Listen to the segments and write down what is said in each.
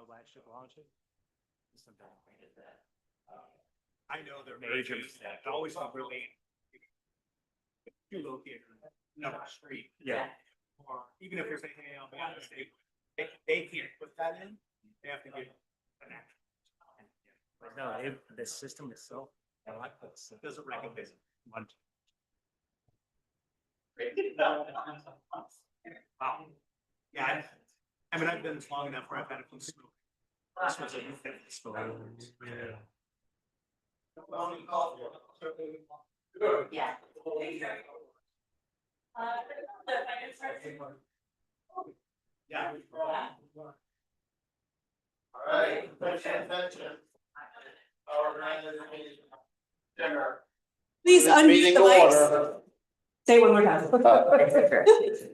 Latch technology. I know they're major, always felt really. You locate no street. Yeah. Or even if you're saying, hey, I'll be on the state, they can't put that in, they have to get an action. But no, the system itself, I like this. It doesn't recognize it. One. Yeah, I mean, I've been long enough where I've had a few smoke. This was a new thing. Yeah. Yeah. Yeah. All right, attention. Please This unmute meeting the to mics. order. Say it one more time.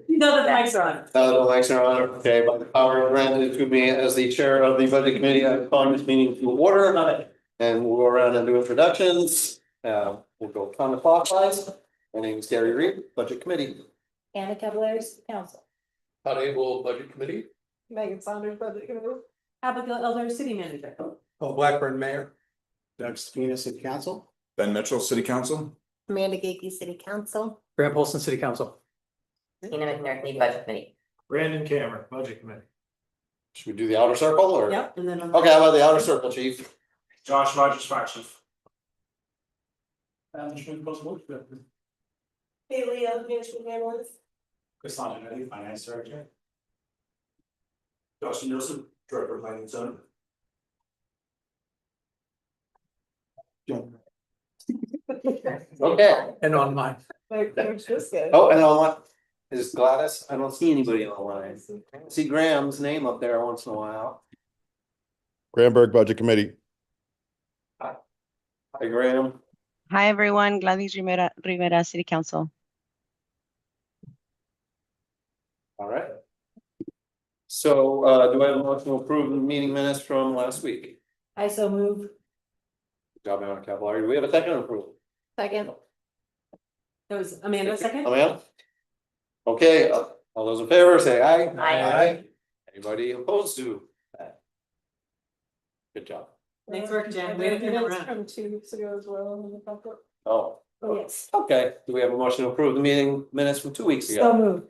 You know that the mics are on. Now that the mics are on, okay, by the power granted to me as the chair of the budget committee, I call this meeting to order. And we'll go around and do introductions. We'll go counterclockwise. My name is Gary Reed, Budget Committee. Anna Cavallari, council. Todd Abel, Budget Committee. Megan Saunders, Budget Committee. Abigail Elder, City Manager. Paul Blackburn, Mayor. Doug Spina, City Council. Ben Mitchell, City Council. Amanda Gaki, City Council. Graham Polson, City Council. Tina McNerney, Budget Committee. Brandon Cameron, Budget Committee. Should we do the outer circle or? Yep, and then. Okay, how about the outer circle, chief? Josh Rogers, Fire Chief. Haley, Management Analyst. Chris Longinelli, Finance Director. Josh Nielsen, Director of Planning Zone. Okay. And on mine. Oh, and on what? Is Gladys? I don't see anybody on the line. I see Graham's name up there once in a while. Granberg Budget Committee. Hi, Graham. Hi, everyone. Gladys Rivera, City Council. All right. So, do I have a motion to approve the meeting minutes from last week? I so move. Good job, Anna Cavallari. Do we have a second approval? Second. That was Amanda second? Amanda? Okay, all those in favor, say aye. Aye. Anybody opposed to that? Good job. Nice work, Jen. Way to get it around. From 2 weeks ago as well. Oh, Oh, yes. okay. Do we have a motion to approve the meeting minutes from 2 weeks So ago? move.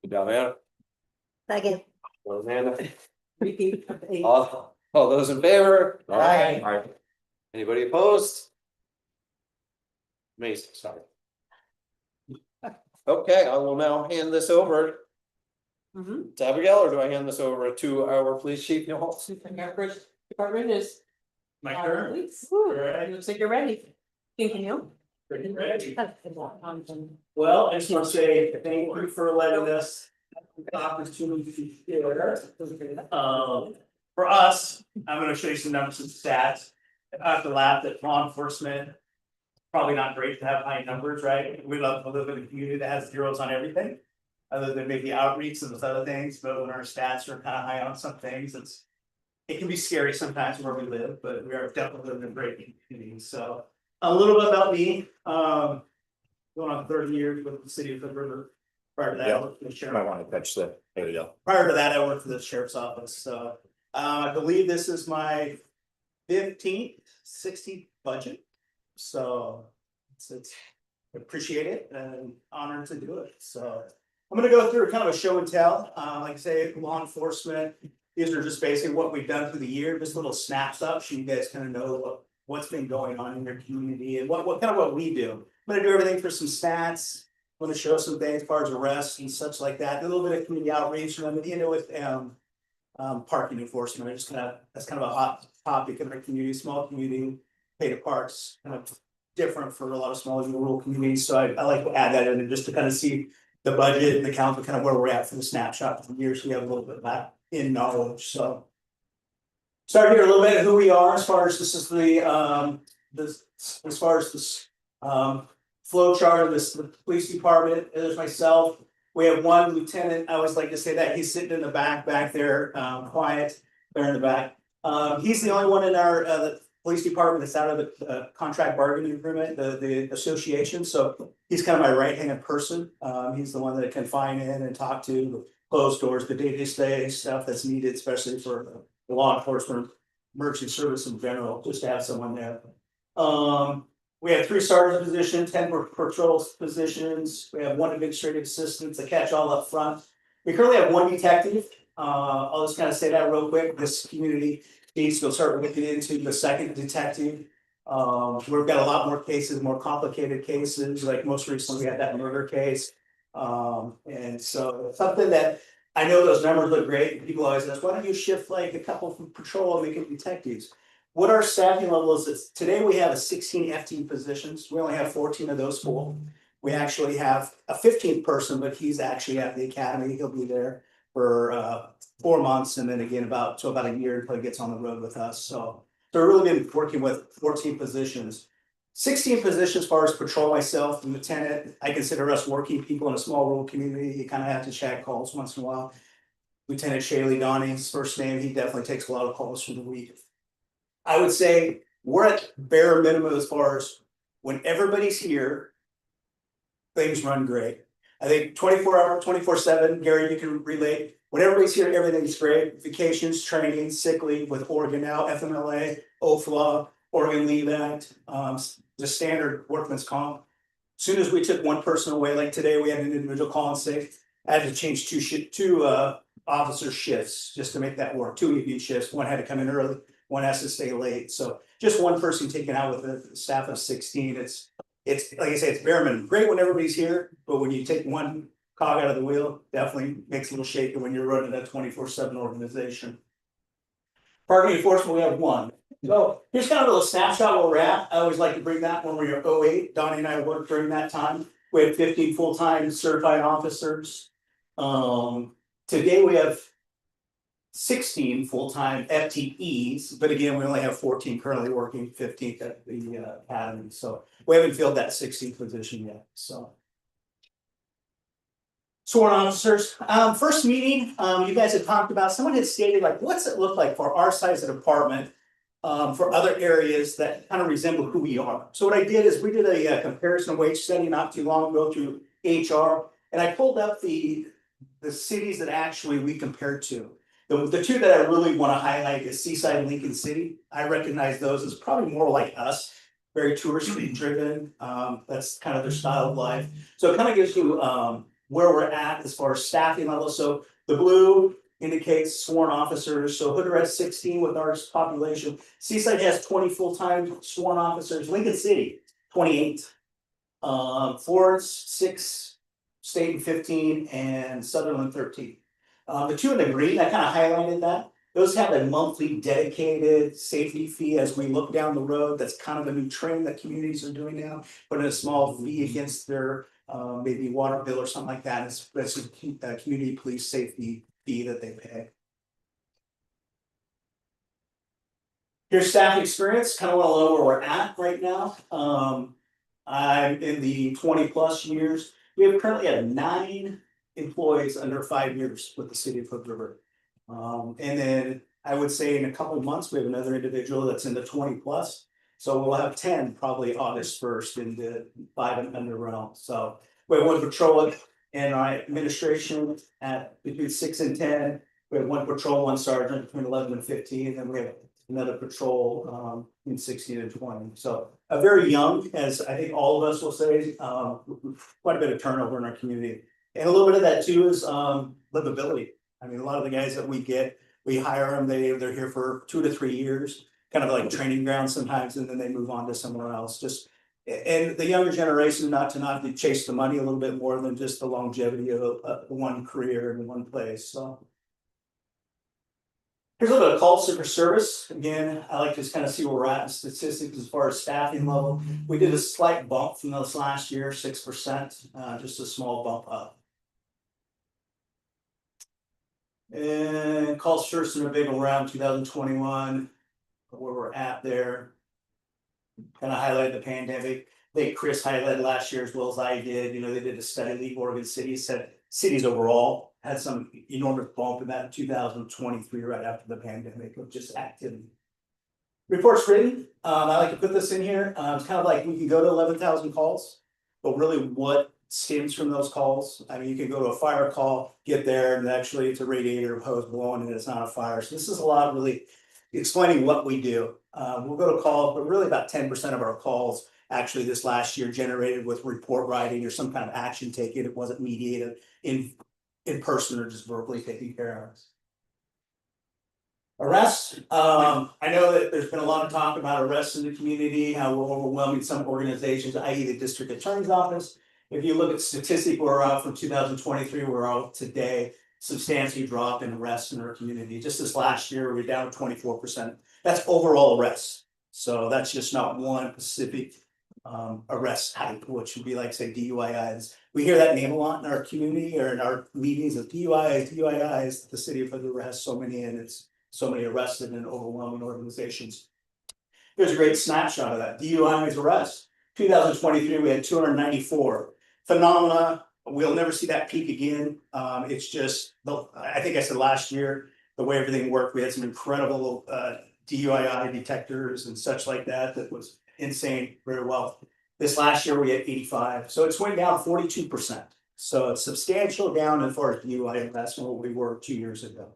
Good job, Anna. Second. Well, Amanda. Repeat of eight. All those in favor? Aye. Anybody opposed? Amazing, sorry. Okay, I will now hand this over Mhm. to Abigail, or do I hand this over to our police chief? Neil Holtz? And our first department is. My Fire turn. Police. Alright. Looks like you're ready. Thank you. Ready? Well, I just want to say thank you for letting us have the opportunity to share. For us, I'm gonna show you some numbers and stats. I have to laugh that law enforcement. Probably not great to have high numbers, right? We love to live in a community that has zeros on everything. Other than maybe outreach and those other things, but when our stats are kind of high on some things, it can be scary sometimes where we live, but we are definitely living in a great community, so. A little bit about me, going on 30 years with the city of Hood River. Prior to that, I worked for the sheriff. Might want to catch the, there you go. Prior to that, I worked for the sheriff's office, so, I believe this is my 15th, 16th budget. So, it's appreciate it and honored to do it, so. I'm gonna go through kind of a show and tell, like I say, law enforcement. These are just basically what we've done through the year, just little snapshots, so you guys kind of know what's been going on in your community and what kind of what we do. I'm gonna do everything for some stats. I'm gonna show some things as far as arrests and such like that, a little bit of community outreach, and then with parking enforcement. That's kind of a hot topic in our community, small community, Peta Parks, kind of different for a lot of small rural communities, so I like to add that in just to kind of see the budget and the council, kind of where we're at for the snapshot for the year, so we have a little bit of that in knowledge, so. Start here a little bit of who we are as far as this is as far as this flow chart of this, the police department. There's myself. We have one lieutenant. I always like to say that he's sitting in the back there, quiet there in the back. He's the only one in our the police department that's out of the contract bargaining agreement, the association. So he's kind of my right-hand person. He's the one that can find in and talk to, close doors, the day-to-day stuff that's needed, especially for law enforcement, emergency service in general, just to have someone there. We have 3 sergeant positions, 10 patrol positions, we have 1 administrative assistant to catch all up front. We currently have 1 detective, I'll just kind of say that real quick, this community needs to start looking into the 2nd detective. We've got a lot more cases, more complicated cases, like most recently we had that murder case. And so something that, I know those numbers look great, people always ask, why don't you shift like a couple from patrol and make it detectives? What our staffing level is, today we have 16 FT positions, we only have 14 of those full. We actually have a 15th person, but he's actually at the academy, he'll be there for 4 months and then again about a year until he gets on the road with us, so. So we've really been working with 14 positions. 16 positions as far as patrol myself, the lieutenant, I consider us working people in a small rural community, you kind of have to check calls once in a while. Lieutenant Shaley Donnie's first name, he definitely takes a lot of calls for the week. I would say we're at bare minimum as far as when everybody's here, things run great. I think 24-hour, 24/7, Gary, you can relate. When everybody's here, everything's great. Vacations, training, sick leave with Oregon now, FMLA, OFLA, Oregon Leave Act, the standard workman's comp. Soon as we took 1 person away, like today, we had an individual calling sick. I had to change 2 officer shifts just to make that work. 2 evening shifts. 1 had to come in early, 1 has to stay late. So just 1 person taken out with a staff of 16. It's like I say, it's bare minimum. Great when everybody's here, but when you take 1 cog out of the wheel, definitely makes a little shaky when you're running a 24/7 organization. Parking enforcement, we have 1. So here's kind of a little snapshot where we're at. I always like to bring that when we were 08. Donnie and I worked during that time. We had 15 full-time certified officers. Today we have 16 full-time FTEs, but again, we only have 14 currently working, 15 at the academy. So we haven't filled that 16th position yet, so. Sworn officers, first meeting, you guys had talked about, someone had stated like, what's it look like for our size of department? For other areas that kind of resemble who we are. So what I did is we did a comparison wage study not too long ago through HR. And I pulled up the cities that actually we compared to. The 2 that I really want to highlight is Seaside and Lincoln City. I recognize those as probably more like us, very touristy driven. That's kind of their style of life. So it kind of gives you where we're at as far as staffing level. So the blue indicates sworn officers. So Hooter has 16 with our population. Seaside has 20 full-time sworn officers. Lincoln City, 28. Florence, 6, State 15, and Sutherland 13. The 2 in the green, I kind of highlighted that. Those have a monthly dedicated safety fee as we look down the road. That's kind of a new trend that communities are doing now, putting a small fee against their maybe water bill or something like that. It's a community police safety fee that they pay. Here's staff experience, kind of want to know where we're at right now. I'm in the 20+ years. We have currently had 9 employees under 5 years with the city of Hood River. And then I would say in a couple of months, we have another individual that's in the 20+. So we'll have 10 probably August 1st in the 5 and under realm. So we have 1 patrol in our administration at between 6 and 10. We have 1 patrol, 1 sergeant between 11 and 15, and we have another patrol in 16 and 20. So a very young, as I think all of us will say, quite a bit of turnover in our community. And a little bit of that too is livability. I mean, a lot of the guys that we get, we hire them, they're here for 2 to 3 years, kind of like training ground sometimes, and then they move on to somewhere else. Just and the younger generation not to chase the money a little bit more than just the longevity of one career in one place. So here's a little bit of call for service. Again, I like to just kind of see where we're at in statistics as far as staffing level. We did a slight bump from this last year, 6%, just a small bump up. And call service in a big one around 2021, where we're at there. Kind of highlight the pandemic. I think Chris highlighted last year as well as I did. You know, they did a study, League Oregon Cities, said cities overall had some enormous bump in that in 2023, right after the pandemic, of just activity. Reports written. I like to put this in here. It's kind of like we can go to 11,000 calls, but really what stems from those calls. I mean, you can go to a fire call, get there, and actually it's a radiator hose blowing and it's not a fire. So this is a lot really explaining what we do. We'll go to calls, but really about 10% of our calls actually this last year generated with report writing or some kind of action taken. It wasn't mediated in person or just verbally taken care of. Arrests, I know that there's been a lot of talk about arrests in the community, how we're overwhelming some organizations, i.e. the district attorney's office. If you look at statistic, we're out from 2023, we're out today, substantially dropped in arrests in our community. Just this last year, we're down 24%. That's overall arrests. So that's just not one specific arrest type, which would be like, say, DUIs. We hear that name a lot in our community or in our meetings of DUIs. The city of Hood has so many, and it's so many arrested and overwhelming organizations. Here's a great snapshot of that. DUIs arrests. 2023, we had 294. Phenomena, we'll never see that peak again. It's just, I think I said last year, the way everything worked, we had some incredible DUI detectors and such like that. That was insane, very well. This last year, we had 85. So it's went down 42%. So it's substantial down as far as DUI arrests from what we were 2 years ago.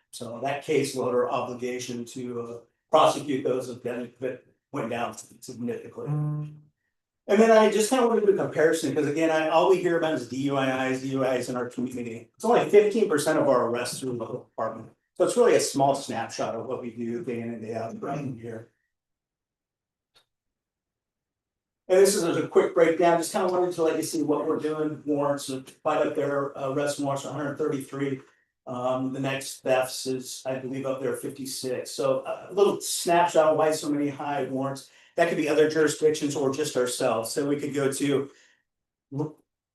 So that caseload or obligation to prosecute those that went down significantly. And then I just kind of want to do a comparison because again, all we hear about is DUIs in our community. It's only 15% of our arrests through the department. So it's really a small snapshot of what we do day in and day out right here. And this is a quick breakdown, just kind of wanted to let you see what we're doing. Warrants, right up there, arrest warrants 133. The next thefts is, I believe, up there 56. So a little snapshot of why so many high warrants. That could be other jurisdictions or just ourselves. So we could go to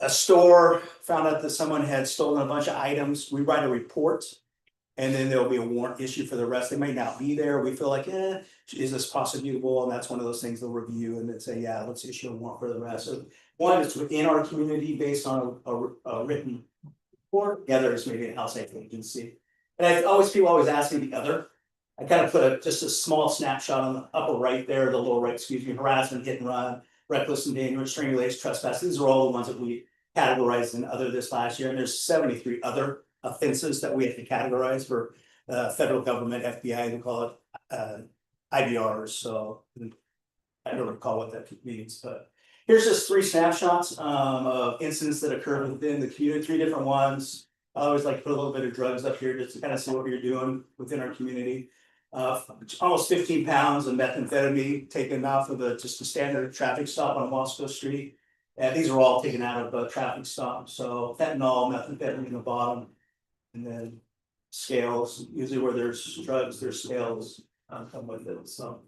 a store, found out that someone had stolen a bunch of items. We write a report, and then there'll be a warrant issued for the rest. They may not be there. We feel like, is this prosecutable? And that's one of those things they'll review and then say, yeah, let's issue a warrant for the rest. So one is within our community based on a written report. The other is maybe an outside agency. And people always ask me the other. I kind of put just a small snapshot on the upper right there, the lower right, harassment, hit and run, reckless endangerment, strangulation, trespass. These are all the ones that we categorized in other this last year. And there's 73 other offenses that we have to categorize for federal government, FBI, they call it IBRs. So I don't recall what that means, but here's just 3 snapshots of incidents that occurred within the community, 3 different ones. I always like to put a little bit of drugs up here just to kind of see what you're doing within our community. Almost 15 pounds of methamphetamine taken off of just a standard traffic stop on Wasco Street. And these are all taken out of a traffic stop. So fentanyl, methamphetamine in the bottom, and then scales. Usually where there's drugs, there's scales come with it. So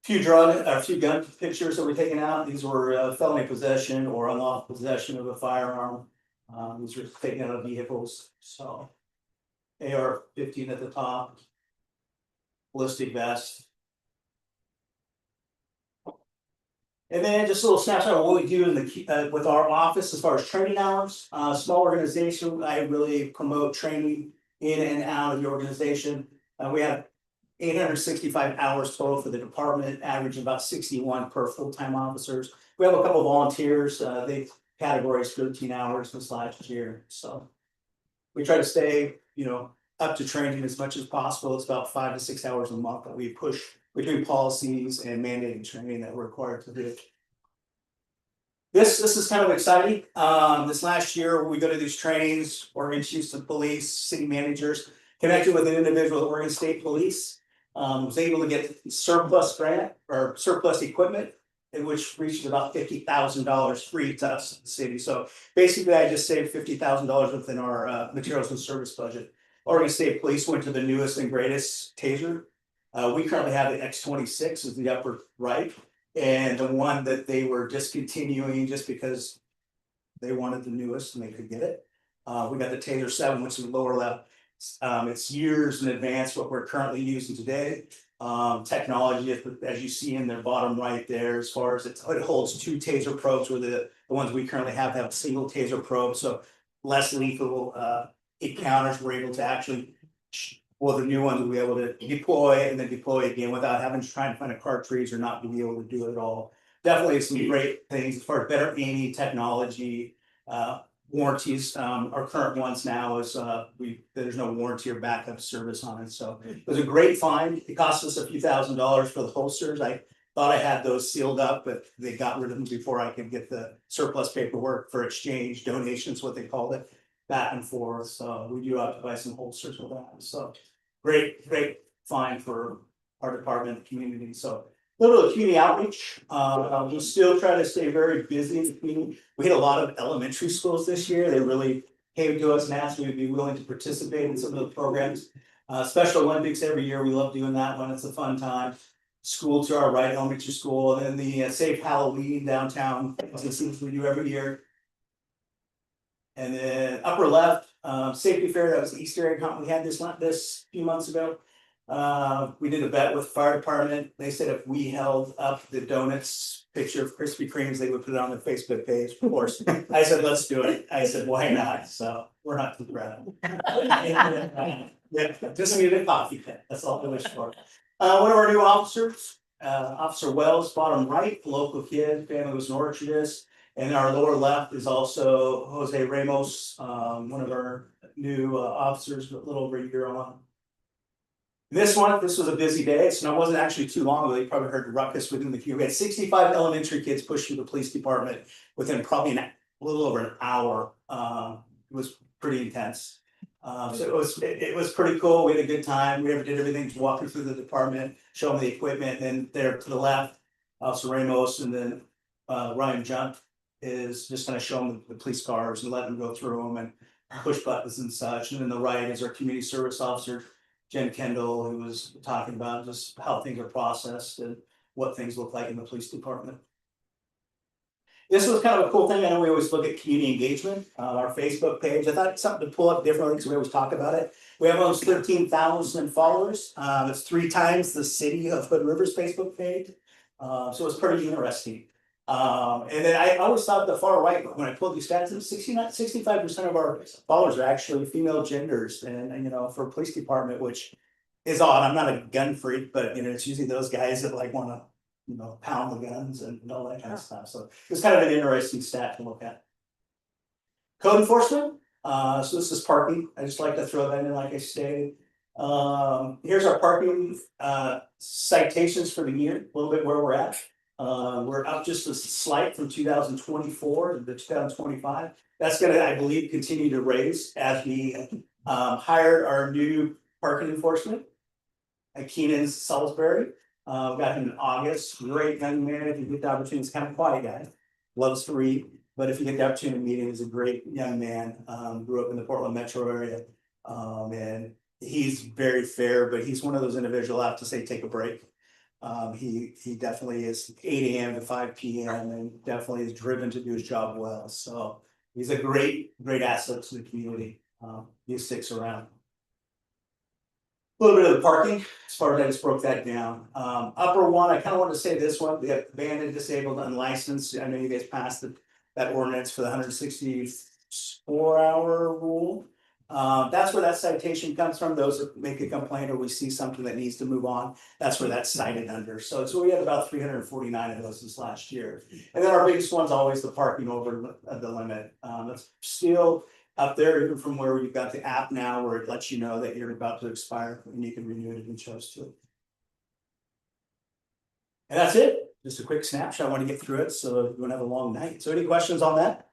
few gun pictures that were taken out. These were felony possession or unlawful possession of a firearm. These were taken out of vehicles. So AR-15 at the top, ballistic vest. And then just a little snapshot of what we do in with our office as far as training hours. Small organization, I really promote training in and out of the organization. We have 865 hours total for the department, averaging about 61 per full-time officers. We have a couple of volunteers. They categorized 13 hours this last year. So we try to stay, up to training as much as possible. It's about 5 to 6 hours a month that we push between policies and mandated training that we're required to do. This is kind of exciting. This last year, we go to these trainings, Oregon Chiefs of Police, city managers, connected with an individual at Oregon State Police. Was able to get surplus grant or surplus equipment, which reached about $50,000 free to us, the city. So basically, I just saved $50,000 within our materials and service budget. Oregon State Police went to the newest and greatest taser. We currently have the X26 is the upper right, and the one that they were discontinuing just because they wanted the newest and they could get it. We got the Taser 7, which is lower left. It's years in advance what we're currently using today. Technology, as you see in the bottom right there, as far as it holds 2 taser probes, where the ones we currently have a single taser probe, so less lethal encounters. We're able to actually, well, the new ones will be able to deploy and then deploy again without having to try and find a cartridge or not be able to do it at all. definitely some great things as far as better aiming technology, warranties, our current ones now is, there's no warranty or backup service on it, so it was a great find. It cost us a few $1,000s for the holsters. I thought I had those sealed up, but they got rid of them before I could get the surplus paperwork for exchange, donations, what they called it, back and forth, so we do have to buy some holsters with that, so great find for our department, community, so. Little community outreach, we still try to stay very busy in the community. We had a lot of elementary schools this year, they really came to us and asked if we'd be willing to participate in some of the programs. Special Olympics every year, we love doing that one, it's a fun time. School to our right, elementary school, and then the Safe Halloween downtown, this is we do every year. And then upper left, safety fair, that was the Easter egg hunt we had this few months ago. We did a bet with the fire department, they said if we held up the donuts picture of Krispy Kremes, they would put it on their Facebook page, of course. I said, let's do it, I said, why not, so we're not too proud. Yeah, just need a coffee pit, that's all I wish for. One of our new officers, Officer Wells, bottom right, local kid, family was Norchidist. And our lower left is also Jose Ramos, one of our new officers, a little over a year on. This was a busy day, so it wasn't actually too long ago, you probably heard the ruckus within the community. We had 65 elementary kids pushed through the police department within probably a little over an hour. It was pretty intense. So it was pretty cool, we had a good time, we did everything to walk through the department, show them the equipment, and then there to the left, Officer Ramos, and then Ryan Junt is just gonna show them the police cars and let them go through them and push buttons and such, and then the right is our community service officer, Jen Kendall, who was talking about just how things are processed and what things look like in the police department. This was kind of a cool thing, I know we always look at community engagement, our Facebook page, I thought it's something to pull up differently, because we always talk about it. We have almost 13,000 followers, it's 3 times the city of Hood River's Facebook page, so it's pretty interesting. And then I always thought the far right, when I pulled these stats, 65% of our followers are actually female genders, and you know, for a police department, which is odd, I'm not a gun freak, but you know, it's usually those guys that like wanna, you know, pound the guns and all that kind of stuff, so it's kind of an interesting stat to look at. Code enforcement, so this is parking, I just like to throw that in like I stated. Here's our parking citations for the year, a little bit where we're at. We're up just a slight from 2024 to 2025. That's gonna, I believe, continue to raise as we hired our new parking enforcement at Keenan Salisbury. Got him in August, great young man, if you get the opportunity, he's kind of a quiet guy, loves to read, but if you get the opportunity to meet him, he's a great young man, grew up in the Portland metro area. And he's very fair, but he's one of those individuals I have to say, take a break. He definitely is 8 AM to 5 PM and definitely is driven to do his job well, so he's a great asset to the community, he sticks around. A little bit of the parking, as far as I just broke that down. Upper one, I kind of want to say this one, we have abandoned, disabled, unlicensed. I know you guys passed that ordinance for the 164-hour rule. That's where that citation comes from, those that make a complaint or we see something that needs to move on, that's where that's cited under. So we had about 349 of those this last year. And then our biggest one's always the parking over the limit. That's still up there, even from where you've got the app now, where it lets you know that you're about to expire and you can renew it if you chose to. And that's it, just a quick snapshot, I want to get through it, so you won't have a long night. So any questions on that?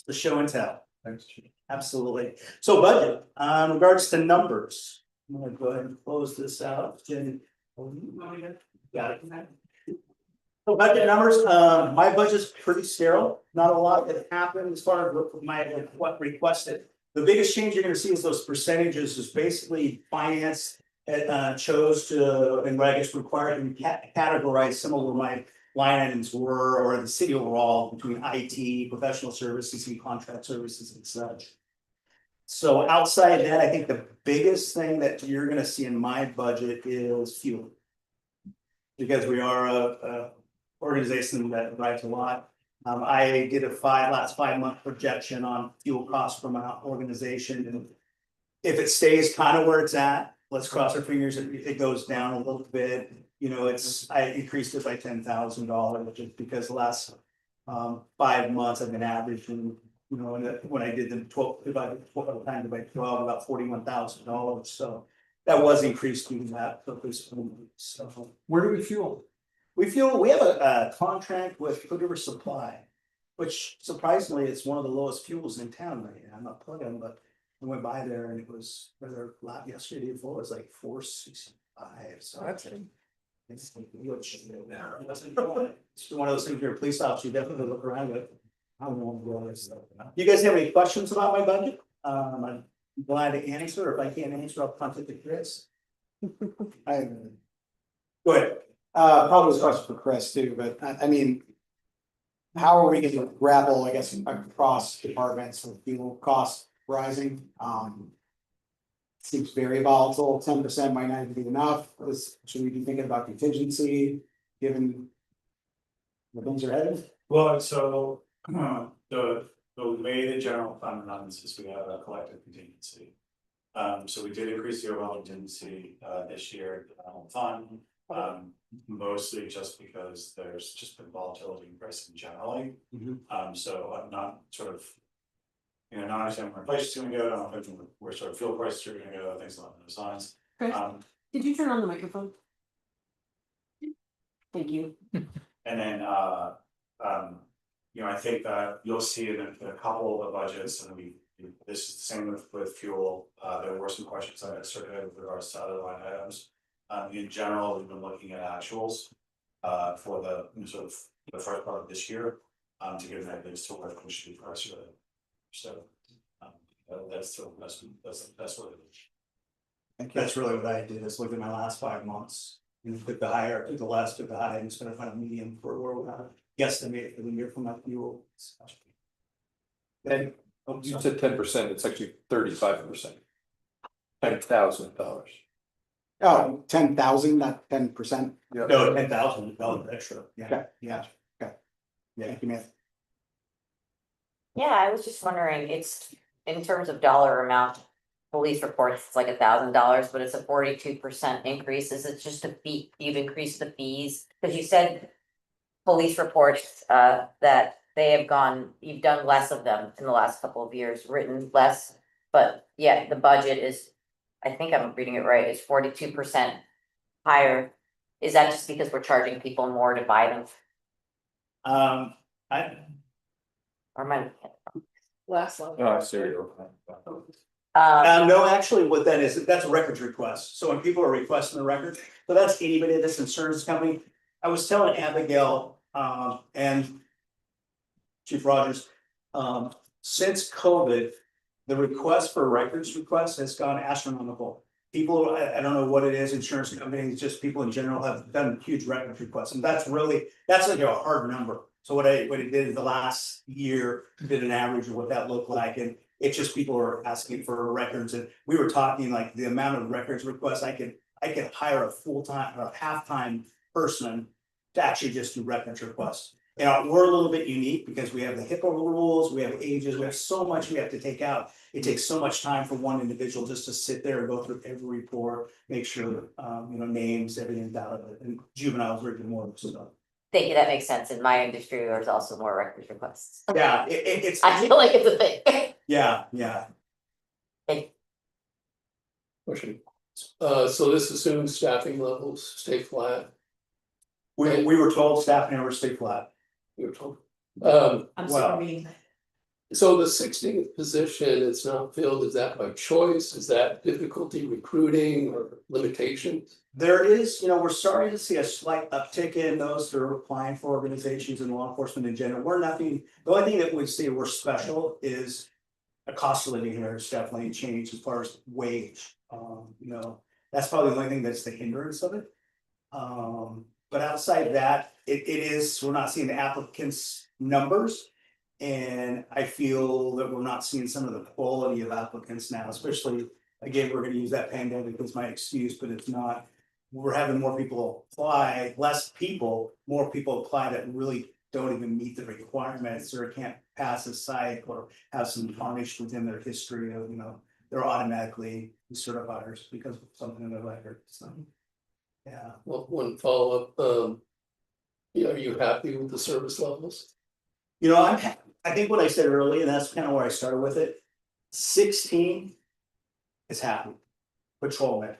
The show and tell. Absolutely. So budget, in regards to numbers, I'm gonna go ahead and close this out. Jen, got it. So budget numbers, my budget's pretty sterile, not a lot that happened as far as what requested. The biggest change you're gonna see is those percentages is basically finance chose to, and what I guess required to categorize some of my line items were, or the city overall, between IT, professional services and contract services and such. So outside that, I think the biggest thing that you're gonna see in my budget is fuel. Because we are a organization that drives a lot. I did a last 5-month projection on fuel costs from our organization, and if it stays kind of where it's at, let's cross our fingers, it goes down a little bit. I increased it by $10,000 just because the last 5 months I've been averaging, when I did the 12, divided 12 times by 12, about $41,000. So that was increased due to that purpose. So Where do we fuel? we have a contract with Hood River Supply, which surprisingly, it's one of the lowest fuels in town right now. I'm not plugging, but I went by there and it was, rather lap yesterday before, it was like 465, so that's it. It's one of those things, you're a police officer, you definitely look around with. I don't know what this stuff. You guys have any questions about my budget? I'm glad to answer, or if I can't answer, I'll contact Chris. Go ahead. Probably this question for Chris too, but I mean. How are we going to grapple, I guess, across departments with fuel costs rising? Seems very volatile, 10% might not even be enough. Should we be thinking about contingency, given where things are headed? Well, so the way the general fund runs is we have a collective contingency. So we did increase the overall contingency this year, the general fund. Mostly just because there's just been volatility in pricing generally. So I'm not sort of, not understanding where inflation is gonna go, I don't think where sort of fuel prices are gonna go, things along those lines. Chris, did you turn on the microphone? Thank you. And then, I think that you'll see in a couple of the budgets, and this is the same with fuel, there were some questions that I circulated with regards to other line items. In general, we've been looking at actuals for the sort of the first part of this year to get an idea as to what we should be priced with. So that's what it is. That's really what I did, is look at my last 5 months. And took the higher, took the last, took the high, and sort of find a medium for where we're at. Guesstimate for the year from my fuel. And you said 10%, it's actually 35%. $10,000. Oh, 10,000, not 10%. No, $10,000 extra. Okay, yeah, okay. Yeah, thank you, man. Yeah, I was just wondering, it's in terms of dollar amount, police reports, it's like $1,000, but it's a 42% increase. Is it just a fee? You've increased the fees? Because you said police reports that they have gone, you've done less of them in the last couple of years, written less. But yeah, the budget is, I think I'm reading it right, is 42% higher. Is that just because we're charging people more to buy them? Or am I? Last one. Oh, serious. No, actually, what that is, that's a records request. So when people are requesting the record, so that's anybody at this insurance company. I was telling Abigail, and Chief Rogers, since COVID, the request for records request has gone astronomical. People, I don't know what it is, insurance companies, just people in general have done huge records requests, and that's like a hard number. So what I did the last year, did an average of what that looked like, and it's just people are asking for records, and we were talking like the amount of records requests, I could hire a full-time or a half-time person to actually just do records requests. And we're a little bit unique because we have the HIPAA rules, we have ages, we have so much we have to take out. It takes so much time for one individual just to sit there and go through every report, make sure, names, everything's valid, and juveniles are even more so. Thank you, that makes sense. In my industry, there's also more records requests. Yeah, it's. I feel like it's a thing. Yeah. Question. So this assumes staffing levels stay flat, We were told staff never stay flat. we were told. I'm Wow. sorry. So the 16th position, it's not filled, is that by choice? Is that difficulty recruiting or limitations? There is, we're starting to see a slight uptick in those that are applying for organizations and law enforcement in general. The only thing that we see we're special is a cost of living here has definitely changed as far as wage. That's probably the only thing that's the hindrance of it. But outside of that, we're not seeing the applicants' numbers. And I feel that we're not seeing some of the quality of applicants now, especially, again, we're gonna use that pandemic as my excuse, but it's not. We're having more people apply, more people apply that really don't even meet the requirements or can't pass a psych or have some tarnish within their history of, they're automatically certifiers because of something in their record, so. Yeah. Well, one follow-up, yeah, are you happy with the service levels? You know, I think what I said earlier, and that's kind of where I started with it. 16 is happy. Patrolman.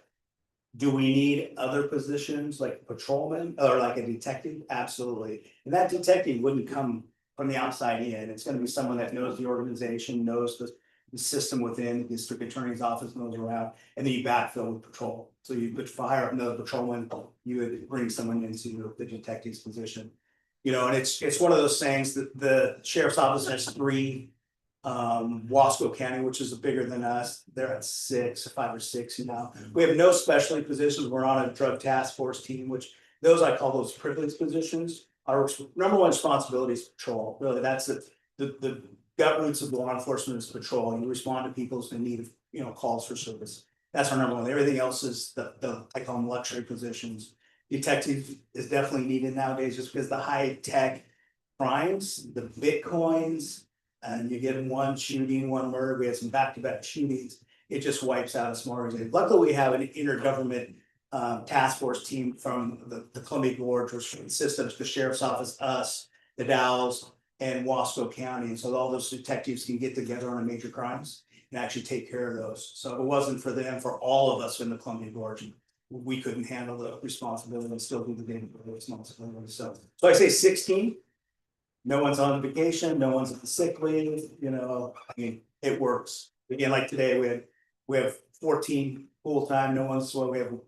Do we need other positions like patrolman or like a detective? Absolutely. And that detective wouldn't come from the outside in. It's gonna be someone that knows the organization, knows the system within the district attorney's office, knows around, and then you backfill with patrol. So you could fire another patrolman, you would bring someone into the detective's position. You know, and it's one of those things that the sheriff's office has 3. Wasco County, which is bigger than us, they're at 6, 5 or 6, you know. We have no specialty positions. We're on a drug task force team, which those I call those privileged positions. Our number one responsibility is patrol. Really, that's the gut roots of law enforcement is patrol. You respond to people's in need of, you know, calls for service. That's our number one. Everything else is the I call them luxury positions. Detective is definitely needed nowadays just because the high tech crimes, the bitcoins. And you get one shooting, one murder, we had some back-to-back shootings, it just wipes out a small organization. Luckily, we have an intergovernment task force team from the Columbia Gorge, which consists of the sheriff's office, us, the Dalles, and Wasco County, and so all those detectives can get together on major crimes and actually take care of those. So if it wasn't for them, for all of us in the Columbia Gorge, we couldn't handle the responsibility and still do the day-to-day responsibility. So I say 16. No one's on vacation, no one's on sick leave, you know, I mean, it works. Again, like today, we have 14 full-time, no one's, well, we have a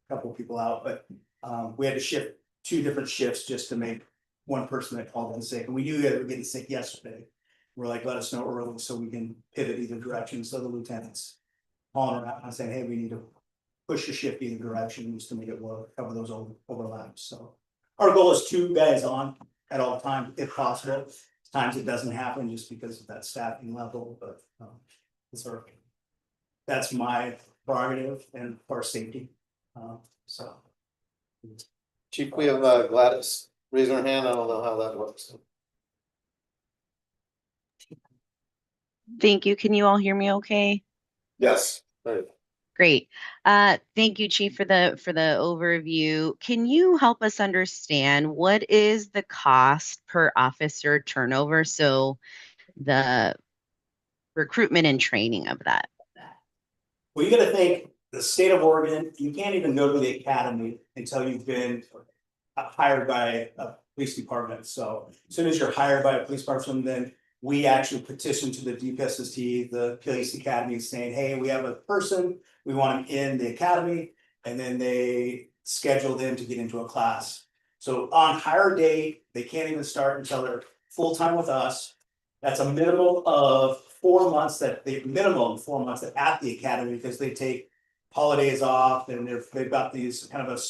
couple of people out, but we had to shift 2 different shifts just to make one person that called in sick, and we knew they were getting sick yesterday. We're like, let us know early so we can pivot either direction, so the lieutenants calling around and saying, hey, we need to push the shift either direction just to make it work, cover those overlaps, so. Our goal is 2 guys on at all times, if possible. Times it doesn't happen just because of that staffing level, but that's my prerogative and for safety. So. Chief, we have Gladys raising her hand. I don't know how that works. Thank you. Can you all hear me okay? Yes. Great. Thank you, Chief, for the overview. Can you help us understand what is the cost per officer turnover? So the recruitment and training of that. Well, you gotta think, the state of Oregon, you can't even go to the academy until you've been hired by a police department. So as soon as you're hired by a police department, then we actually petition to the DPSST, the police academy, saying, hey, we have a person, we want them in the academy, and then they schedule them to get into a class. So on hire date, they can't even start until they're full-time with us. That's a minimum of 4 months that at the academy, because they take holidays off and they've got these kind of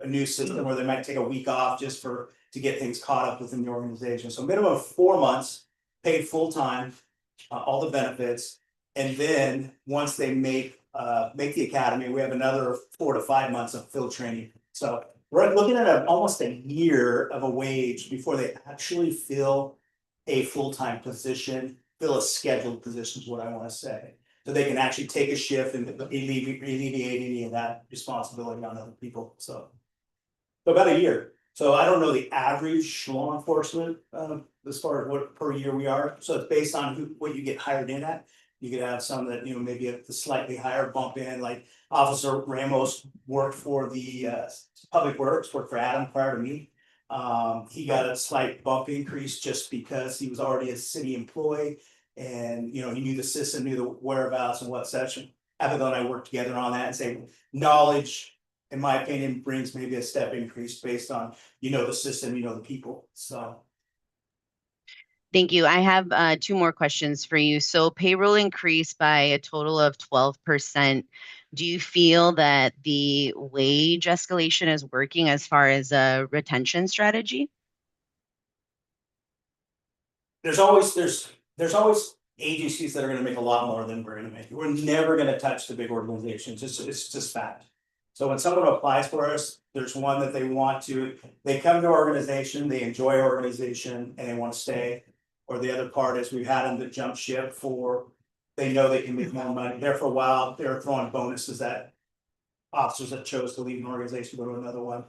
a new system where they might take a week off just to get things caught up within the organization. So minimum of 4 months, paid full-time, all the benefits. And then once they make the academy, we have another 4 to 5 months of field training. So we're looking at almost a year of a wage before they actually fill a full-time position, fill a scheduled position is what I want to say. So they can actually take a shift and alleviate any of that responsibility on other people. So about a year. So I don't know the average law enforcement as far as what per year we are. So it's based on what you get hired in at. You could have some that, you know, maybe at the slightly higher bump in, like Officer Ramos worked for the Public Works, worked for Adam prior to me. He got a slight bump increase just because he was already a city employee. And, you know, he knew the system, knew the whereabouts and what such. Abigail and I worked together on that and say knowledge, in my opinion, brings maybe a step increase based on, you know, the system, you know, the people, so. Thank you. I have 2 more questions for you. So payroll increased by a total of 12%. Do you feel that the wage escalation is working as far as a retention strategy? There's always agencies that are gonna make a lot more than we're gonna make. We're never gonna touch the big organizations. It's just fact. So when someone applies for us, there's one that they come to our organization, they enjoy our organization and they want to stay. Or the other part is we've had them to jump ship they know they can make more money. There for a while, they're throwing bonuses at officers that chose to leave an organization, go to another one.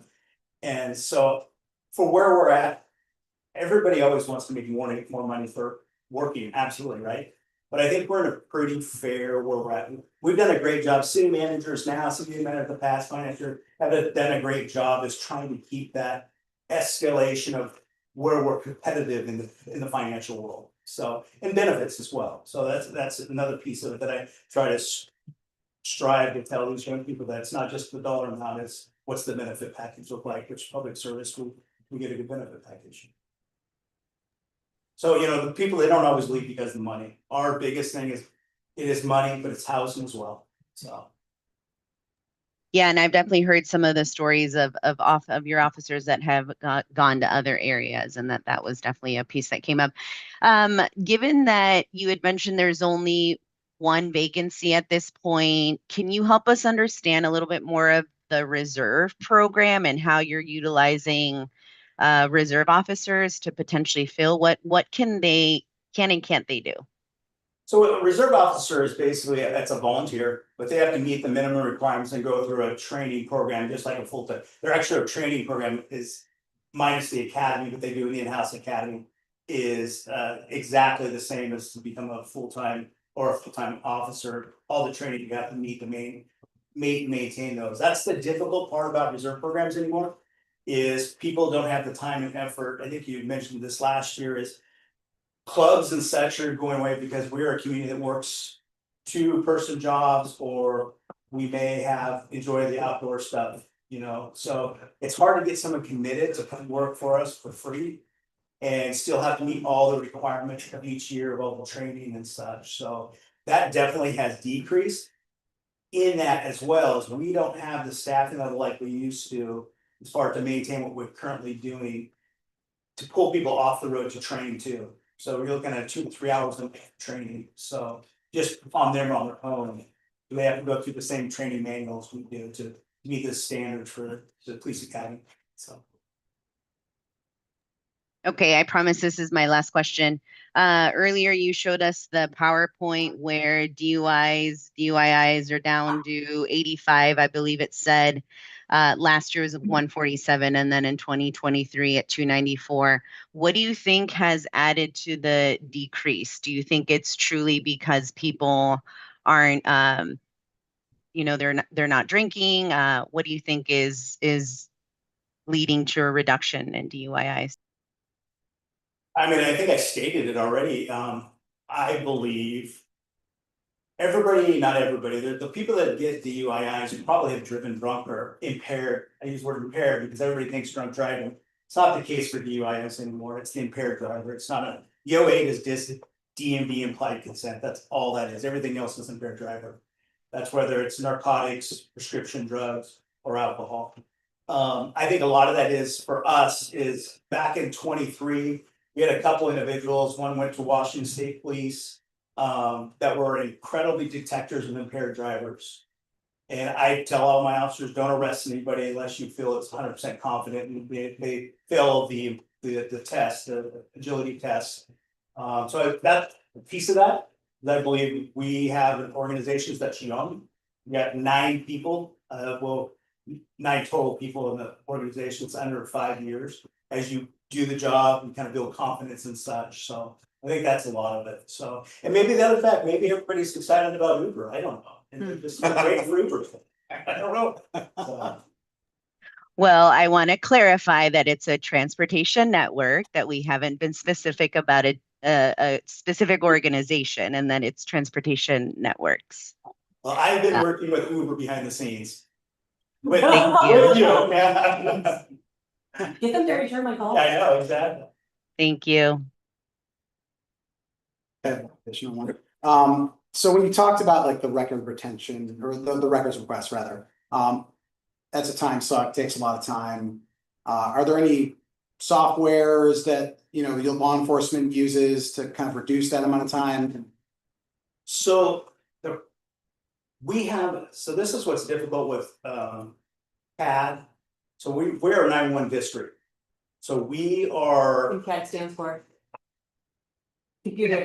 And so for where we're at, everybody always wants to make more money for working, absolutely, right? But I think we're in a pretty fair where we're at. We've done a great job. City managers now, city manager in the past, manager have done a great job is trying to keep that escalation of where we're competitive in the financial world. So, and benefits as well. So that's another piece of it that I try to strive to tell these young people that it's not just the dollar amount, it's what's the benefit package look like, which public service we get a good benefit package. So, you know, the people, they don't always leave because of the money. Our biggest thing is, it is money, but it's housing as well, so. Yeah, and I've definitely heard some of the stories of your officers that have gone to other areas, and that was definitely a piece that came up. Given that you had mentioned there's only one vacancy at this point, can you help us understand a little bit more of the reserve program and how you're utilizing reserve officers to potentially fill? What can and can't they do? So a reserve officer is basically, that's a volunteer, but they have to meet the minimum requirements and go through a training program, just like a full-time. Their actual training program is minus the academy, but they do in the in-house academy is exactly the same as to become a full-time or a full-time officer. All the training you have to meet the maintain those. That's the difficult part about reserve programs anymore, is people don't have the time and effort. I think you mentioned this last year, is clubs and such are going away because we're a community that works 2-person jobs, or we may enjoy the outdoor stuff, you know, so it's hard to get someone committed to come work for us for free and still have to meet all the requirements of each year of all the training and such. So that definitely has decreased. In that, as well as we don't have the staffing level like we used to, as far as to maintain what we're currently doing, to pull people off the road to train too. So we're looking at 2 to 3 hours of training, so just on their own, they have to go through the same training manuals we do to meet the standards for the police academy, so. Okay, I promise this is my last question. Earlier you showed us the PowerPoint where DUIs are down to 85, I believe it said. Last year was 147, and then in 2023 at 294. What do you think has added to the decrease? Do you think it's truly because people aren't, they're not drinking? What do you think is leading to a reduction in DUIs? I mean, I think I stated it already, I believe. Everybody, not everybody, the people that get DUIs probably have driven drunk or impaired. I use the word impaired because everybody thinks drunk driving. It's not the case for DUIs anymore, it's the impaired driver, it's not a, the 08 is DMV implied consent, that's all that is, everything else is impaired driver. That's whether it's narcotics, prescription drugs, or alcohol. I think a lot of that is, for us, is back in 23, we had a couple individuals, one went to Washington State Police, that were incredibly detectors of impaired drivers. And I tell all my officers, don't arrest anybody unless you feel it's 100% confident, and they fail the test, the agility test. So that's a piece of that. I believe we have organizations that's young. We got 9 people, 9 total people in the organization. It's under 5 years. As you do the job, you kind of build confidence and such. So I think that's a lot of it. So, and maybe the other fact, maybe everybody's excited about Uber. I don't know. And they're just waiting for Uber. I don't know. So. Well, I want to clarify that it's a transportation network, that we haven't been specific about a specific organization, and that it's transportation networks. Well, I've been working with Uber behind the scenes. With, Thank you. with you. Get them to return my call. I know, exactly. Thank you. Additional one. So when you talked about like the record retention, or the records request rather, that's a time suck, takes a lot of time. Are there any softwares that, your law enforcement uses to kind of reduce that amount of time? So this is what's difficult with CAD. So we're a 911 district. So we are. CAD stands for Computer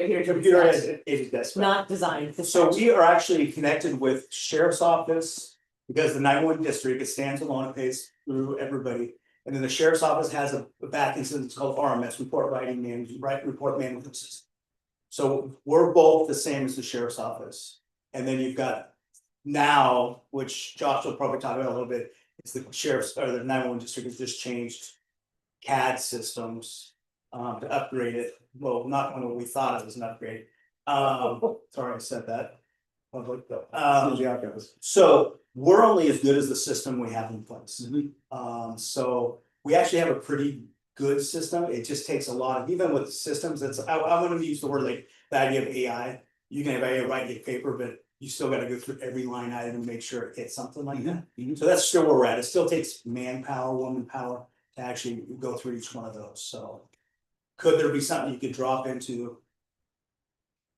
aided dispatch. not designed. So we are actually connected with sheriff's office, Because the 911 district, it stands alone, it pays through everybody. And then the sheriff's office has a back end system called RMS, report writing management, report management system. So we're both the same as the sheriff's office. And then you've got now, which Josh will probably talk about a little bit, it's the sheriff's or the 911 district has just changed CAD systems to upgrade it. Well, not when we thought it was an upgrade. Sorry, I said that. Public though. So we're only as good as the system we have in place. So we actually have a pretty good system. It just takes a lot of, even with systems, it's, I want to use the word like the idea of AI. You can have AI write your paper, but you still got to go through every line item and make sure it hits something like that. So that's still where we're at. It still takes manpower, woman power to actually go through each one of those. So could there be something you could drop into?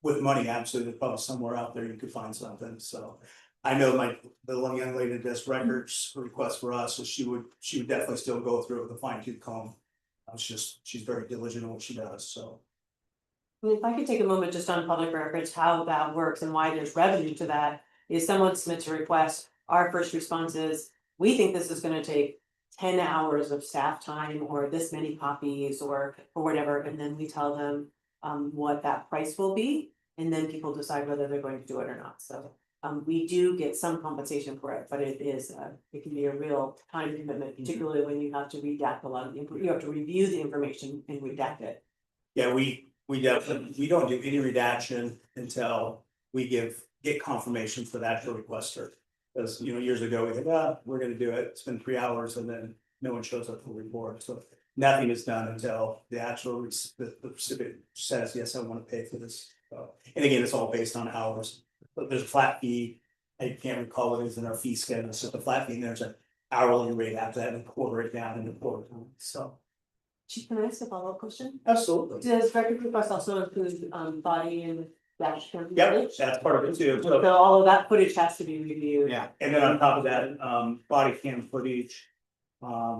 With money, absolutely, probably somewhere out there you could find something, so. I know the one young lady that does records request for us, so she would definitely still go through it with a fine tooth comb. She's very diligent in what she does, so. If I could take a moment just on public records, how that works and why there's revenue to that, is someone submits a request, our first response is, we think this is gonna take 10 hours of staff time or this many copies or whatever, and then we tell them what that price will be, and then people decide whether they're going to do it or not, so. We do get some compensation for it, but it can be a real time commitment, particularly when you have to redact a lot of you have to review the information and redact it. Yeah, we definitely, we don't do any redaction until we get confirmation for the actual requester. Because, years ago, we said, we're gonna do it, it's been 3 hours, and then no one shows up for the report, so. Nothing is done until the actual, the recipient says, yes, I wanna pay for this. And again, it's all based on hours, but there's a flat fee. I can't recall what it is in our fee schedule, so the flat fee, and there's an hourly rate after that, and quarter it down into quarter, so. Chief, can I ask a follow-up question? Absolutely. Does record request also include body and dash cam? Yep, footage? that's part of it too. So all of that footage has to be reviewed. Yeah. And then on top of that, body cam footage,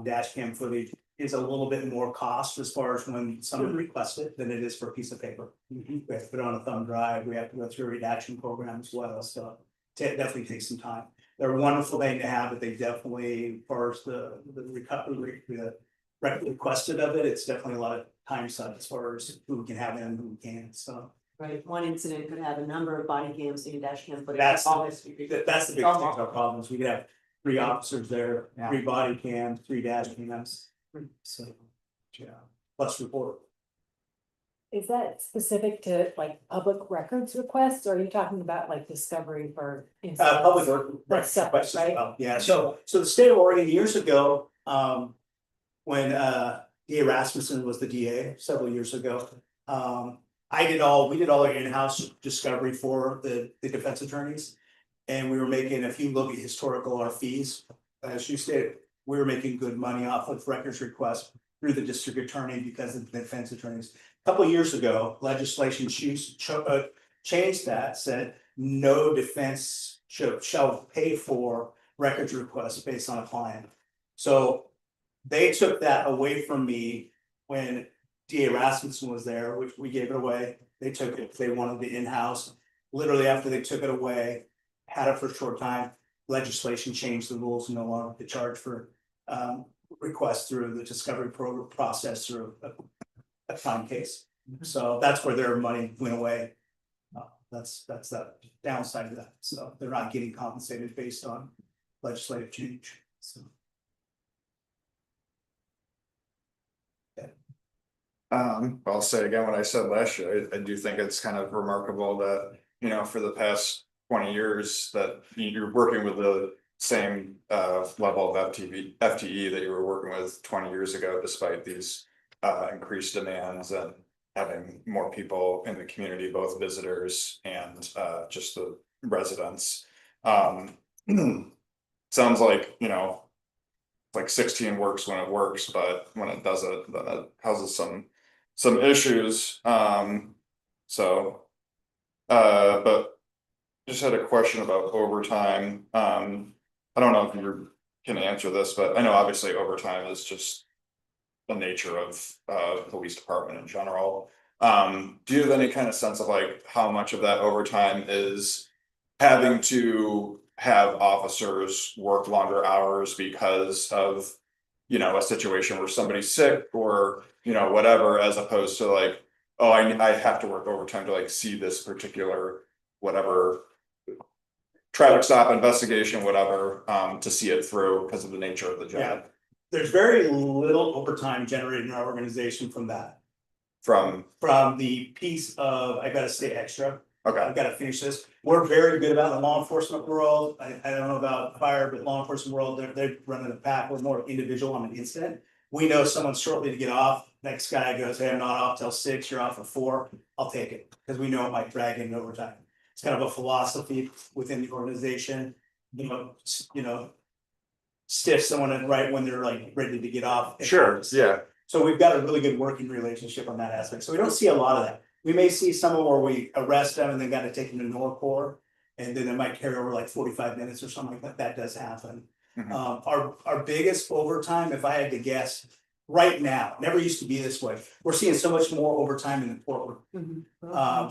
dash cam footage is a little bit more cost as far as when someone requests it than it is for a piece of paper. We have to put it on a thumb drive, we have to go through a redaction program as well, so it definitely takes some time. They're a wonderful thing to have, but they definitely, as far as the recovery, the record requested of it, it's definitely a lot of time suck as far as who we can have in and who we can't, so. Right, one incident could have a number of body cams and dash cam footage. That's always the biggest thing, our problems, we could have 3 officers there, 3 body cams, 3 dash cams. So, yeah, plus report. Is that specific to like public records requests, or are you talking about like discovery for? Public That's separate, requests as right? well. Yeah, so the state of Oregon years ago, when DA Rasmussen was the DA several years ago. We did all our in-house discovery for the defense attorneys. And we were making, if you look at historical, our fees, as you stated, we were making good money off of records requests through the district attorney because of the defense attorneys. A couple of years ago, legislation changed that, said no defense shall pay for records requests based on a client. So they took that away from me when DA Rasmussen was there, which we gave it away. They took it, they wanted the in-house. Literally after they took it away, had it for a short time, legislation changed the rules, no longer to charge for requests through the discovery process through a crime case. So that's where their money went away. That's the downside of that. So they're not getting compensated based on legislative change, so. I'll say again what I said last year, I do think it's kind of remarkable that, for the past 20 years that you're working with the same level of FTE that you were working with 20 years ago, despite these increased demands and having more people in the community, both visitors and just the residents. Sounds like, like 16 works when it works, but when it doesn't, then it causes some issues. But just had a question about overtime. I don't know if you can answer this, but I know obviously overtime is just the nature of police department in general. Do you have any kind of sense of like how much of that overtime is having to have officers work longer hours because of, you know, a situation where somebody's sick or, you know, whatever, as opposed to like, oh, I have to work overtime to like see this particular, whatever. Traffic stop investigation, whatever, to see it through because of the nature of the Yeah. job. There's very little overtime generated in our organization from that. From, From the piece of, I gotta stay extra, okay, I've gotta finish this. We're very good about the law enforcement world. I don't know about fire, but law enforcement world, they're running the pack. We're more individual on an incident. We know someone's shortly to get off. Next guy goes, hey, I'm not off till 6, you're off at 4. I'll take it, because we know it might drag into overtime. It's kind of a philosophy within the organization, you know. Stiff someone at right when they're like ready to get off. sure, yeah, So we've got a really good working relationship on that aspect. So we don't see a lot of that. We may see some where we arrest them and then gotta take them to Norcor. And then it might carry over like 45 minutes or something like that. That does happen. Mhm. Our biggest overtime, if I had to guess, right now, never used to be this way. We're seeing so much more overtime in the courtroom.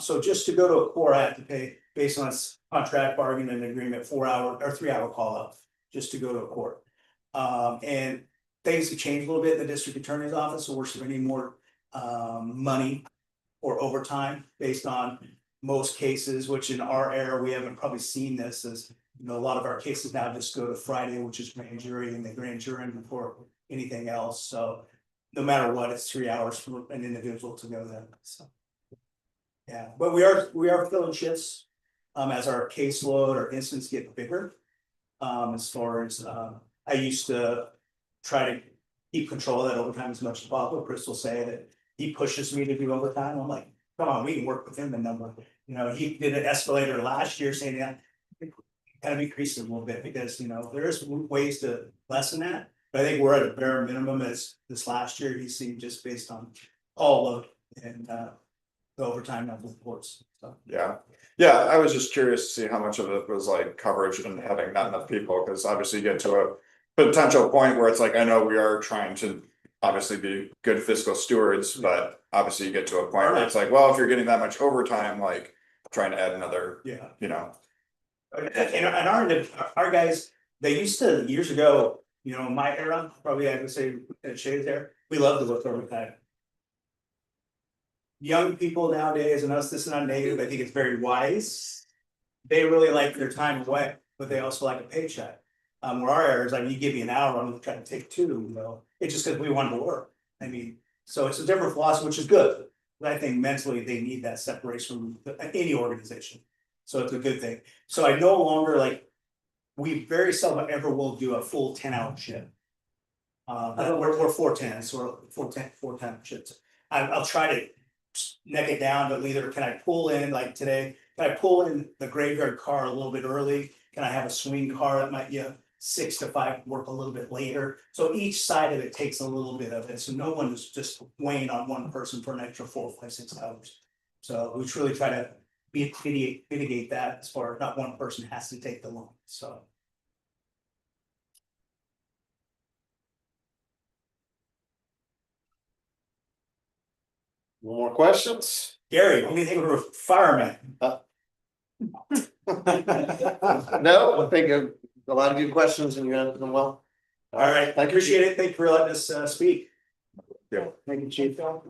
So just to go to a court, I have to pay based on contract bargaining and agreement, 4-hour or 3-hour call out, just to go to a court. And things have changed a little bit in the district attorney's office, so we're spending more money or overtime based on most cases, which in our era, we haven't probably seen this as, you know, a lot of our cases now just go to Friday, which is grand jury and the grand jury before anything else. So no matter what, it's 3 hours for an individual to go there. So. Yeah, but we are filling shifts as our caseload or incidents get bigger. As far as I used to try to keep control of that overtime as much as possible. Chris will say that he pushes me to do overtime. I'm like, come on, we can work within the number. You know, he did an escalator last year saying that kind of increased it a little bit because, you know, there's ways to lessen that. But I think we're at a bare minimum as this last year, he seemed just based on all load and the overtime of the reports. So. yeah. Yeah, I was just curious to see how much of it was like coverage and having not enough people, because obviously you get to a potential point where it's like, I know we are trying to obviously be good fiscal stewards, but obviously you get to a point where it's like, well, if you're getting that much overtime, like trying to add another, Yeah. you know. And our guys, they used to years ago, you know, in my era, probably I would say at Shades there, we love to look overtime. Young people nowadays, and us, this is not negative, I think it's very wise. They really like their time away, but they also like a paycheck. Where our era is like, you give me an hour, I'm trying to take 2, you know, it's just because we want to work. I mean, so it's a different philosophy, which is good. But I think mentally they need that separation from any organization. So it's a good thing. So I no longer like, we very seldom ever will do a full 10-hour shift. We're 410, so we're 410 shifts. I'll try to neck it down, but either can I pull in like today, can I pull in the graveyard car a little bit early? Can I have a swing car that might, 6 to 5, work a little bit later? So each side of it takes a little bit of it, so no one is just weighing on one person for an extra 4, 5, 6 hours. So we truly try to mitigate that as far as not one person has to take the loan, so. More questions? Gary, anything for a fireman? No, I think a lot of good questions and you answered them well. All right, I appreciate it. Thank you for letting us speak. Yeah. Thank you, Chief. All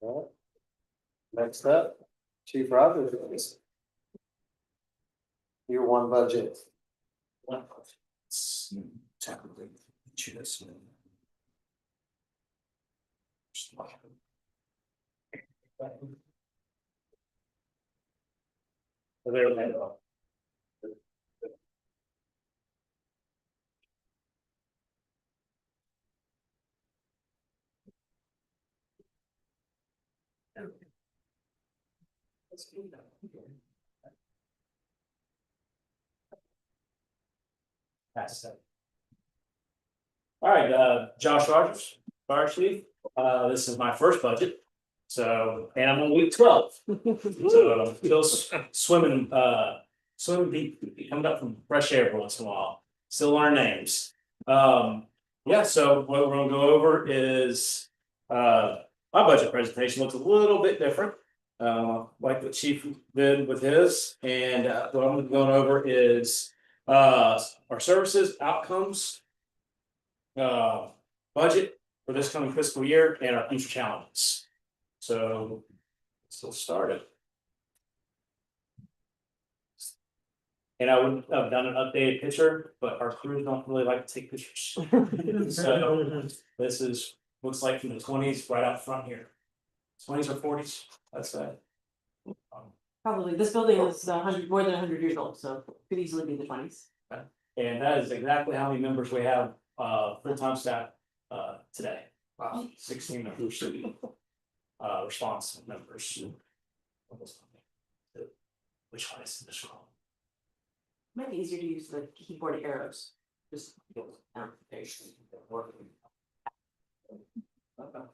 right. Next up, Chief Rogers. Year 1 budget. Technically, choose. All right, Josh Rogers, Fire Chief. This is my first budget. So, and I'm on week 12. So still swimming deep, coming up from fresh air every once in a while. Still learn names. Yeah, so what we're gonna go over is my budget presentation looks a little bit different. like the chief did with his, and what I'm going over is our services, outcomes. Budget for this coming fiscal year and our future challenges. So, still started. And I would have done an updated picture, but our crews don't really like to take pictures. So this is, looks like from the 20s right out front here. 20s or 40s, that's that. Probably, this building is 100, more than 100 years old, so it could easily be the 20s. And that is exactly how many members we have, full-time staff, today. Wow, 16 members. Response members. Which one is this one? Might be easier to use the keyboard arrows, just. There you go.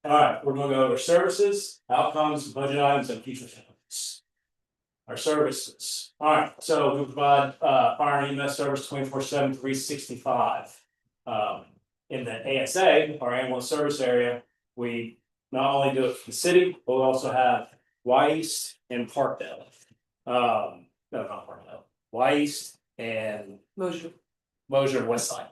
Alright, we're gonna go over services, outcomes, budget items, and future challenges. Our services, alright, so we provide fire and EMS service 24/7, 365. In the ASA, our ambulance service area, we not only do it for the city, but we also have Y East and Parkdale. No, not Parkdale, Y East and Mosher. Mosher and West Side.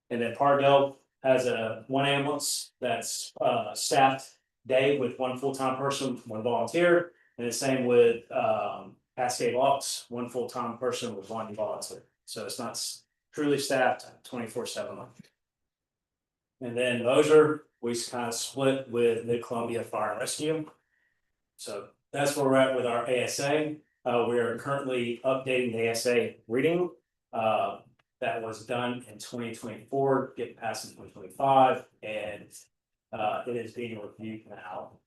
And then Parkdale has one ambulance that's staffed day with one full-time person, one volunteer. And the same with Cascade Locks, one full-time person with one volunteer. So it's not truly staffed 24/7. And then Mosher, we kind of split with Mid-Columbia Fire and Rescue. So that's where we're at with our ASA. We are currently updating the ASA reading. That was done in 2024, getting passed in 2025, and it is being reviewed now.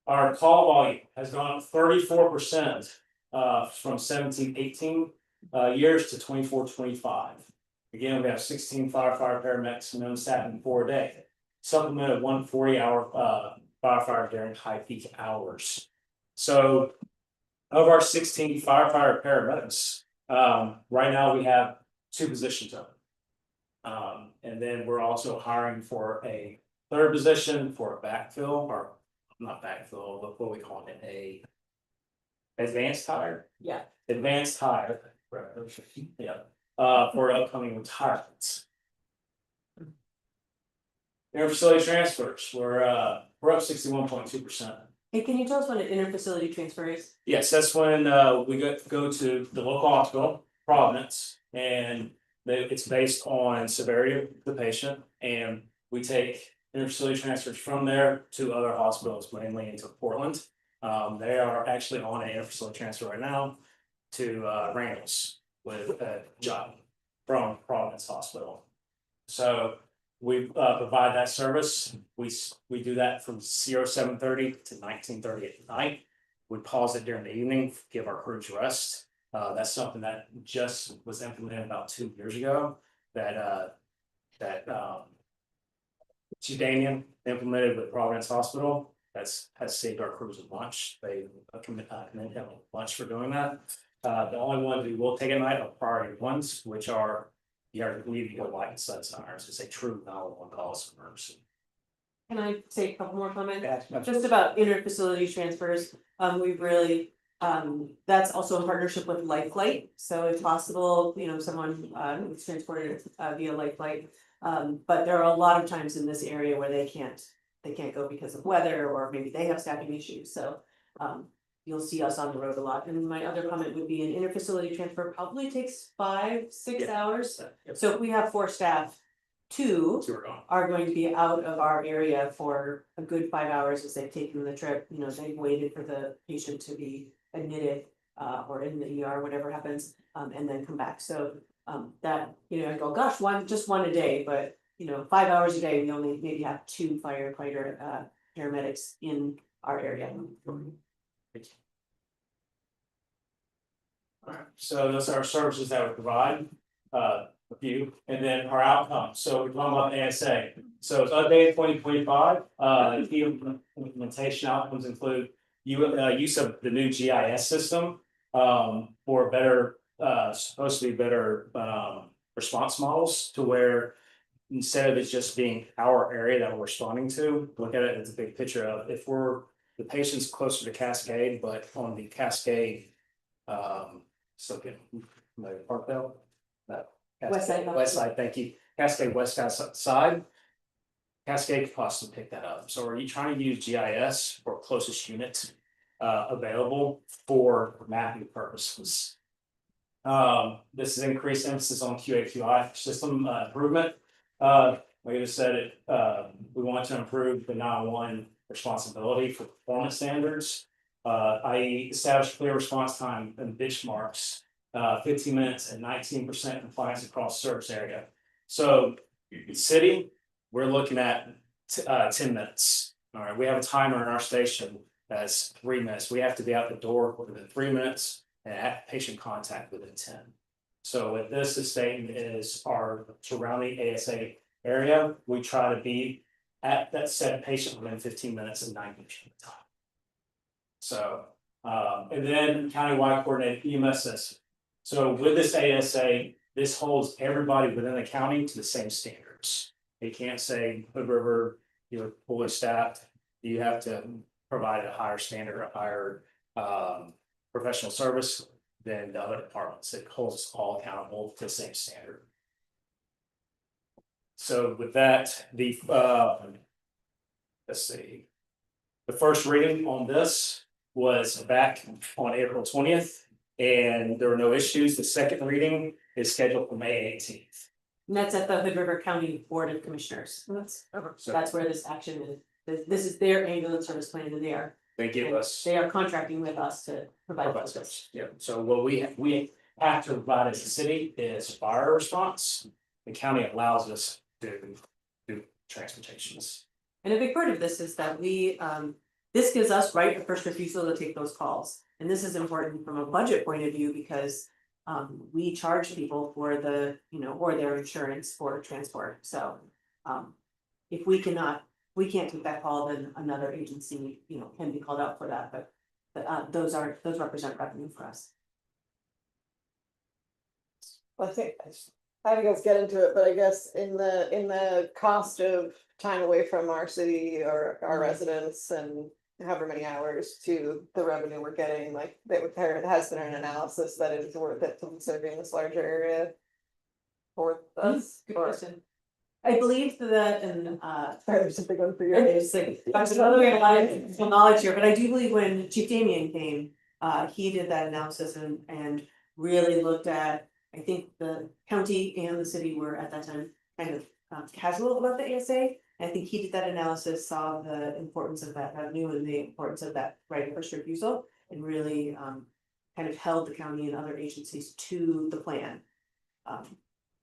Our call volume has gone up 34% from 17-18 years to 24-25. Again, we have 16 firefighter paramedics known staffing 4 a day, supplemented 1 40-hour firefighter during high peak hours. So, of our 16 firefighter paramedics, right now we have 2 positions open. And then we're also hiring for a 3rd position for a backfill, or not backfill, but what we call it, a advanced hire. Yeah. Advanced hire. Yeah. For upcoming retirements. Interfacility transfers, we're up 61.2%. Hey, can you tell us what an interfacility transfer is? Yes, that's when we go to the local hospital, Providence, and it's based on severity of the patient, and we take interfacility transfers from there to other hospitals, mainly into Portland. They are actually on an interfacility transfer right now to Randall's with a job from Providence Hospital. So we provide that service. We do that from 07:30 to 19:30 at night. We pause it during the evening, give our crews rest. That's something that just was implemented about 2 years ago. That Judanian implemented with Providence Hospital. Has saved our crews a lunch. They commend him lunch for doing that. The only ones we will take at night are priority ones, which are you need to go light and sun sirens. It's a true 911 call emergency. Can I say a couple more comments? Yeah. Just about interfacility transfers, we've really, that's also in partnership with Lifelight, so if possible, someone is transported via Lifelight. But there are a lot of times in this area where they can't go because of weather, or maybe they have staffing issues, so you'll see us on the road a lot. And my other comment would be an interfacility transfer probably takes 5-6 hours. So if we have 4 staff, 2 are going to be out of our area for a good 5 hours as they've taken the trip. They've waited for the patient to be admitted or in the ER, whatever happens, and then come back. So that, I go, gosh, just one a day, but 5 hours a day, we only maybe have 2 firefighter paramedics in our area. Alright, so those are our services that we provide, a few, and then our outcomes. So we're talking about ASA. So it's updated 2025. Key implementation outcomes include use of the new GIS system for better, supposed to be better response models, to where instead of it just being our area that we're responding to, look at it as a big picture of if we're the patient's closer to Cascade, but on the Cascade. So get my Parkdale. No. West side. West side, thank you. Cascade West side. Cascade could possibly pick that up. So are you trying to use GIS for closest unit available for mapping purposes? This is increased emphasis on QA/QI system improvement. Like I just said, we want to improve the 911 responsibility for performance standards. I establish clear response time and benchmarks, 15 minutes and 19% compliance across service area. So city, we're looking at 10 minutes. All right, we have a timer in our station that's 3 minutes. We have to be out the door within 3 minutes and have patient contact within 10. So what this is saying is our surrounding ASA area, we try to be at that set patient within 15 minutes and 90% of the time. So, and then countywide coordinated EMS system. So with this ASA, this holds everybody within the county to the same standards. It can't say Hood River, you're fully staffed, you have to provide a higher standard, a higher professional service than the other departments. It holds us all accountable to the same standard. So with that, the let's see. The first reading on this was back on April 20th, and there were no issues. The second reading is scheduled for May 18th. And that's at the Hood River County Board of Commissioners. So That's where this action is. This is their ambulance service plan and they give us. they are contracting with us to provide Provide service. service. Yeah, so what we have to provide as a city is fire response. The county allows us to do transportations. And a big part of this is that this gives us right of first refusal to take those calls. And this is important from a budget point of view because we charge people for the, or their insurance for transport. So if we can't take that call, then another agency, can be called out for that, but those represent revenue for us. I think, I have you guys get into it, but I guess in the cost of time away from our city or our residents and however many hours to the revenue we're getting, like there has been an analysis that it is worth it to be serving this larger area for us. Good question. I believe that, and Sorry, there's something on for you. it's like, there's another way of life, knowledge here, but I do believe when Chief Damian came, he did that analysis and really looked at, I think the county and the city were at that time kind of casual about the ASA. I think he did that analysis, saw the importance of that revenue and the importance of that right of first refusal, and really kind of held the county and other agencies to the plan.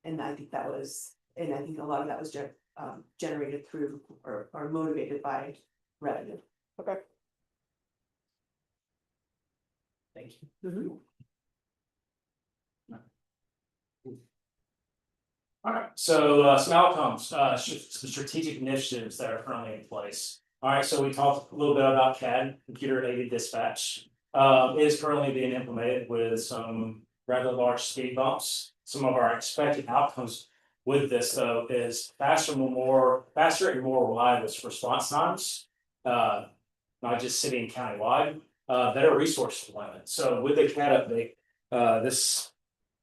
And I think that was, and I think a lot of that was generated through or motivated by revenue. Okay. Thank you. All right, so some outcomes, some strategic initiatives that are currently in place. All right, so we talked a little bit about CAD, computer aided dispatch. It is currently being implemented with some rather large speed bumps. Some of our expected outcomes with this though is faster and more reliable response times. Not just city and county wide, better resource deployment. So with the CAD update,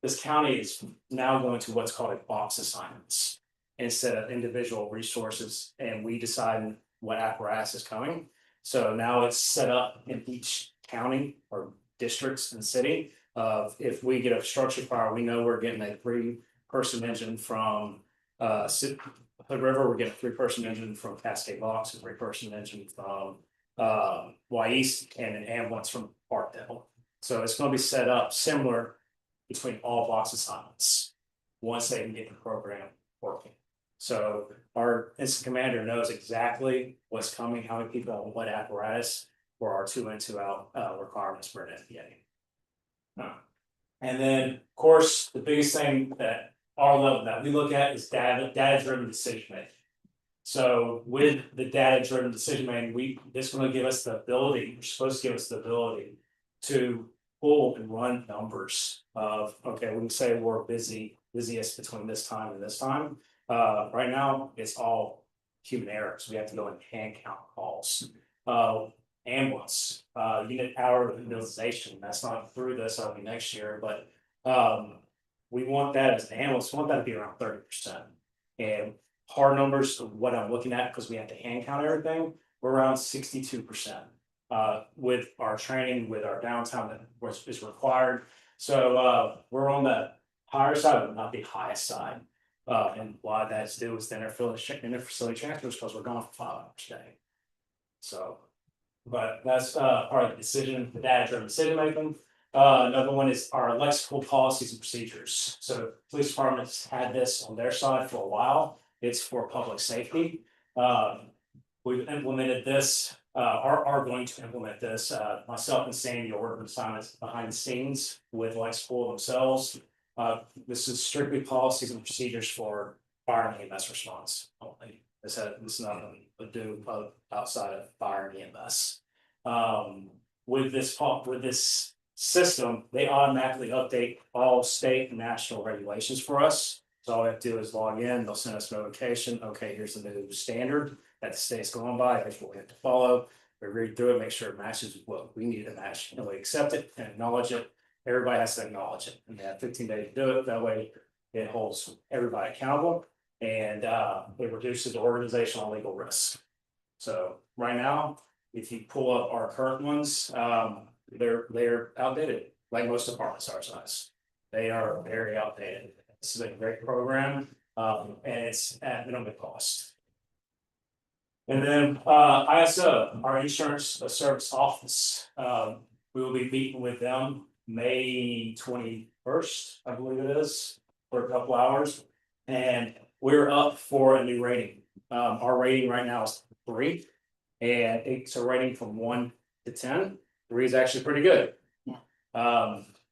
this county is now going to what's called a box assignments instead of individual resources, and we decide what apparatus is coming. So now it's set up in each county or districts and city of if we get a structure fire, we know we're getting a 3-person engine from Hood River, we're getting a 3-person engine from Cascade Box, a 3-person engine from Y-East, and an ambulance from Parkdale. So it's going to be set up similar between all box assignments once they can get the program working. So our incident commander knows exactly what's coming, how many people on what apparatus for our 2 in, 2 out requirements for an FBA. And then, of course, the biggest thing that our level that we look at is data-driven decision making. So with the data-driven decision making, this is going to give us the ability, we're supposed to give us the ability to pull and run numbers of, okay, we can say we're busiest between this time and this time. Right now, it's all human errors. We have to go and hand count calls. ambulance, unit hour utilization, that's not through this, that'll be next year, but, we want that as an ambulance, we want that to be around 30%. And hard numbers, of what I'm looking at, because we have to hand count everything, we're around 62%. With our training, with our downtime that is required, so, we're on the higher side, but not the highest side. And a lot of that's due is the interfacility transfers, because we're gone for 5 hours a day. So, but that's part of the decision, the data driven decision making. Another one is our lexical policies and procedures. So police departments had this on their side for a while. It's for public safety. We've implemented this, are going to implement this, myself and Sandy are working assignments behind the scenes with lexical themselves. This is strictly policies and procedures for fire and EMS response only. This is not a do outside of fire and EMS. With this system, they automatically update all state and national regulations for us. So all we have to do is log in, they'll send us a notification, okay, here's the new standard that the state's going by, here's what we have to follow. We read through it, make sure it matches what we need to match, and we accept it and acknowledge it. Everybody has to acknowledge it, and they have 15 days to do it, that way it holds everybody accountable. And it reduces organizational legal risk. So right now, if you pull up our current ones, they're outdated, like most departments our size. They are very outdated. This is a great program, and it's at minimum cost. And then ISO, our insurance service office, we will be meeting with them May 21st, I believe it is, for a couple hours, and we're up for a new rating. Our rating right now is 3, and it's a rating from 1 to 10. 3 is actually pretty good.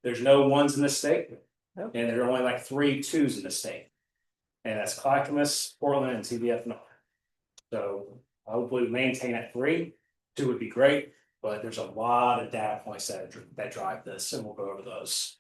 There's no 1s in the state, and there are only like 3 2s in the state, and that's Clackamas, Portland, and TBF North. So hopefully we maintain at 3. 2 would be great, but there's a lot of data points that drive this, and we'll go over those.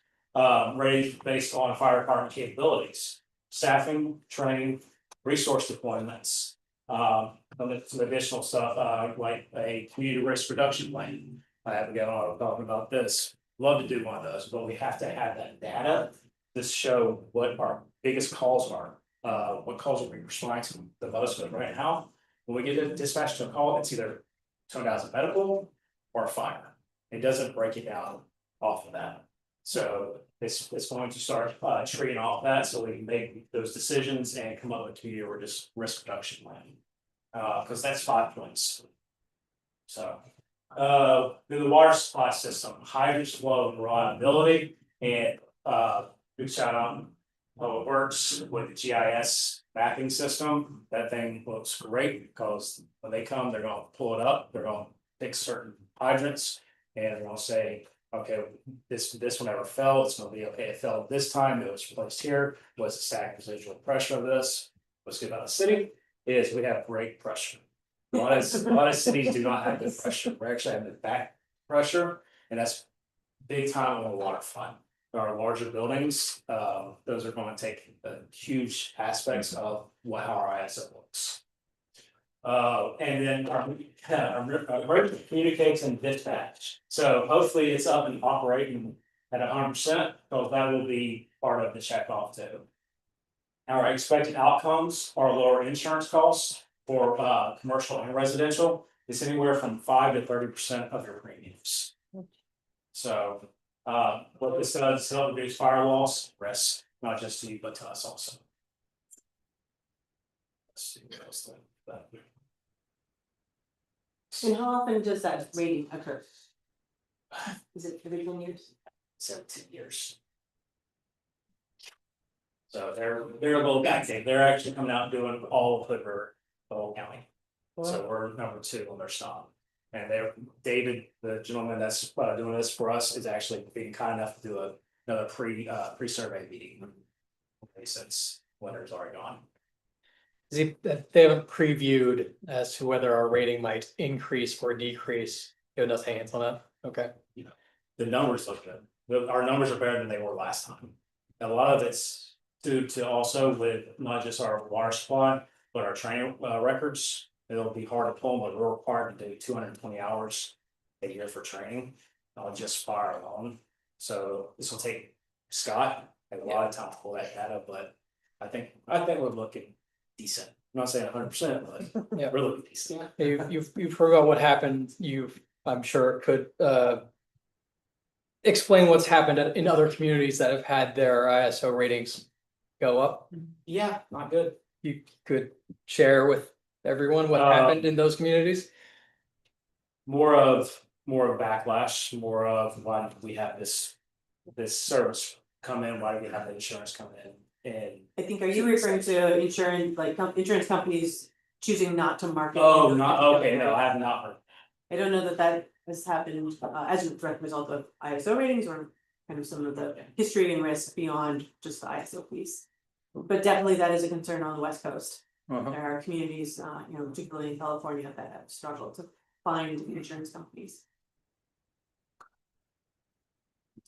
Rated based on fire department capabilities, staffing, training, resource deployments, some additional stuff, like a community risk reduction plan. I haven't got on talking about this. Love to do one of those, but we have to have that data to show what our biggest calls are, what calls are we responding to the most. But right now, when we get a dispatch to a call, it's either turned out as a medical or fire. It doesn't break it down off of that. So it's going to start treating off that, so we can make those decisions and come up with a community risk reduction plan. Because that's 5 points. So the water supply system, hydrant flow and reliability, and big shout out Public Works with the GIS mapping system. That thing looks great, because when they come, they're going to pull it up, they're going to pick certain hydrants, and they're going to say, okay, this one never fell, it's going to be okay, it fell this time, it was placed here, what's the static residual pressure of this? What's good about the city is we have great pressure. A lot of cities do not have good pressure. We actually have the back pressure, and that's big time on the waterfront. Our larger buildings, those are going to take huge aspects of how our ISO looks. And then our emergency communication dispatch. So hopefully it's up and operating at 100%, because that will be part of the checkoff too. Our expected outcomes are lower insurance costs for commercial and residential. It's anywhere from 5 to 30% of your premiums. So what this does is help reduce fire loss risk, not just to you, but to us also. Let's see what else that. And how often does that rating occur? Is it every 10 years? 17 years. So they're a little backdate. They're actually coming out and doing all of Hood River, the whole county. So we're number 2 on their stop. And David, the gentleman that's doing this for us, is actually being kind enough to do another pre-survey meeting. Since winter's already gone. They haven't previewed as to whether our rating might increase or decrease, given us hands on that. Okay. The numbers look good. Our numbers are better than they were last time. And a lot of it's due to also with not just our water supply, but our training records. It'll be hard to pull, but we're required to do 220 hours a year for training on just fire alone. So this will take Scott a lot of time to pull that data, but I think we're looking decent. I'm not saying 100%, but Yeah. we're looking decent. You've heard about what happened, I'm sure could explain what's happened in other communities that have had their ISO ratings go up. Yeah, not good. You could share with everyone what happened in those communities. More of backlash, more of why do we have this service come in, why do we have the insurance come in? And I think, are you referring to insurance, like insurance companies choosing not to market? oh, not okay, no, I have not heard. I don't know that has happened as a direct result of ISO ratings or kind of some of the history and risk beyond just the ISO piece. But definitely that is a concern on the West Coast. There are communities, particularly in California, that have struggled to find insurance companies.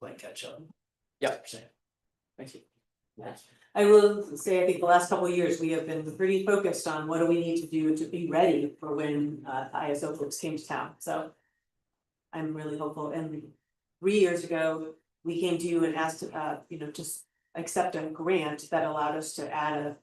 Playing catch up. Yeah. Thank you. I will say, I think the last couple of years, we have been pretty focused on what do we need to do to be ready for when ISO folks came to town, so. I'm really hopeful, and 3 years ago, we came to you and asked, just accept a grant that allowed us to add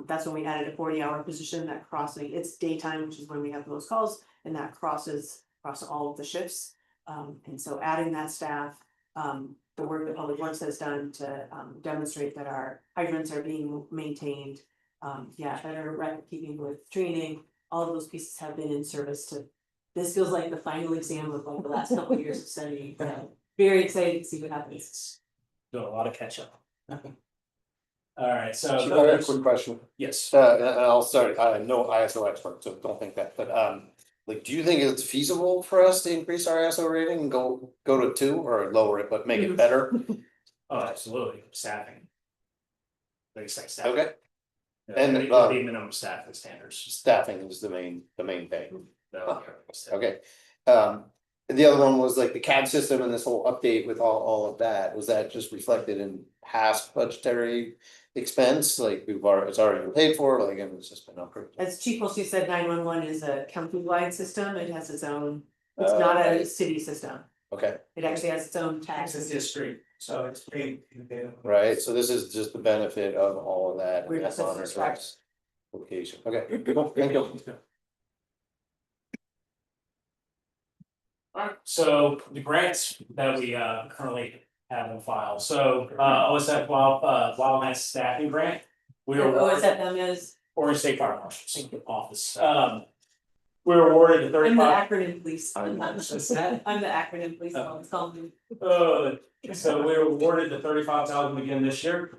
that's when we added a 40-hour position that crossing, it's daytime, which is when we have those calls, and that crosses across all of the shifts. And so adding that staff, the work that Public Works has done to demonstrate that our hydrants are being maintained. Better record keeping with training, all of those pieces have been in service to. This feels like the final exam of like the last couple of years of studying, so very excited to see what happens. Doing a lot of catch up. Alright, so. Chief, I have a quick question. Yes. I'll start, I'm no ISO expert, so don't think that, but like, do you think it's feasible for us to increase our ISO rating and go to 2 or lower it, but make it better? Oh, absolutely, staffing. Biggest thing, staffing. Okay, And the minimum staffing standards. staffing is the main thing. No, Okay, the other one was like the CAD system and this whole update with all of that, was that just reflected in past budgetary expense? Like it's already been paid for, like, and it's just been approved? As Chief Wiltsey said, 911 is a county-wide system, it has its own, it's not a city system. Okay, It actually has its own tax. It's a district, so it's paid. right, so this is just the benefit of all of that. We're and that's just on our subscribed. tax Application, okay, cool, thank you. Alright, so the grants that we currently have in file, so OSF Wildland Staffing Grant. We were OSFM is, Oregon State Fire Marshal's Office, we were awarded the I'm the 35. acronym police. I'm the acronym police, it's called me. So we were awarded the 35,000 again this year,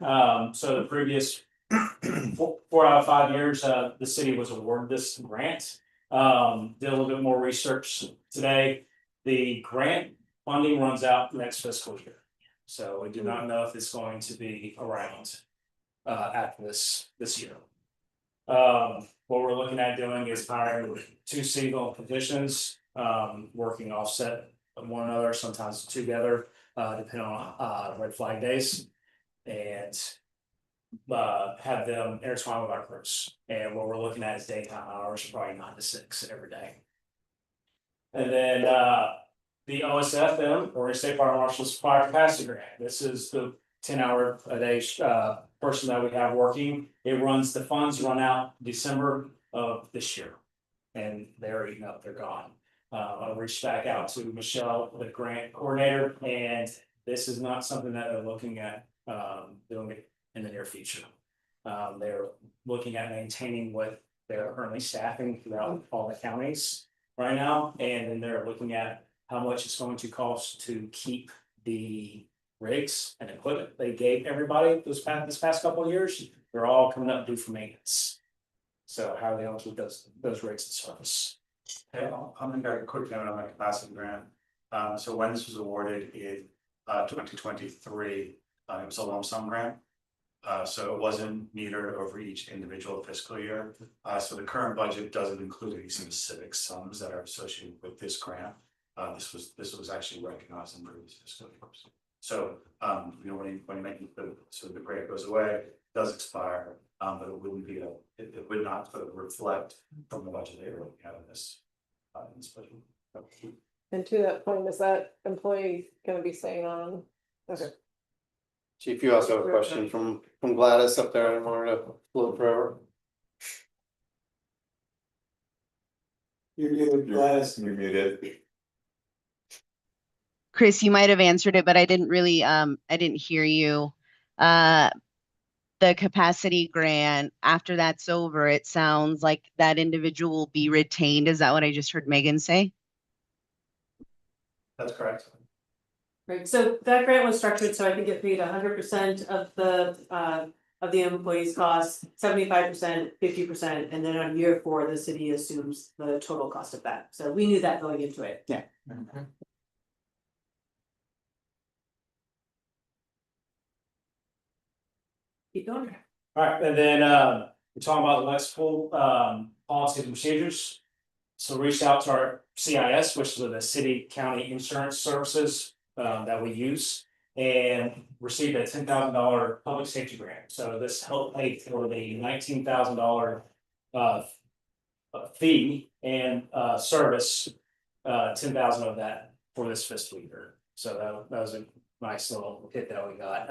so the previous 4 out of 5 years, the city was awarded this grant. Did a little bit more research today. The grant funding runs out next fiscal year. So we do not know if it's going to be around after this year. What we're looking at doing is hiring 2 seasonal positions, working offset one another, sometimes together, depending on red flag days. And have them intertwine with our crews. And what we're looking at is daytime hours, probably 9 to 6 every day. And then the OSFM, or State Fire Marshal's Fire Capacity Grant. This is the 10-hour a day person that we have working. It runs, the funds run out December of this year. And they're eating up, they're gone. I reached back out to Michelle, the grant coordinator, and this is not something that they're looking at doing it in the near future. They're looking at maintaining what they're currently staffing throughout all the counties right now, and then they're looking at how much it's going to cost to keep the rigs and equipment they gave everybody this past couple of years. They're all coming up due for maintenance. So how are they going to keep those rigs in service? Okay, I'm gonna go quick note on my capacity grant. So when this was awarded in 2023, it was a lump sum grant. So it wasn't metered over each individual fiscal year. So the current budget doesn't include any specific sums that are associated with this grant. This was actually recognized in previous fiscal years. So when you make the grant goes away, it does expire, but it wouldn't be it would not sort of reflect from the budget they were looking at in this budget. And to that point, is that employee gonna be staying on? Okay. Chief, you also have a question from Gladys up there, I wanted to float forever. You're Gladys. You're muted. Chris, you might have answered it, but I didn't really, I didn't hear you. The capacity grant, after that's over, it sounds like that individual will be retained. Is that what I just heard Megan say? That's correct. Right, so that grant was structured so I could get paid 100% of the employee's costs, 75%, 50%, and then on year 4, the city assumes the total cost of that. So we knew that going into it. Yeah. Keep going. Alright, and then we're talking about the Lexipol policies and procedures. So reached out to our CIS, which is the city county insurance services that we use. And received a $10,000 public safety grant, so this helped pay for the $19,000 fee and service. 10,000 of that for this fiscal year, so that was a nice little hit that we got.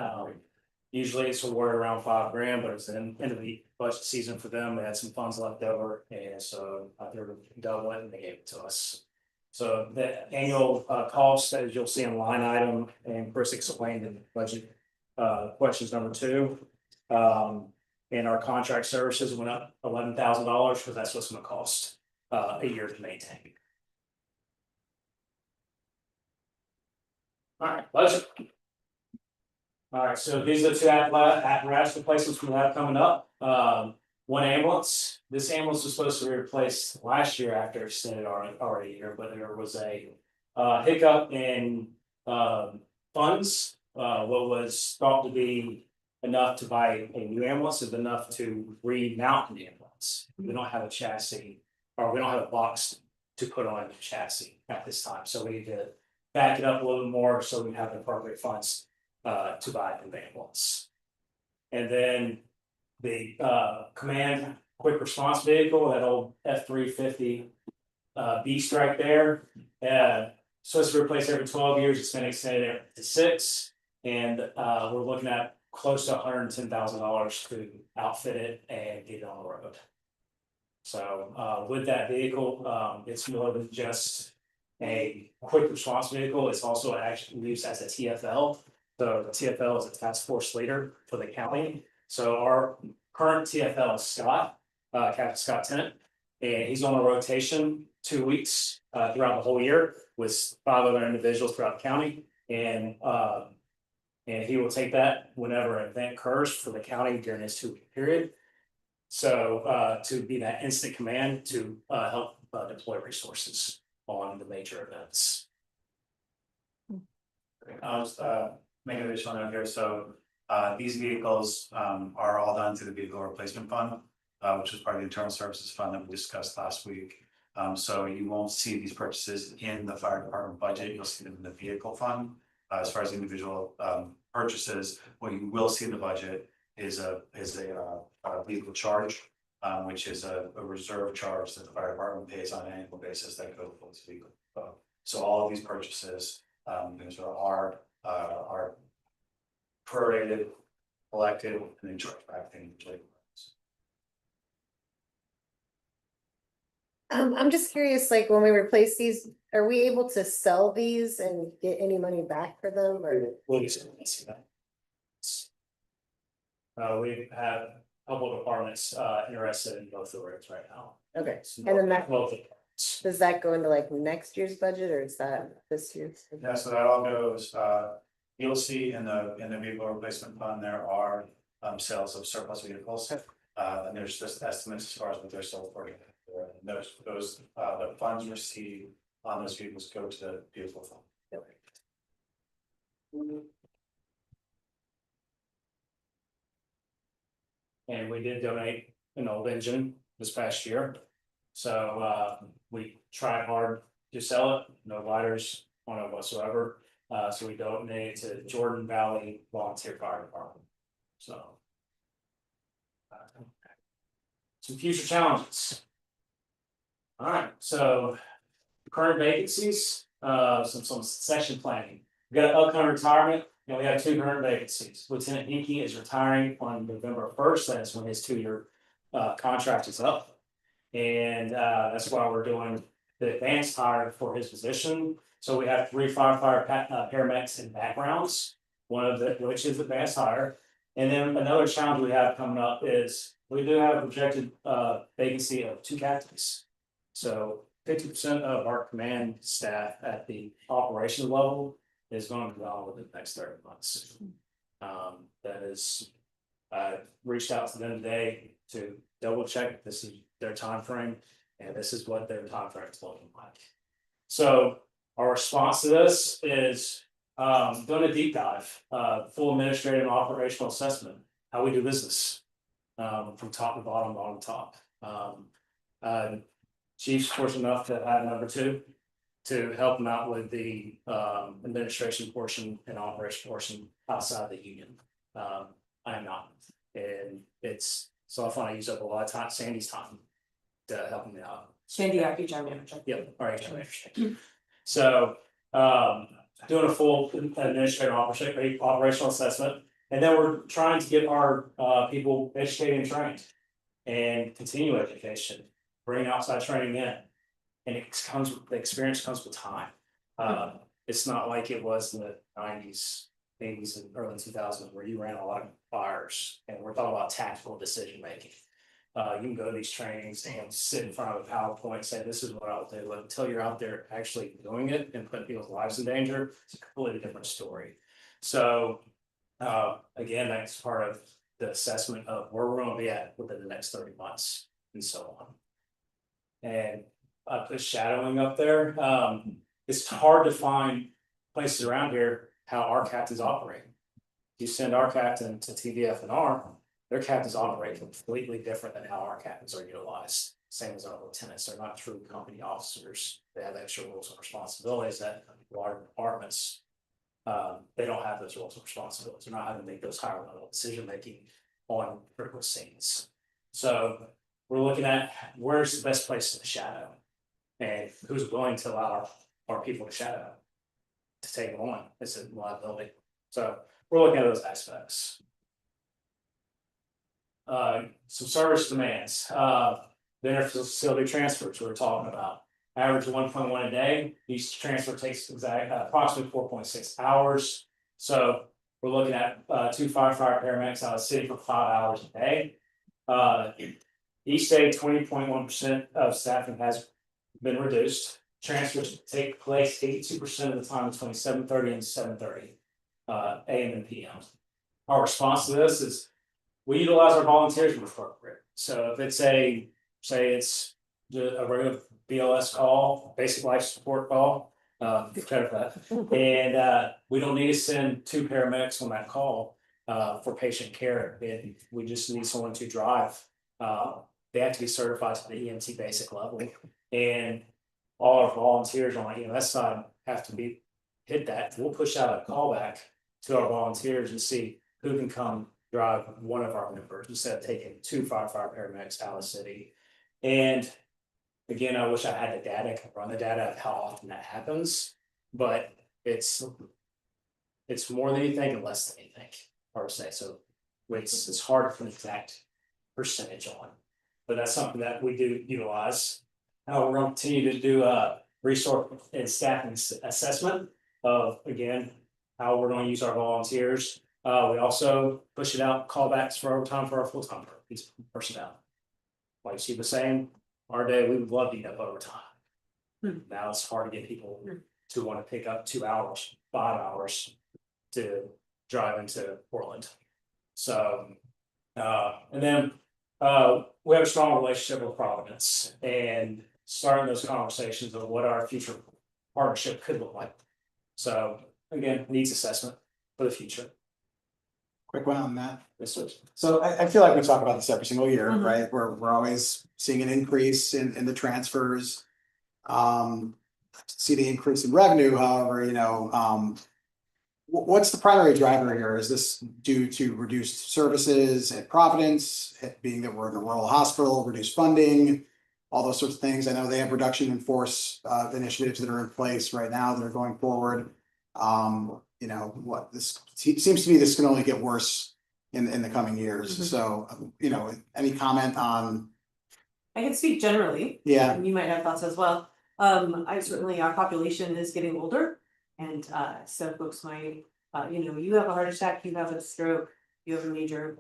Usually it's awarded around $5,000, but it's the end of the budget season for them. They had some funds left over, and so they were double it and they gave it to us. So the annual cost, as you'll see in line item, and Chris explained in budget questions number 2. And our contract services went up $11,000 because that's what's gonna cost a year to maintain. Alright, budget. Alright, so these are the 2 apparatus replacements we have coming up. One ambulance. This ambulance was supposed to be replaced last year after extended already a year, but there was a hiccup in funds. What was thought to be enough to buy a new ambulance is enough to remount the ambulance. We don't have a chassis, or we don't have a box to put on the chassis at this time, so we need to back it up a little more so we have the appropriate funds to buy the ambulance. And then the command quick response vehicle, that old F-350 beast right there. Supposed to replace every 12 years, it's been extended to 6, and we're looking at close to $110,000 to outfit it and get it on the road. So with that vehicle, it's more than just a quick response vehicle, it's also actually used as a TFL. So the TFL is a task force leader for the county. So our current TFL is Scott, Captain Scott Tennant, and he's on a rotation 2 weeks throughout the whole year with 5 other individuals throughout the county. And he will take that whenever an event occurs for the county during his 2-week period. So to be that instant command to help deploy resources on the major events. I'll just make an additional note here, so these vehicles are all done through the vehicle replacement fund, which is part of the internal services fund that we discussed last week. So you won't see these purchases in the fire department budget, you'll see them in the vehicle fund. As far as individual purchases, what you will see in the budget is a vehicle charge, which is a reserve charge that the fire department pays on an annual basis that goes towards vehicle. So all of these purchases, these are prorated, collected, and then charged back to individually. I'm just curious, like when we replace these, are we able to sell these and get any money back for them or? We'll be see that. We have a couple of departments interested in both the roads right now. Okay, So and then that, both departments. does that go into like next year's budget or is that this year's? Yeah, so that all goes, you'll see in the vehicle replacement fund, there are sales of surplus vehicles. And there's just estimates as far as what they're sold for. And those the funds received on those vehicles go to the vehicle fund. And we did donate an old engine this past year. So we tried hard to sell it, no lighters on it whatsoever. So we donated to Jordan Valley Volunteer Fire Department. So some future challenges. All right, so current vacancies, some succession planning. We got upcoming retirement, we have 200 vacancies. Lieutenant Inky is retiring on November 1st, that's when his 2-year contract is up. And that's why we're doing the advanced hire for his position. So we have 3 firefighter paramedics in backgrounds, one of which is advanced hire. And then another challenge we have coming up is we do have a projected vacancy of 2 captains. So 50% of our command staff at the operations level is going to be gone within the next 30 months. That is, I reached out to them today to double check this is their time frame, and this is what their time frame is looking like. So our response to this is doing a deep dive, full administrative and operational assessment, how we do business, from top to bottom, bottom to top. Chief's fortunate enough to have number 2 to help them out with the administration portion and operation portion outside the union. I am not, and it's so I find I use up a lot of time, Sandy's time, to help me out. Sandy, our HR manager. Yep, all right. So, doing a full administrative operational assessment, and then we're trying to get our people educated and trained, and continue education, bring outside training in, and the experience comes with time. It's not like it was in the 90s, 80s, and early 2000s where you ran a lot of fires, and we're talking about tactical decision making. You can go to these trainings and sit in front of a PowerPoint and say, this is what I'll do. But until you're out there actually doing it and putting people's lives in danger, it's a completely different story. So, again, that's part of the assessment of where we're going to be at within the next 30 months and so on. And I put shadowing up there. It's hard to find places around here how our captains operate. You send our captain to TDF&R, their captains operate completely different than how our captains are utilized. Same as our lieutenants, they're not true company officers. They have extra roles and responsibilities that large departments, they don't have those roles and responsibilities. They're not having to make those higher level decision making on critical scenes. So we're looking at where's the best place to shadow, and who's willing to allow our people to shadow, to take them on as a liability. So we're looking at those aspects. Some service demands, the facility transfers we're talking about. Average 1.1 a day. Each transfer takes approximately 4.6 hours. So we're looking at 2 firefighter paramedics out of the city for 5 hours a day. Each day, 20.1% of staffing has been reduced. Transfers take place 82% of the time between 7:30 and 7:30 a.m. and p.m. Our response to this is we utilize our volunteers when appropriate. So if it's a regular BLS call, basic life support call, credit for that, and we don't need to send 2 paramedics on that call for patient care. And we just need someone to drive. They have to be certified to the EMT basic level, and all our volunteers on the EMS side have to hit that. We'll push out a callback to our volunteers and see who can come drive one of our members instead of taking 2 firefighter paramedics out of the city. And again, I wish I had the data, I could run the data of how often that happens, but it's more than you think and less than you think, hard to say. So it's hard to put an exact percentage on, but that's something that we do utilize. We're going to continue to do a resource and staffing assessment of, again, how we're going to use our volunteers. We also push it out callbacks for overtime for our full-time personnel. Like she was saying, our day, we would love to eat up overtime. Now it's hard to get people to want to pick up 2 hours, 5 hours to drive into Portland. So, and then we have a strong relationship with Providence and starting those conversations of what our future partnership could look like. So again, needs assessment for the future. Quick one on that. Yes, sir. So I feel like we talk about this every single year, right? We're always seeing an increase in the transfers. See the increase in revenue, however, what's the primary driver here? Is this due to reduced services at Providence, being that we're in a rural hospital, reduced funding, all those sorts of things. I know they have reduction in force initiatives that are in place right now that are going forward. You know, what this seems to me this can only get worse in the coming years. Mhm. So, you know, any comment on, I can speak generally. Yeah. And you might have thoughts as well. I certainly, our population is getting older. And so folks might, you know, you have a heart attack, you have a stroke, you have a major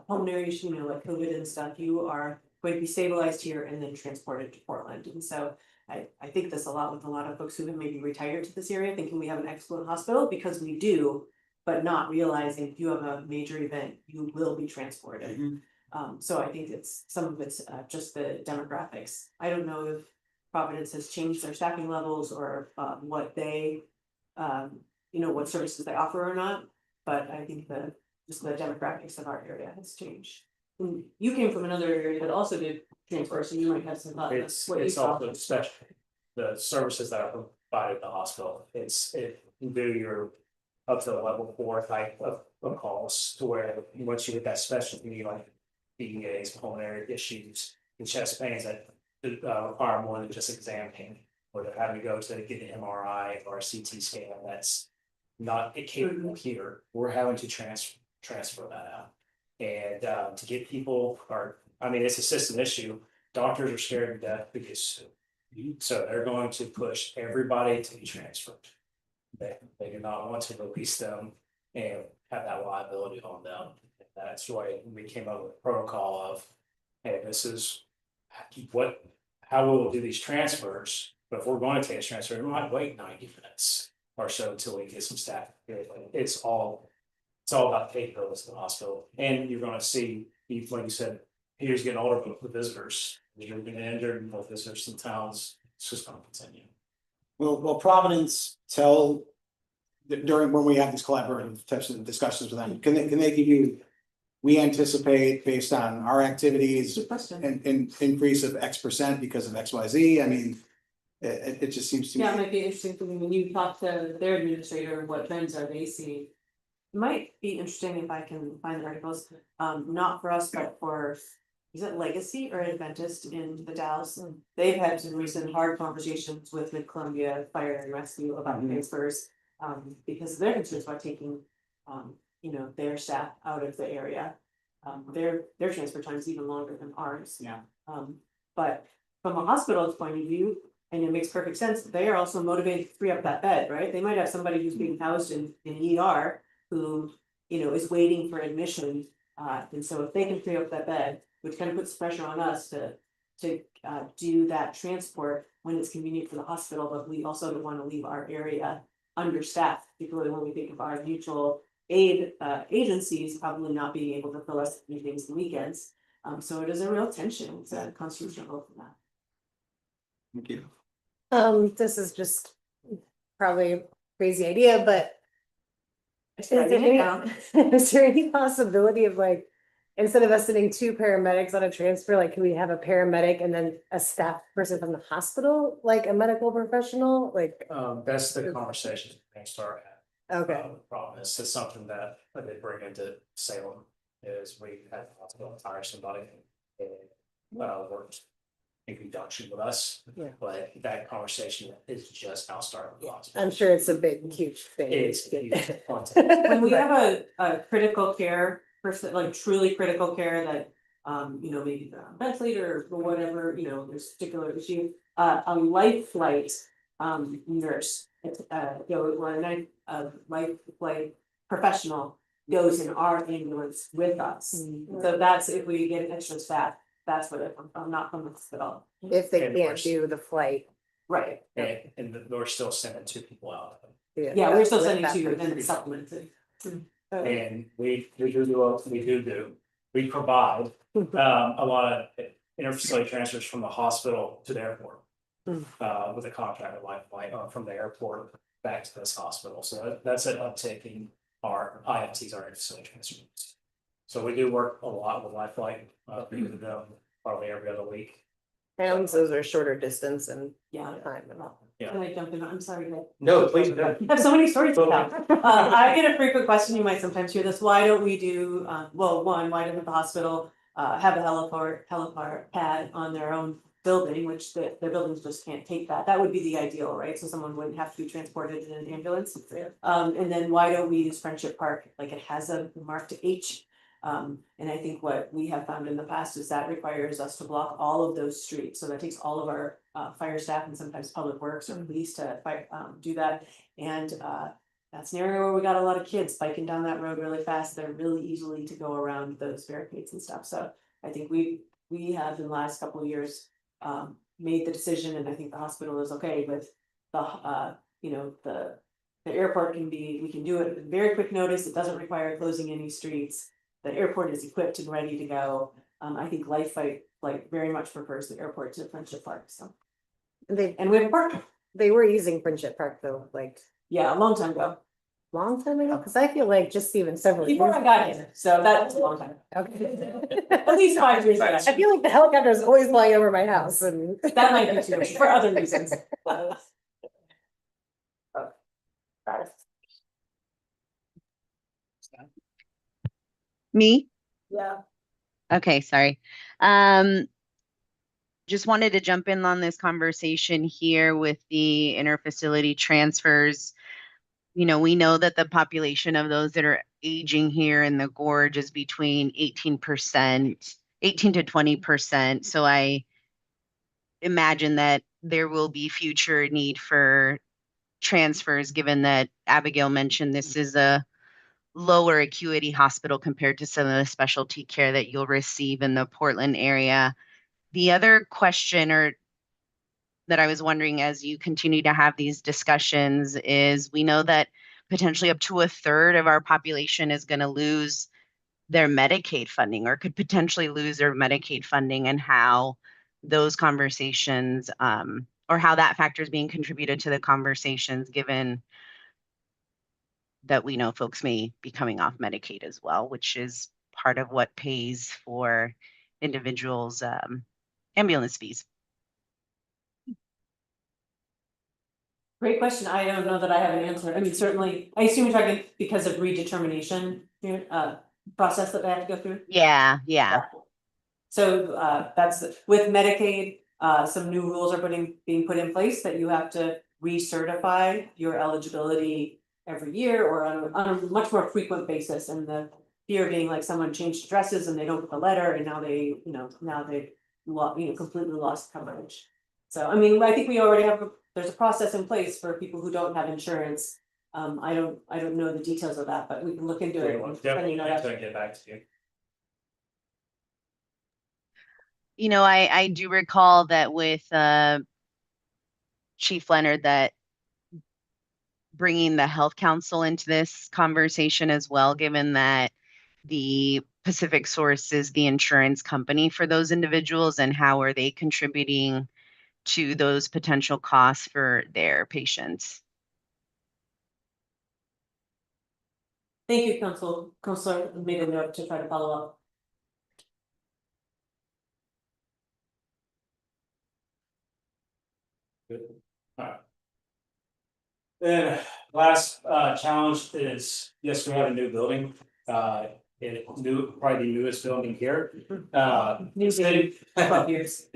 pulmonary issue, you know, like COVID and stuff, you are going to be stabilized here and then transported to Portland. And so I think this a lot with a lot of folks who have maybe retired to this area, thinking we have an excellent hospital, because we do, but not realizing if you have a major event, you will be transported. So I think it's, some of it's just the demographics. I don't know if Providence has changed their staffing levels or what they, you know, what services they offer or not, but I think the, just the demographics of our area has changed. And you came from another area that also did transfer, so you might have some thoughts. It's also special, the services that are provided at the hospital, it can do your up to level 4 type of calls, to where once you hit that specialty, like DEAs, pulmonary issues, and chest pains that require more than just exam pain, or they're having to go to get an MRI or a CT scan that's not capable here, we're having to transfer that out. And to get people, or I mean, it's a system issue. Doctors are scared to death because so they're going to push everybody to be transferred. They do not want to release them and have that liability on them. That's why we came up with a protocol of, hey, this is how we will do these transfers. But if we're going to take a transfer, we might wait 90 minutes or so until we get some staff. It's all about capabilities in the hospital. And you're going to see, like you said, Peter's getting older, but the visitors, you're getting injured, more visitors in towns, it's just going to continue. will Providence tell during when we have these collaborative types of discussions with them, can they give you, we anticipate based on our activities Good question. an increase of X% because of XYZ? I mean, it just seems to me. Yeah, it might be interesting for me when you talk to their administrator, what trends are they seeing? It might be interesting if I can find the articles, not for us, but for, is it Legacy or Adventist in the Dallas? They've had some recent hard conversations with Mid-Columbia Fire and Rescue about transfers, because they're concerned about taking, you know, their staff out of the area. Their transfer time is even longer than ours. Yeah. But from a hospital's point of view, and it makes perfect sense, they are also motivated to free up that bed, right? They might have somebody who's being housed in ER who, you know, is waiting for admission. And so if they can free up that bed, which kind of puts pressure on us to do that transport when it's convenient for the hospital, but we also don't want to leave our area understaffed, particularly when we think of our mutual aid agencies probably not being able to fill us evenings and weekends. So it is a real tension, it's a constitutional from that. Thank you. This is just probably a crazy idea, but is there any possibility of like, instead of us sending 2 paramedics on a transfer, like can we have a paramedic and then a staff person from the hospital, like a medical professional, like? That's the conversation we start at. Okay. The problem is, it's something that they bring into Salem, is we had the hospital hire somebody and worked in conjunction with us. Yeah. But that conversation is just now starting with the hospital. I'm sure it's a big, huge thing. It's huge. When we have a critical care person, like truly critical care that, you know, maybe the ventilator or whatever, you know, there's a particular issue, a life flight nurse, a life flight professional goes in our ambulance with us. So that's if we get extra staff, that's what it comes from, not from the hospital. If they And can't worse. do the flight. Right. And we're still sending 2 people out. Yeah, we're still with sending that 2 and person. then supplemented. And we provide a lot of interfacility transfers from the hospital to the airport. With a contract with Lifelight from the airport back to this hospital, so that's an uptick in our IFTs, our interfacility transfers. So we do work a lot with Lifelight, probably every other week. And those are shorter distance and Yeah. time. Yeah. Can I jump in? I'm sorry, Nick. No, please do. I have so many stories to tell. I get a frequent question, you might sometimes hear this, why don't we do, well, one, why doesn't the hospital have a helipad on their own building, which the buildings just can't take that. That would be the ideal, right? So someone wouldn't have to be transported in an ambulance. And then why don't we use Friendship Park, like it has a marked H? And I think what we have found in the past is that requires us to block all of those streets. So that takes all of our fire staff and sometimes public works or police to fight, do that. And that's an area where we got a lot of kids biking down that road really fast. They're really easily to go around those barricades and stuff. So I think we have in the last couple of years made the decision, and I think the hospital is okay with the you know, the airport we can do it with very quick notice. It doesn't require closing any streets. The airport is equipped and ready to go. I think Life Fight like very much prefers the airport to Friendship Park, so. And we have a park, They were using Friendship Park though, like yeah, a long time ago, long time ago, cause I feel like just even several before years. I got here, so that's a long time, Okay. at least 5 years ago. I feel like the helicopter is always flying over my house and. That might be too, for other reasons. Me? Yeah. Okay, sorry. Just wanted to jump in on this conversation here with the interfacility transfers. You know, we know that the population of those that are aging here in the gorge is between 18%, 18 to 20%. So I imagine that there will be future need for transfers, given that Abigail mentioned this is a lower acuity hospital compared to some of the specialty care that you'll receive in the Portland area. The other question that I was wondering as you continue to have these discussions is we know that potentially up to a third of our population is going to lose their Medicaid funding or could potentially lose their Medicaid funding, and how those conversations or how that factor is being contributed to the conversations, given that we know folks may be coming off Medicaid as well, which is part of what pays for individuals' ambulance fees. Great question. I don't know that I have an answer. I mean, certainly, I assume you're talking because of redetermination, process that they have to go through. Yeah. So that's with Medicaid, some new rules are being put in place that you have to recertify your eligibility every year or on a much more frequent basis. And the fear being like someone changed addresses and they don't get the letter and now they completely lost coverage. So I mean, I think we already have there's a process in place for people who don't have insurance. I don't know the details of that, but we can look into it. Definitely get back to you. You know, I do recall that with Chief Leonard that bringing the Health Council into this conversation as well, given that the Pacific Source is the insurance company for those individuals, and how are they contributing to those potential costs for their patients. Thank you, Counselor made a note to try to follow up. Good. All right. Then last challenge is, yes, we have a new building. Probably the newest building here. New city, 12 years.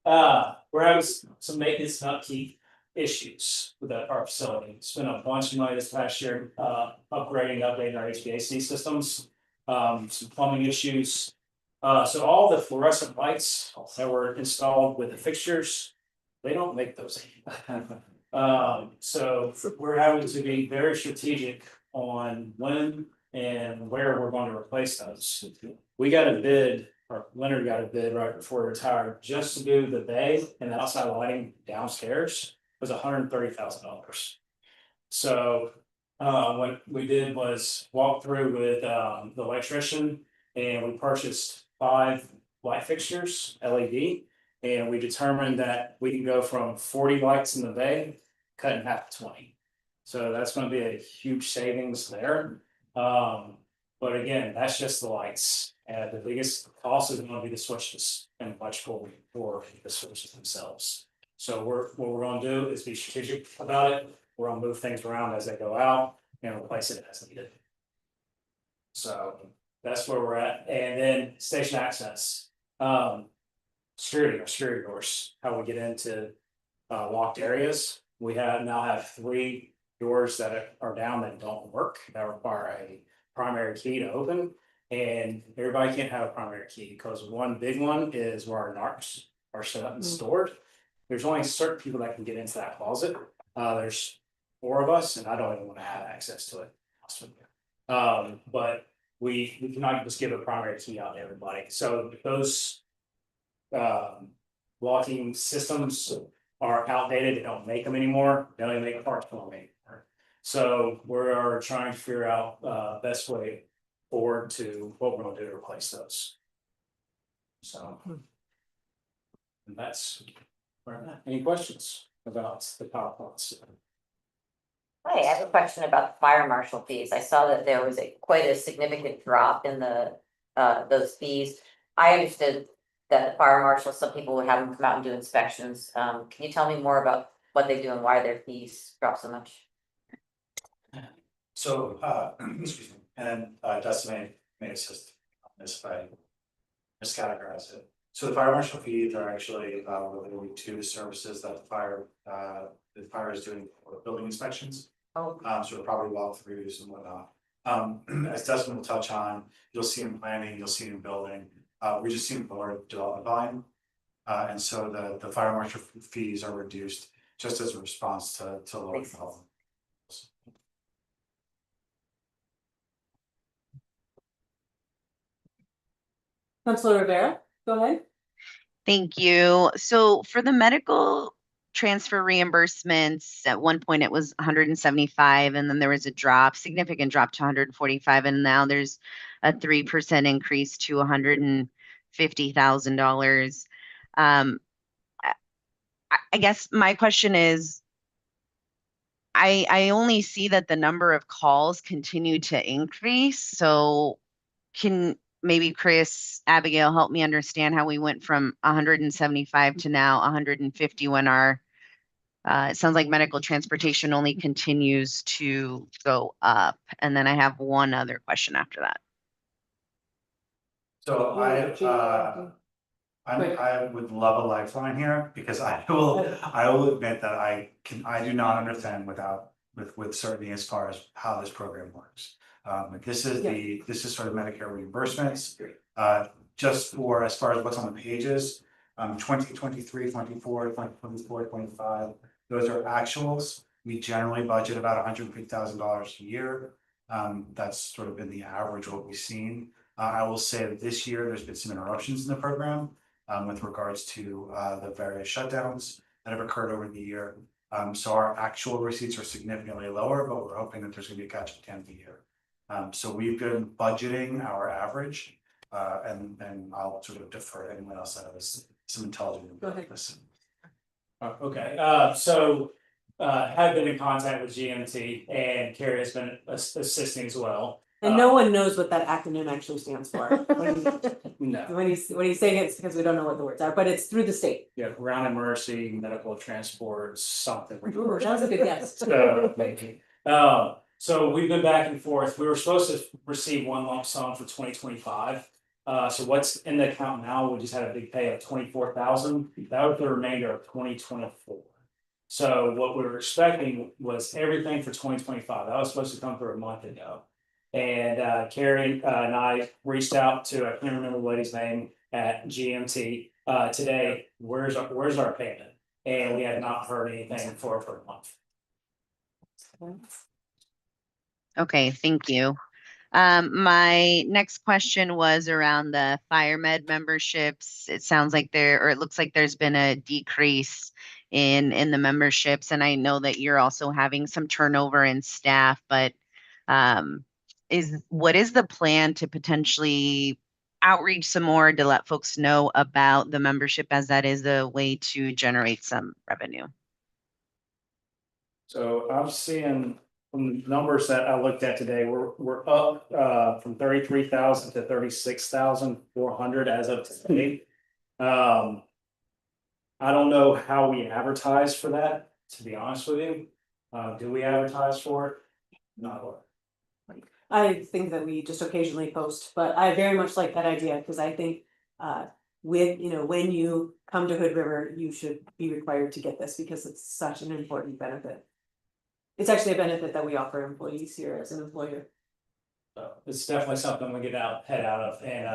We're having some maintenance and upkeep issues with our facility. Spent a bunch of money this past year, upgrading our HVAC systems, some plumbing issues. So all the fluorescent lights that were installed with the fixtures, they don't make those. So we're having to be very strategic on when and where we're going to replace those. We got a bid, or Leonard got a bid right before he retired, just to do the bay and the outside lighting downstairs was $130,000. So what we did was walk through with the electrician, and we purchased 5 light fixtures, LED, and we determined that we can go from 40 lights in the bay, cut in half to 20. So that's going to be a huge savings there. But again, that's just the lights. And the biggest cost is going to be the switches and electrical for the switches themselves. So what we're going to do is be strategic about it. We're going to move things around as they go out and replace it as needed. So that's where we're at. And then station access. security doors, how we get into locked areas. We now have 3 doors that are down that don't work, that require a primary key to open. And everybody can't have a primary key because one big one is where our narcs are set up and stored. There's only certain people that can get into that closet. There's 4 of us and I don't even want to have access to it. But we cannot just give a primary key out to everybody. So those locking systems are outdated. They don't make them anymore. They only make parts for them anymore. So we're trying to figure out best way forward to what we're gonna do to replace those. So. And that's where I'm at. Any questions about the power plants? Hi, I have a question about the fire marshal fees. I saw that there was quite a significant drop in the those fees. I understood that the fire marshal, some people would have them come out and do inspections. Can you tell me more about what they do and why their fees drop so much? So, excuse me, and Dustin may assist on this if I miscategorize it. So the fire marshal fees are actually related to the services that the fire is doing for building inspections. Oh, So probably walkthroughs and whatnot. As Dustin will touch on, you'll see in planning, you'll see in building, we're just seeing lower development volume. And so the fire marshal fees are reduced just as a response to lower development. Councilor Rivera, go ahead. Thank you. So for the medical transfer reimbursements, at one point it was 175, and then there was a drop, significant drop to 145, and now there's a 3% increase to $150,000. I guess my question is, I only see that the number of calls continue to increase. So can maybe Chris, Abigail, help me understand how we went from 175 to now 150 when our it sounds like medical transportation only continues to go up. And then I have one other question after that. So I would love a lifeline here because I will admit that I do not understand with certainty as far as how this program works. This is sort of Medicare reimbursements, just for as far as what's on the pages, 2023, 24, 2024, 25, those are actuals. We generally budget about $150,000 a year. That's sort of been the average what we've seen. I will say that this year there's been some interruptions in the program with regards to the various shutdowns that have occurred over the year. So our actual receipts are significantly lower, but we're hoping that there's going to be a catch up at the end of the year. So we've been budgeting our average, and I'll sort of defer to anyone else that has some intelligence about this. Okay, so have been in contact with GMT and Carrie has been assisting as well. And no one knows what that acronym actually stands for. No. When he's saying it's because we don't know what the words are, but it's through the state. Yeah, Ground and Mercy, medical transport, something. Ooh, that was a good guess. So maybe. So we've been back and forth. We were supposed to receive one lump sum for 2025. So what's in the account now? We just had a big pay of 24,000. That was the remainder of 2024. So what we were expecting was everything for 2025. That was supposed to come through a month ago. And Carrie and I reached out to, I can't remember the lady's name at GMT today. Where's our payment? And we had not heard anything for a month. Okay, thank you. My next question was around the fire med memberships. It sounds like it looks like there's been a decrease in the memberships, and I know that you're also having some turnover in staff, but what is the plan to potentially outreach some more to let folks know about the membership, as that is a way to generate some revenue? So I'm seeing from the numbers that I looked at today, we're up from 33,000 to 36,400 as of today. I don't know how we advertise for that, to be honest with you. Do we advertise for it? No. I think that we just occasionally post, but I very much like that idea because I think with, you know, when you come to Hood River, you should be required to get this because it's such an important benefit. It's actually a benefit that we offer employees here as an employer. So it's definitely something we get out, head out of and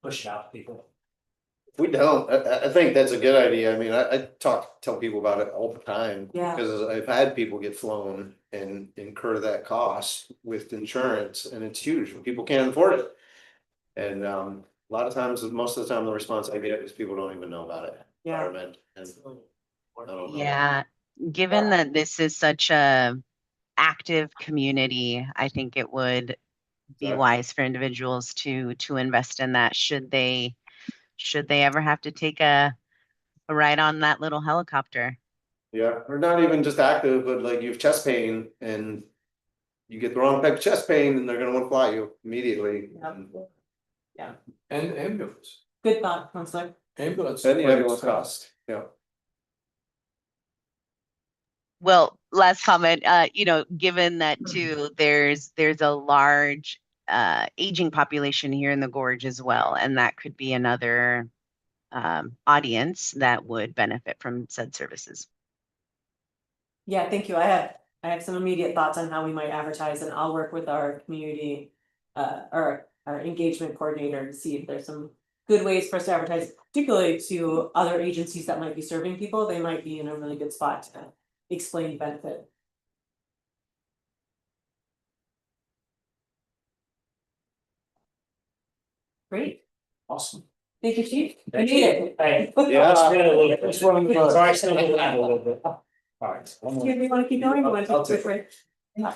push it out to people. If we don't, I think that's a good idea. I mean, I tell people about it all the time. Yeah. Cause I've had people get flown and incur that cost with insurance and it's huge. People can't afford it. And a lot of times, most of the time, the response I get is people don't even know about it. Yeah. Firemen, and I don't know. Yeah, given that this is such a active community, I think it would be Exactly. wise for individuals to invest in that should they ever have to take a ride on that little helicopter. Yeah, or not even just active, but like you have chest pain and you get the wrong type of chest pain and they're gonna wanna fly you immediately. And ambulance, Good thought, Counselor. ambulance. And the ambulance cost, yeah. Well, last comment, you know, given that too, there's a large aging population here in the gorge as well, and that could be another audience that would benefit from said services. Yeah, thank you. I have some immediate thoughts on how we might advertise, and I'll work with our community, or our engagement coordinator to see if there's some good ways for us to advertise, particularly to other agencies that might be serving people. They might be in a really good spot to explain the benefit. Great. Awesome. Thank you, Chief. I Thank need you. it. Hey. Yeah. It's been a little bit. Sorry, still a little bit. All right. Do you want to keep going? You want to take a quick break?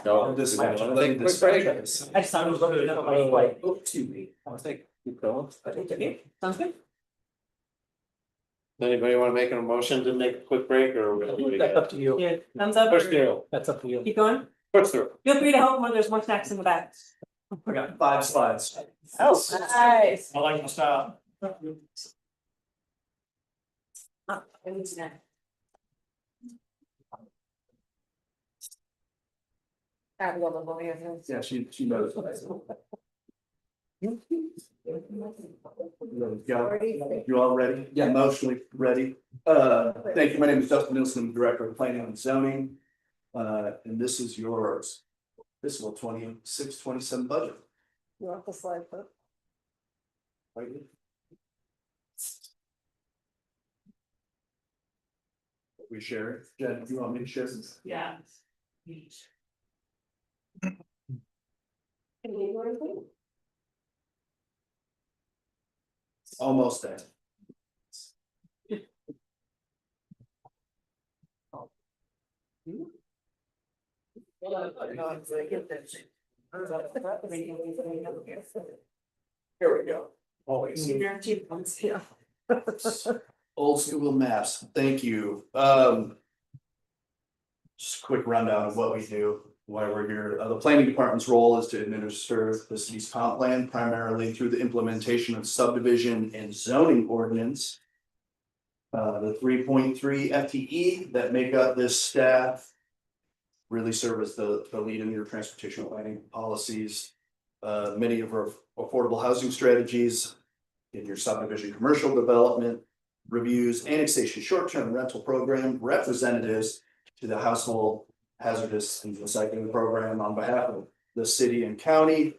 No, this is. Take a quick break. I just thought it was going to be like, I think keep going. sounds good. Anybody wanna make a motion to make a quick break or? That's up to you. Yeah, thumbs up. Push or through, That's up to you. Keep going. push through. Feel free to help when there's more snacks in the back. We got 5 slides. Oh, nice. I like your style. Yeah, she knows. You all ready? Yeah, emotionally ready. Thank you. My name is Justin Nielsen, I'm Director of Planning and Zoning. And this is your fiscal 26-27 budget. You want the slide, but Right here. We share it. Jen, do you want me to share this? Yeah. Almost there. Here we go. Always. Old school maps, thank you. Just a quick rundown of what we do, why we're here. The planning department's role is to administer the city's comp plan primarily through the implementation of subdivision and zoning ordinance. The 3.3 FTE that make up this staff really serve as the lead in your transportation planning policies. Many of our affordable housing strategies in your subdivision commercial development reviews, annexation, short-term rental program representatives to the household hazardous and recycling program on behalf of the city and county.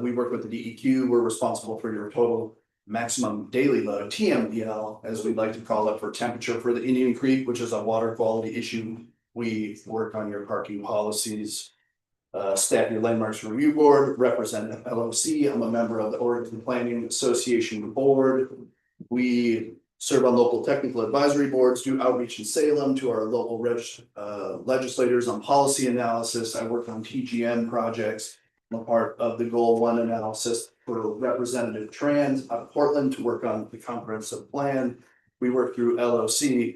We work with the DEQ. We're responsible for your total maximum daily load, TMDL, as we'd like to call it, for temperature for the Indian Creek, which is a water quality issue. We work on your parking policies. Staff your landmarks review board, representative LOC. I'm a member of the Oregon Planning Association board. We serve on local technical advisory boards, do outreach in Salem to our local legislators on policy analysis. I work on TGN projects. I'm a part of the Goal 1 analysis for Representative Trans out of Portland to work on the comprehensive plan. We work through LOC.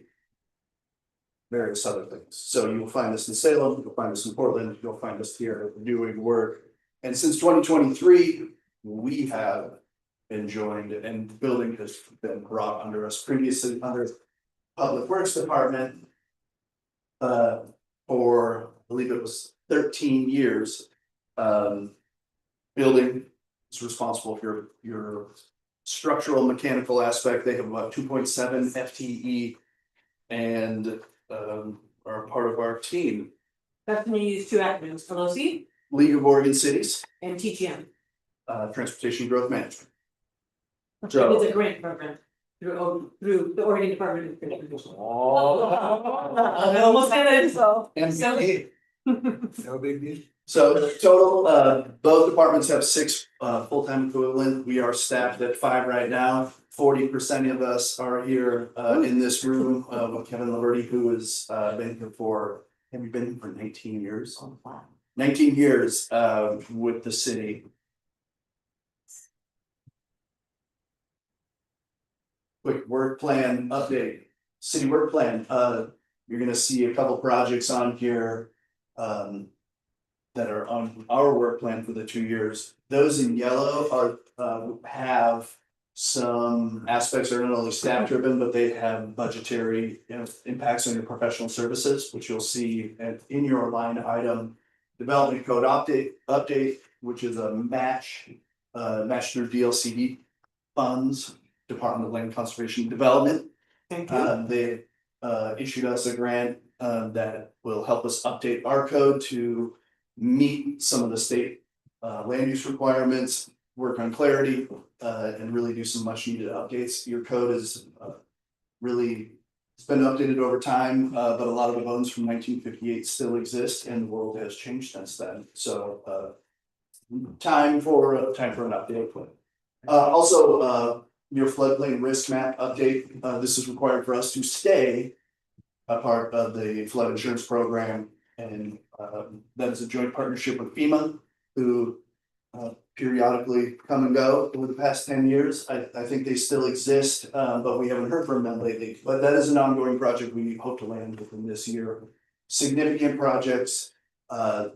Various other things. So you'll find us in Salem, you'll find us in Portland, you'll find us here doing work. And since 2023, we have been joined and the building has been brought under us previously under Public Works Department. For I believe it was 13 years. Building is responsible for your structural mechanical aspect, they have about 2.7 FTE. And are part of our team, That's when you use two acronyms, LOC League of Oregon Cities, and TGM. Transportation Growth Management. It's So, a grant program through the Oregon Department of Transportation. oh, I almost did it. So. MBA. No big deal. So total, both departments have 6 full-time equivalent. We are staffed at 5 right now. 40% of us are here in this room with Kevin Liberty, who has been here for, have you been here for 19 years? 19 years with the city. Quick work plan update, city work plan, you're gonna see a couple projects on here. That are on our work plan for the 2 years. Those in yellow are have some aspects that are not only staff driven, but they have budgetary, impacts on your professional services, which you'll see in your line item. Development code update, which is a match through DLCD funds, Department of Land Conservation Development. They issued us a grant that will help us update our code to meet some of the state land use requirements, work on clarity, and really do some much needed updates. Your code is really, it's been updated over time, but a lot of the bones from 1958 still exist and the world has changed since then. So time for an update. Also, your floodplain risk map update, this is required for us to stay a part of the flood insurance program. And that is a joint partnership with FEMA, who periodically come and go over the past 10 years. I think they still exist, but we haven't heard from them lately. But that is an ongoing project we hope to land within this year. Significant projects,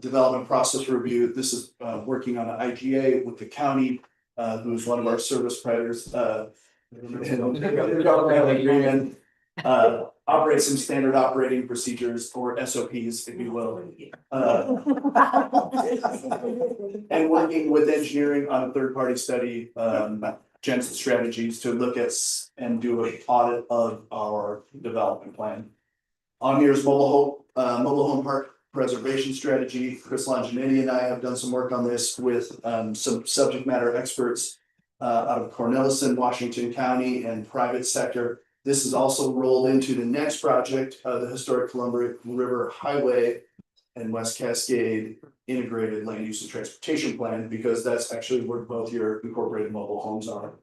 development process review. This is working on an IGA with the county, who's one of our service providers. Agreement. Operate some standard operating procedures or SOPs, if you will. And working with engineering on a third-party study, Jensen Strategies to look at and do an audit of our development plan. On here's mobile home park preservation strategy. Chris Longinetti and I have done some work on this with some subject matter experts out of Cornelison, Washington County, and private sector. This is also rolled into the next project, the Historic Columbia River Highway and West Cascade Integrated Land Use and Transportation Plan, because that's actually where both your incorporated mobile homes are.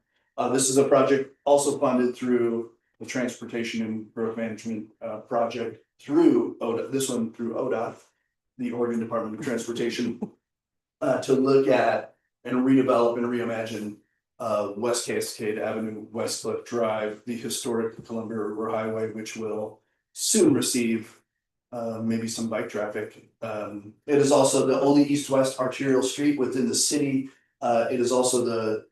This is a project also funded through the Transportation and Growth Management project through ODOT, this one through ODOT, the Oregon Department of Transportation, to look at and redevelop and reimagine West Cascade Avenue, West Cliff Drive, the historic Columbia River Highway, which will soon receive maybe some bike traffic. It is also the only east-west arterial street within the city. It is also the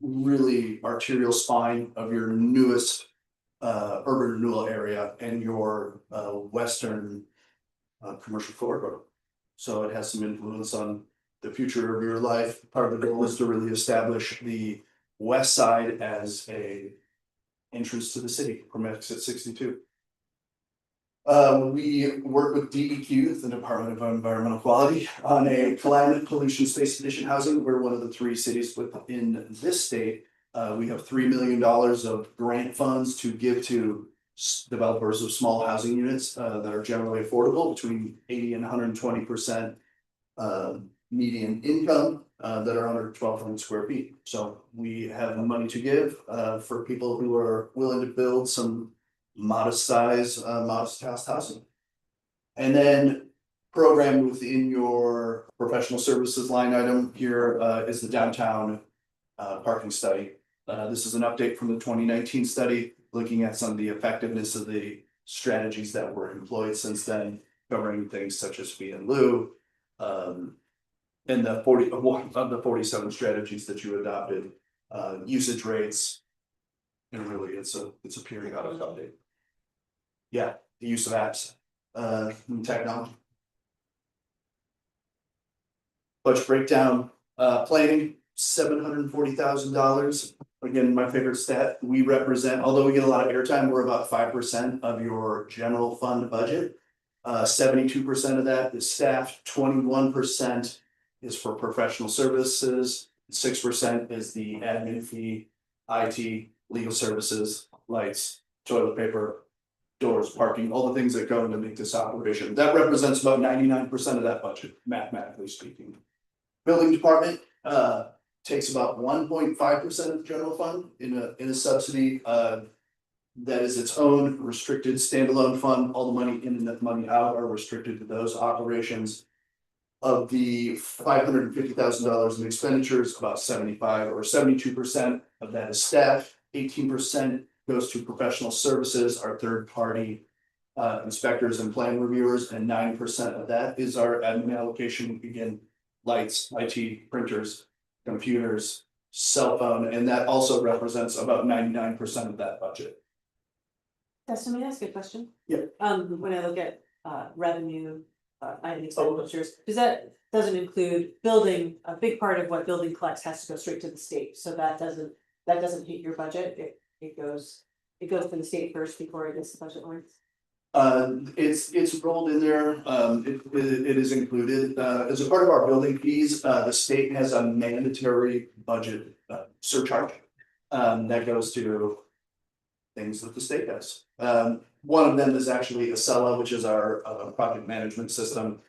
really arterial spine of your newest urban renewal area and your western commercial corridor. So it has some influence on the future of your life. Part of the goal is to really establish the west side as a entrance to the city from exit 62. We work with DEQ, the Department of Environmental Quality, on a climate pollution space edition housing. We're one of the 3 cities within this state. We have $3 million of grant funds to give to developers of small housing units that are generally affordable, between 80 and 120% median income that are under 1,200 square feet. So we have money to give for people who are willing to build some modest size, modest house housing. And then programmed within your professional services line item here is the downtown parking study. This is an update from the 2019 study, looking at some of the effectiveness of the strategies that were employed since then, covering things such as fee and lieu, and the 47 strategies that you adopted, usage rates. And really, it's a periodic update. Yeah, the use of apps, and technology. Budget breakdown, planning, $740,000. again, my favorite stat, we represent, although we get a lot of airtime, we're about 5% of your general fund budget. 72% of that is staff, 21% is for professional services, 6% is the admin fee, IT, legal services, lights, toilet paper, doors, parking, all the things that go into make this operation. That represents about 99% of that budget, mathematically speaking. Building department takes about 1.5% of the general fund in a subsidy. That is its own restricted standalone fund. All the money in and the money out are restricted to those operations. Of the $550,000 in expenditures, about 75 or 72% of that is staff, 18% goes to professional services, our third party inspectors and plan reviewers, and 9% of that is our admin allocation, again, lights, IT, printers, computers, cell phone, and that also represents about 99% of that budget. Dustin, may I ask you a question? Yeah. When I look at revenue, item expenditures, doesn't include building, a big part of what building collects has to go straight to the state, so that doesn't hit your budget, it goes to the state first before it gets the budget lines. It's rolled in there, it is included, as a part of our building fees, the state has a mandatory budget surcharge. That goes to things that the state does. One of them is actually Acela, which is our project management system.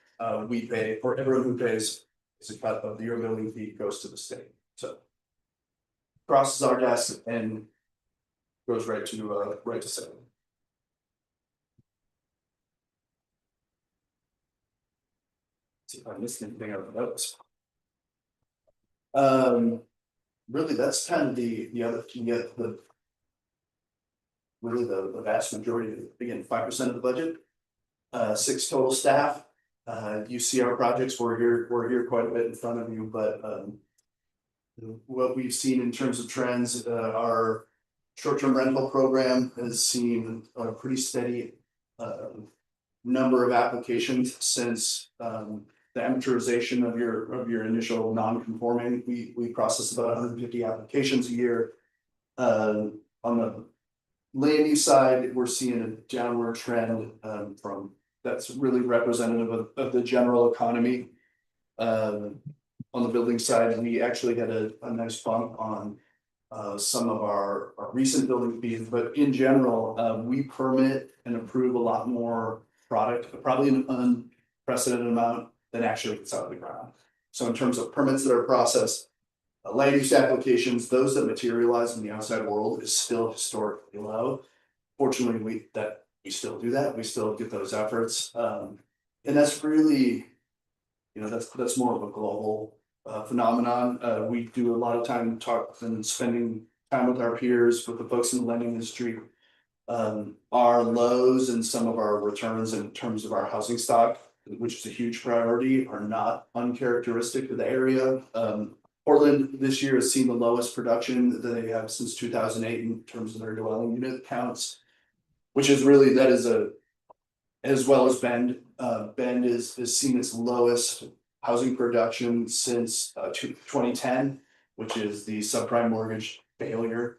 We pay, for everyone who pays, it's a cut of your building fee goes to the state, so. Crosses our desk and goes right to sale. See if I missed anything out of the notes. Really, that's kind of the other, you get the. Really the vast majority, again, 5% of the budget. 6 total staff. You see our projects, we're here quite a bit in front of you, but what we've seen in terms of trends, our short-term rental program has seen a pretty steady number of applications since the amortization of your initial non-conforming. We process about 150 applications a year. On the land use side, we're seeing a downward trend from that's really representative of the general economy. On the building side, we actually had a nice bump on some of our recent building fees, but in general, we permit and approve a lot more product, probably an unprecedented amount than actually gets out of the ground. So in terms of permits that are processed, land use applications, those that materialize in the outside world is still historically low. Fortunately, we still do that. We still get those efforts. And that's really, that's more of a global phenomenon. We do a lot of time and spending time with our peers, with the folks in the lending industry. Our lows and some of our returns in terms of our housing stock, which is a huge priority, are not uncharacteristic of the area. Portland this year has seen the lowest production that they have since 2008 in terms of their dwelling unit counts, which is really, that is as well as Bend. Bend is seen its lowest housing production since 2010, which is the subprime mortgage failure.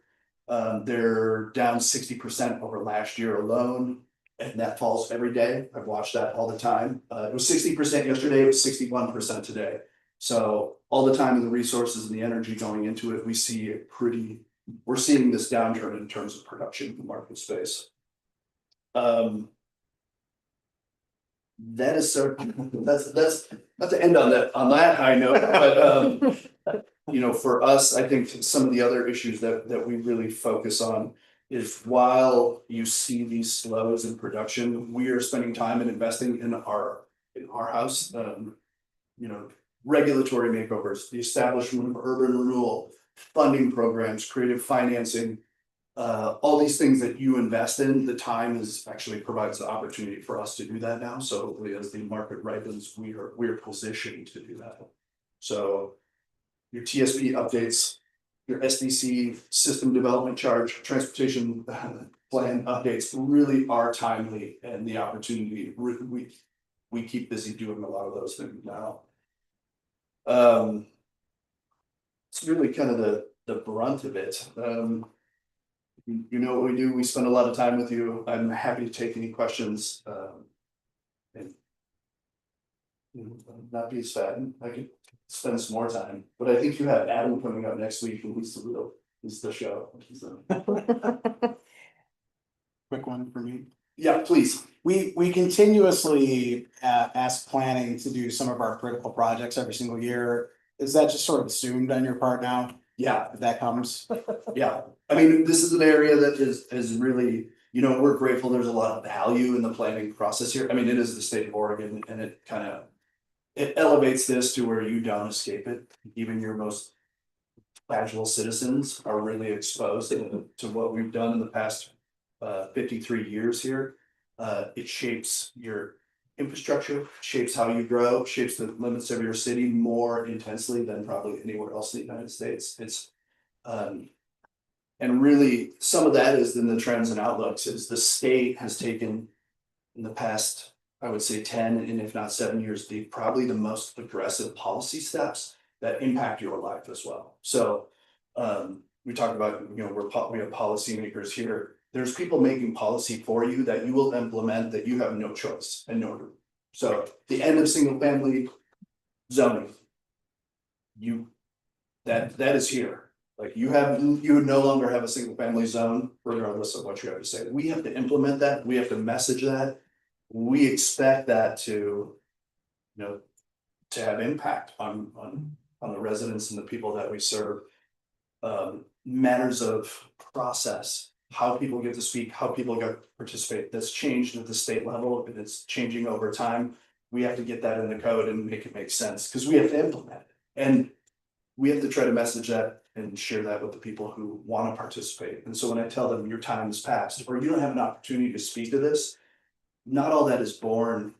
They're down 60% over last year alone, and that falls every day. I've watched that all the time. It was 60% yesterday, it was 61% today. So all the time and the resources and the energy going into it, we're seeing this downturn in terms of production in the market space. That is so, that's not to end on that high note, but for us, I think some of the other issues that we really focus on is, while you see these slows in production, we are spending time and investing in our house. Regulatory makeovers, the establishment of urban renewal, funding programs, creative financing, all these things that you invest in, the time actually provides the opportunity for us to do that now. So hopefully, as the market ripens, we are positioned to do that. So your TSP updates, your SDC system development charge, transportation plan updates really are timely, and the opportunity, we keep busy doing a lot of those things now. It's really kind of the brunt of it. You know what we do, we spend a lot of time with you, I'm happy to take any questions, and. Not be sad, I could spend some more time, but I think you have Adam coming up next week, and he's the show. Quick one for me. Yeah, please. We continuously ask planning to do some of our critical projects every single year. Is that just sort of assumed on your part now, Yeah, if that comes? yeah, I mean, this is an area that is really, you know, we're grateful, there's a lot of value in the planning process here, I mean, it is the state of Oregon, and it kind of. It elevates this to where you don't escape it, even your most casual citizens are really exposed to what we've done in the past 53 years here. It shapes your infrastructure, shapes how you grow, shapes the limits of your city more intensely than probably anywhere else in the United States. It's and really, some of that is in the trends and outlooks, is the state has taken in the past, I would say 10, and if not 7 years, probably the most aggressive policy steps that impact your life as well. So we talked about, you know, we have policymakers here. There's people making policy for you that you will implement that you have no choice and no. So the end of single family zoning. That is here. Like you would no longer have a single family zone regardless of what you have to say. We have to implement that. We have to message that. We expect that to, you know, to have impact on the residents and the people that we serve. Matters of process, how people get to speak, how people get to participate, that's changed at the state level, and it's changing over time. We have to get that in the code and make it make sense, because we have to implement it. And we have to try to message that and share that with the people who want to participate. And so when I tell them your time has passed, or you don't have an opportunity to speak to this, not all that is born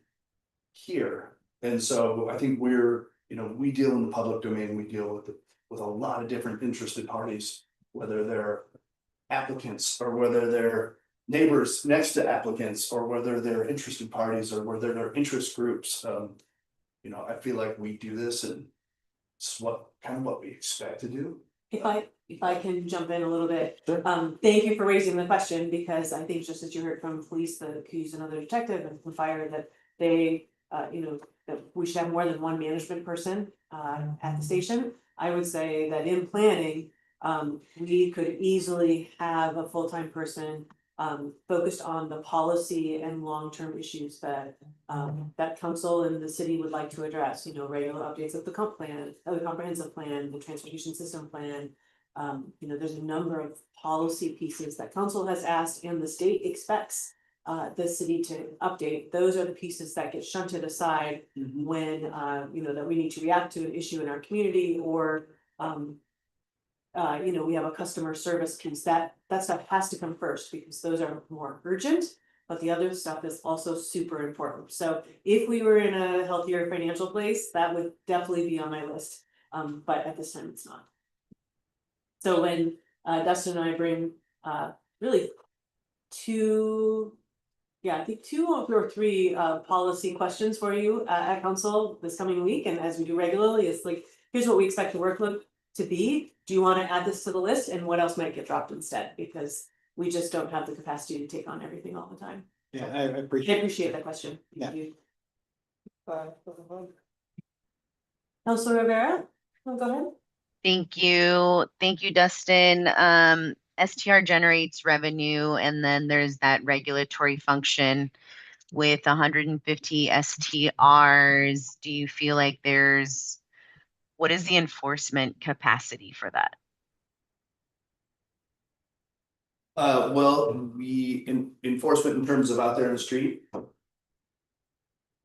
here. And so I think we're, you know, we deal in the public domain, we deal with a lot of different interested parties, whether they're applicants or whether they're neighbors next to applicants, or whether they're interested parties or whether they're interest groups. You know, I feel like we do this, and it's what we expect to do. If I can jump in a little bit. Sure. Thank you for raising the question, because I think just as you heard from police, the accused, another detective, and from fire, that they, you know, that we should have more than one management person at the station. I would say that in planning, we could easily have a full-time person focused on the policy and long-term issues that that council and the city would like to address, you know, regular updates of the comp plan, of the comprehensive plan, the transportation system plan. You know, there's a number of policy pieces that council has asked and the state expects the city to update. Those are the pieces that get shunted aside when you know, that we need to react to an issue in our community, or you know, we have a customer service piece that stuff has to come first, because those are more urgent, but the other stuff is also super important. So if we were in a healthier financial place, that would definitely be on my list. But at this time, it's not. So when Dustin and I bring really I think two or three policy questions for you at council this coming week, and as we do regularly, it's like, here's what we expect the workload to be. Do you want to add this to the list, and what else might get dropped instead? Because we just don't have the capacity to take on everything all the time. Yeah, I I appreciate. appreciate that question. Yeah. Thank you. Councilor Rivera, go ahead. Thank you, Dustin. STR generates revenue, and then there's that regulatory function with 150 STRs. Do you feel like what is the enforcement capacity for that? Well, enforcement in terms of out there in the street.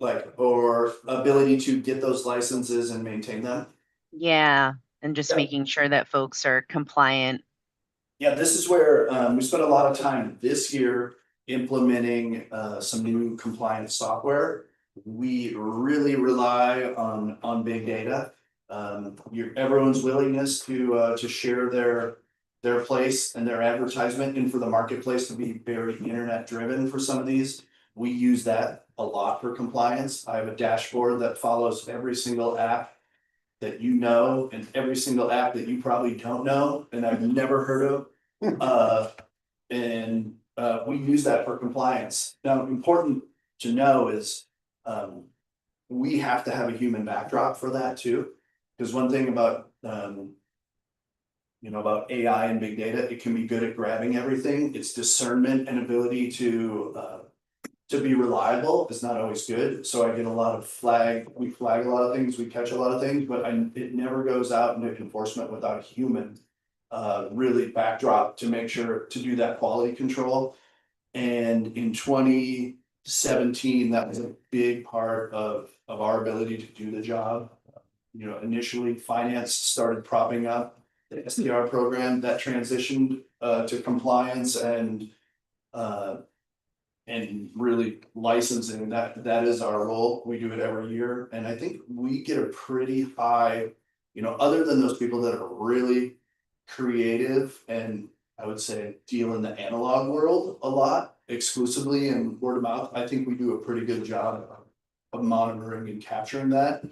Like, or ability to get those licenses and maintain them. Yeah, and just Yeah. making sure that folks are compliant. Yeah, this is where we spent a lot of time this year implementing some new compliance software. We really rely on big data. Everyone's willingness to share their place and their advertisement, and for the marketplace to be very internet driven for some of these. We use that a lot for compliance. I have a dashboard that follows every single app that you know, and every single app that you probably don't know, and I've never heard of. We use that for compliance. Now, important to know is, we have to have a human backdrop for that too. Because one thing about, about AI and big data, it can be good at grabbing everything. Its discernment and ability to be reliable is not always good. So I get a lot of we flag a lot of things, we catch a lot of things, but it never goes out into enforcement without a human really backdrop to make sure to do that quality control. And in 2017, that was a big part of our ability to do the job. Initially finance started propping up the SDR program that transitioned to compliance and really licensing. That is our role. We do it every year. And I think we get a pretty high, other than those people that are really creative and I would say deal in the analog world a lot exclusively and word of mouth. I think we do a pretty good job of monitoring and capturing that.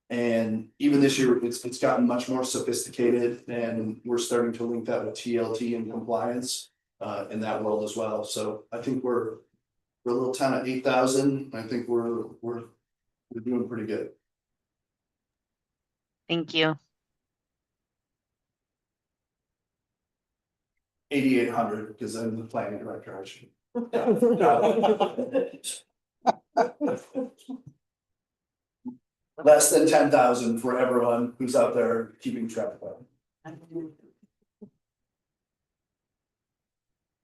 And even this year, it's gotten much more sophisticated, and we're starting to link that with TLT and compliance in that world as well. So I think we're a little town of 8,000. I think we're doing pretty good. Thank you. 8,800 because I'm the planning director. I should. Less than 10,000 for everyone who's out there keeping track of it.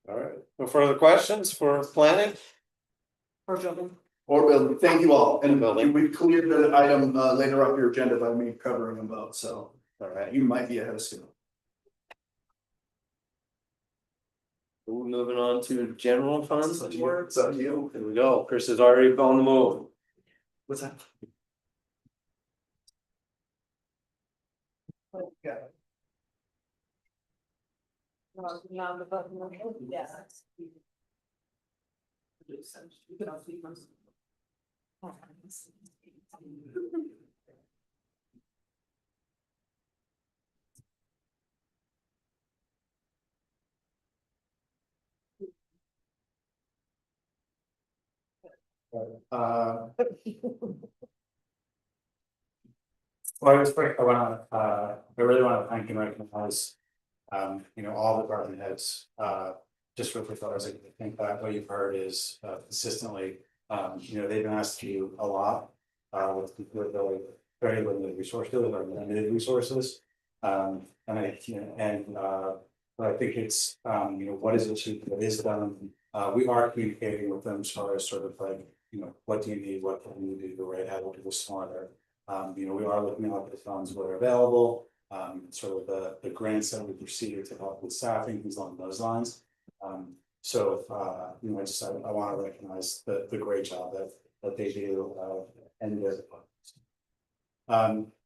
All right, no further questions for planning? Or building. Or building, thank you all, and Building. we cleared the item later up your agenda by me covering them both, so. All right, You might be ahead of schedule. we're moving on to general funds. It's on you. Here we go, Chris is already on the move. What's that? Yeah. Well, I really wanna thank and recognize, all the department heads, just really thought I think that what you've heard is, consistently, they've been asked to do a lot, with really very limited resources or limited resources. But I think it's, what is achieved, what is done, we are communicating with them as far as sort of like, what do you need, what can you do, right, how to do smarter. We are looking at the funds that are available, sort of the grants that we've received to help with staffing, things along those lines. I want to recognize the great job that they do, and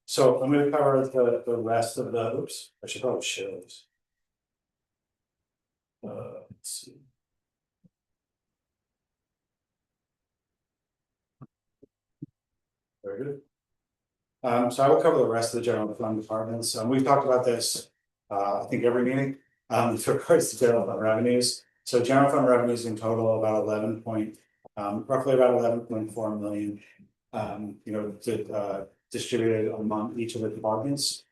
so I'm going to cover the rest of the, oops, I should probably share this. Let's see. Very good. So I will cover the rest of the general fund departments. We've talked about this, I think every meeting, with regards to general fund revenues. So general fund revenues in total about roughly about 11.4 million. Distributed among each of the departments.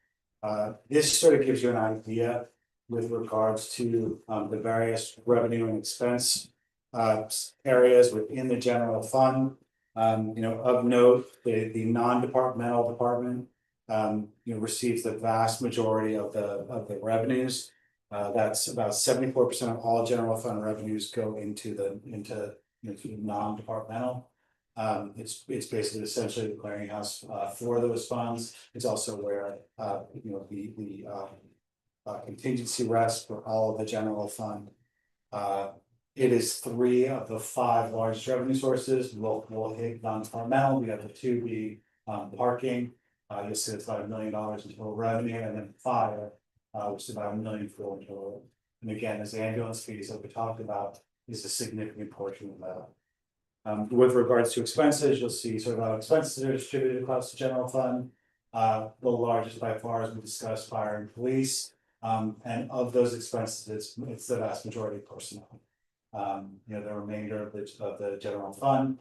This sort of gives you an idea with regards to the various revenue and expense areas within the general fund. Of note, the non-departmental department receives the vast majority of the revenues. That's about 74% of all general fund revenues go into non-departmental. It's basically essentially the clearinghouse for those funds. It's also where the contingency rests for all of the general fund. It is 3 of the 5 largest revenue sources. We'll hit non-departmental. We have the 2 be parking. You'll see it's about $1 million in total revenue, and then fire, which is about $1 million for total. And again, as ambulance fees that we talked about is a significant portion of that. With regards to expenses, you'll see sort of how expenses are distributed across the general fund. The largest by far, as we discussed, fire and police. And of those expenses, it's the vast majority of personnel. The remainder of the general fund,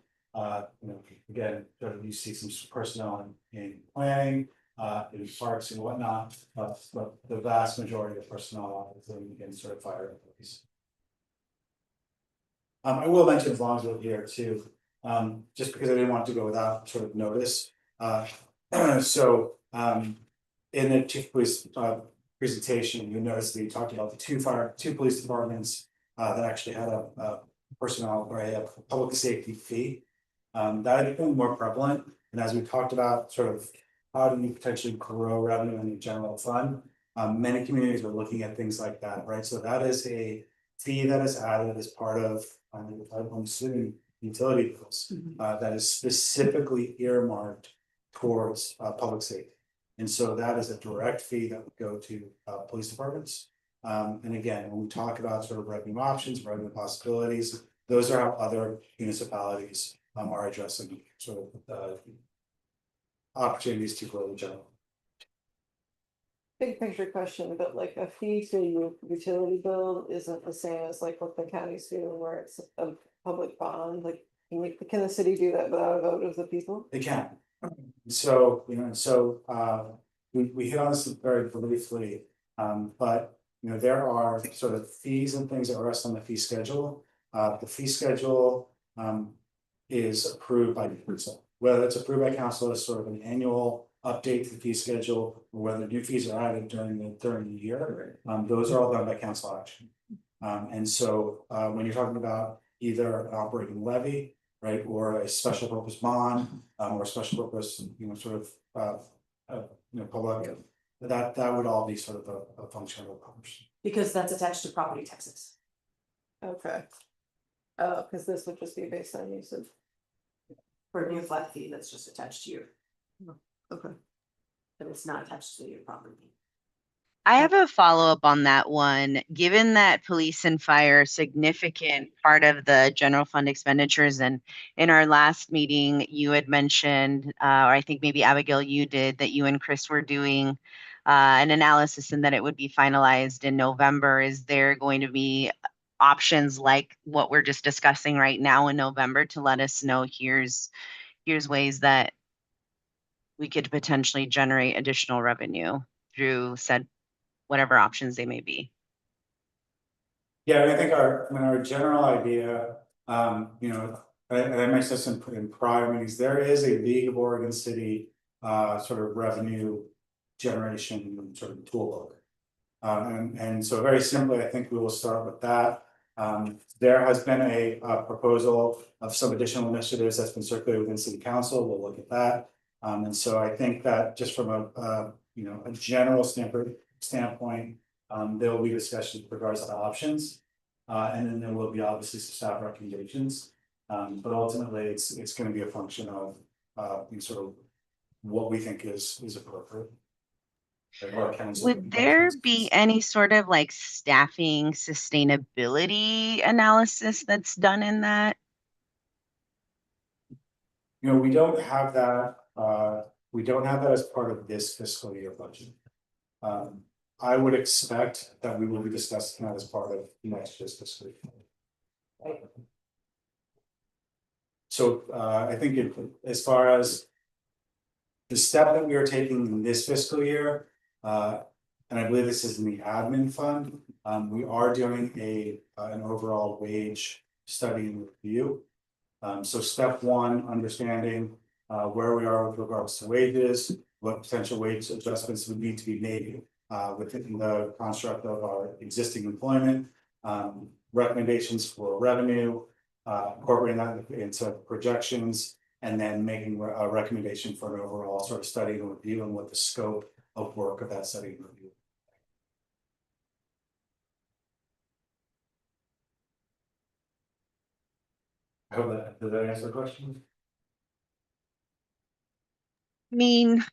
again, you see some personnel in planning, in parks and whatnot, but the vast majority of personnel is in sort of fire and police. I will mention, as long as we're here too, just because I didn't want to go without sort of notice. So, in the chief police presentation, you notice that you talked about the two police departments that actually had a personnel or a public safety fee. That had become more prevalent, and as we talked about, sort of how do you potentially grow revenue in the general fund? Many communities are looking at things like that, right? So that is a fee that is added as part of, I'm assuming, utility bills, that is specifically earmarked towards public safety. And so that is a direct fee that would go to police departments. And again, when we talk about sort of revenue options, revenue possibilities, those are how other municipalities are addressing sort of opportunities to grow the general. Big picture question, but like a fee to your utility bill isn't the same as like what the county's doing, where it's a public bond, like, can the city do that without a vote of the people? They can. So, we hit on this very briefly, but, there are sort of fees and things that rest on the fee schedule. The fee schedule, is approved by the council, whether it's approved by council as sort of an annual update to the fee schedule, or whether new fees are added during the year. Those are all done by council action. And so, when you're talking about either an operating levy, right, or a special purpose bond, or a special purpose, public, that would all be sort of a function of commerce. Because that's attached to property taxes. Okay. Oh, because this would just be based on usage. For a new flat fee that's just attached to your, Okay. but it's not attached to your property. I have a follow-up on that one. Given that police and fire are a significant part of the general fund expenditures, and in our last meeting, you had mentioned, or I think maybe Abigail, you did, that you and Chris were doing an analysis and that it would be finalized in November. Is there going to be options like what we're just discussing right now in November to let us know here's ways that we could potentially generate additional revenue through said whatever options they may be? Yeah, I think our general idea, and I mentioned this in prior meetings, there is a League of Oregon City sort of revenue generation sort of toolbook. And so very simply, I think we will start with that. There has been a proposal of some additional initiatives that's been circulated within City Council. We'll look at that. And so I think that just from a general standpoint, there will be discussions with regards to options. And then there will be obviously some staff recommendations. But ultimately, it's going to be a function of sort of what we think is appropriate. Would there be any sort of like staffing sustainability analysis that's done in that? We don't have that. We don't have that as part of this fiscal year budget. I would expect that we will be discussing that as part of next year's fiscal year. So I think as far as the step that we are taking in this fiscal year, and I believe this is in the admin fund, we are doing an overall wage study and review. So step one, understanding where we are with regards to wages, what potential wage adjustments would need to be made within the construct of our existing employment, recommendations for revenue, incorporating that into projections, and then making a recommendation for an overall sort of study and review and what the scope of work of that study and review. I hope did that answer the question? I mean,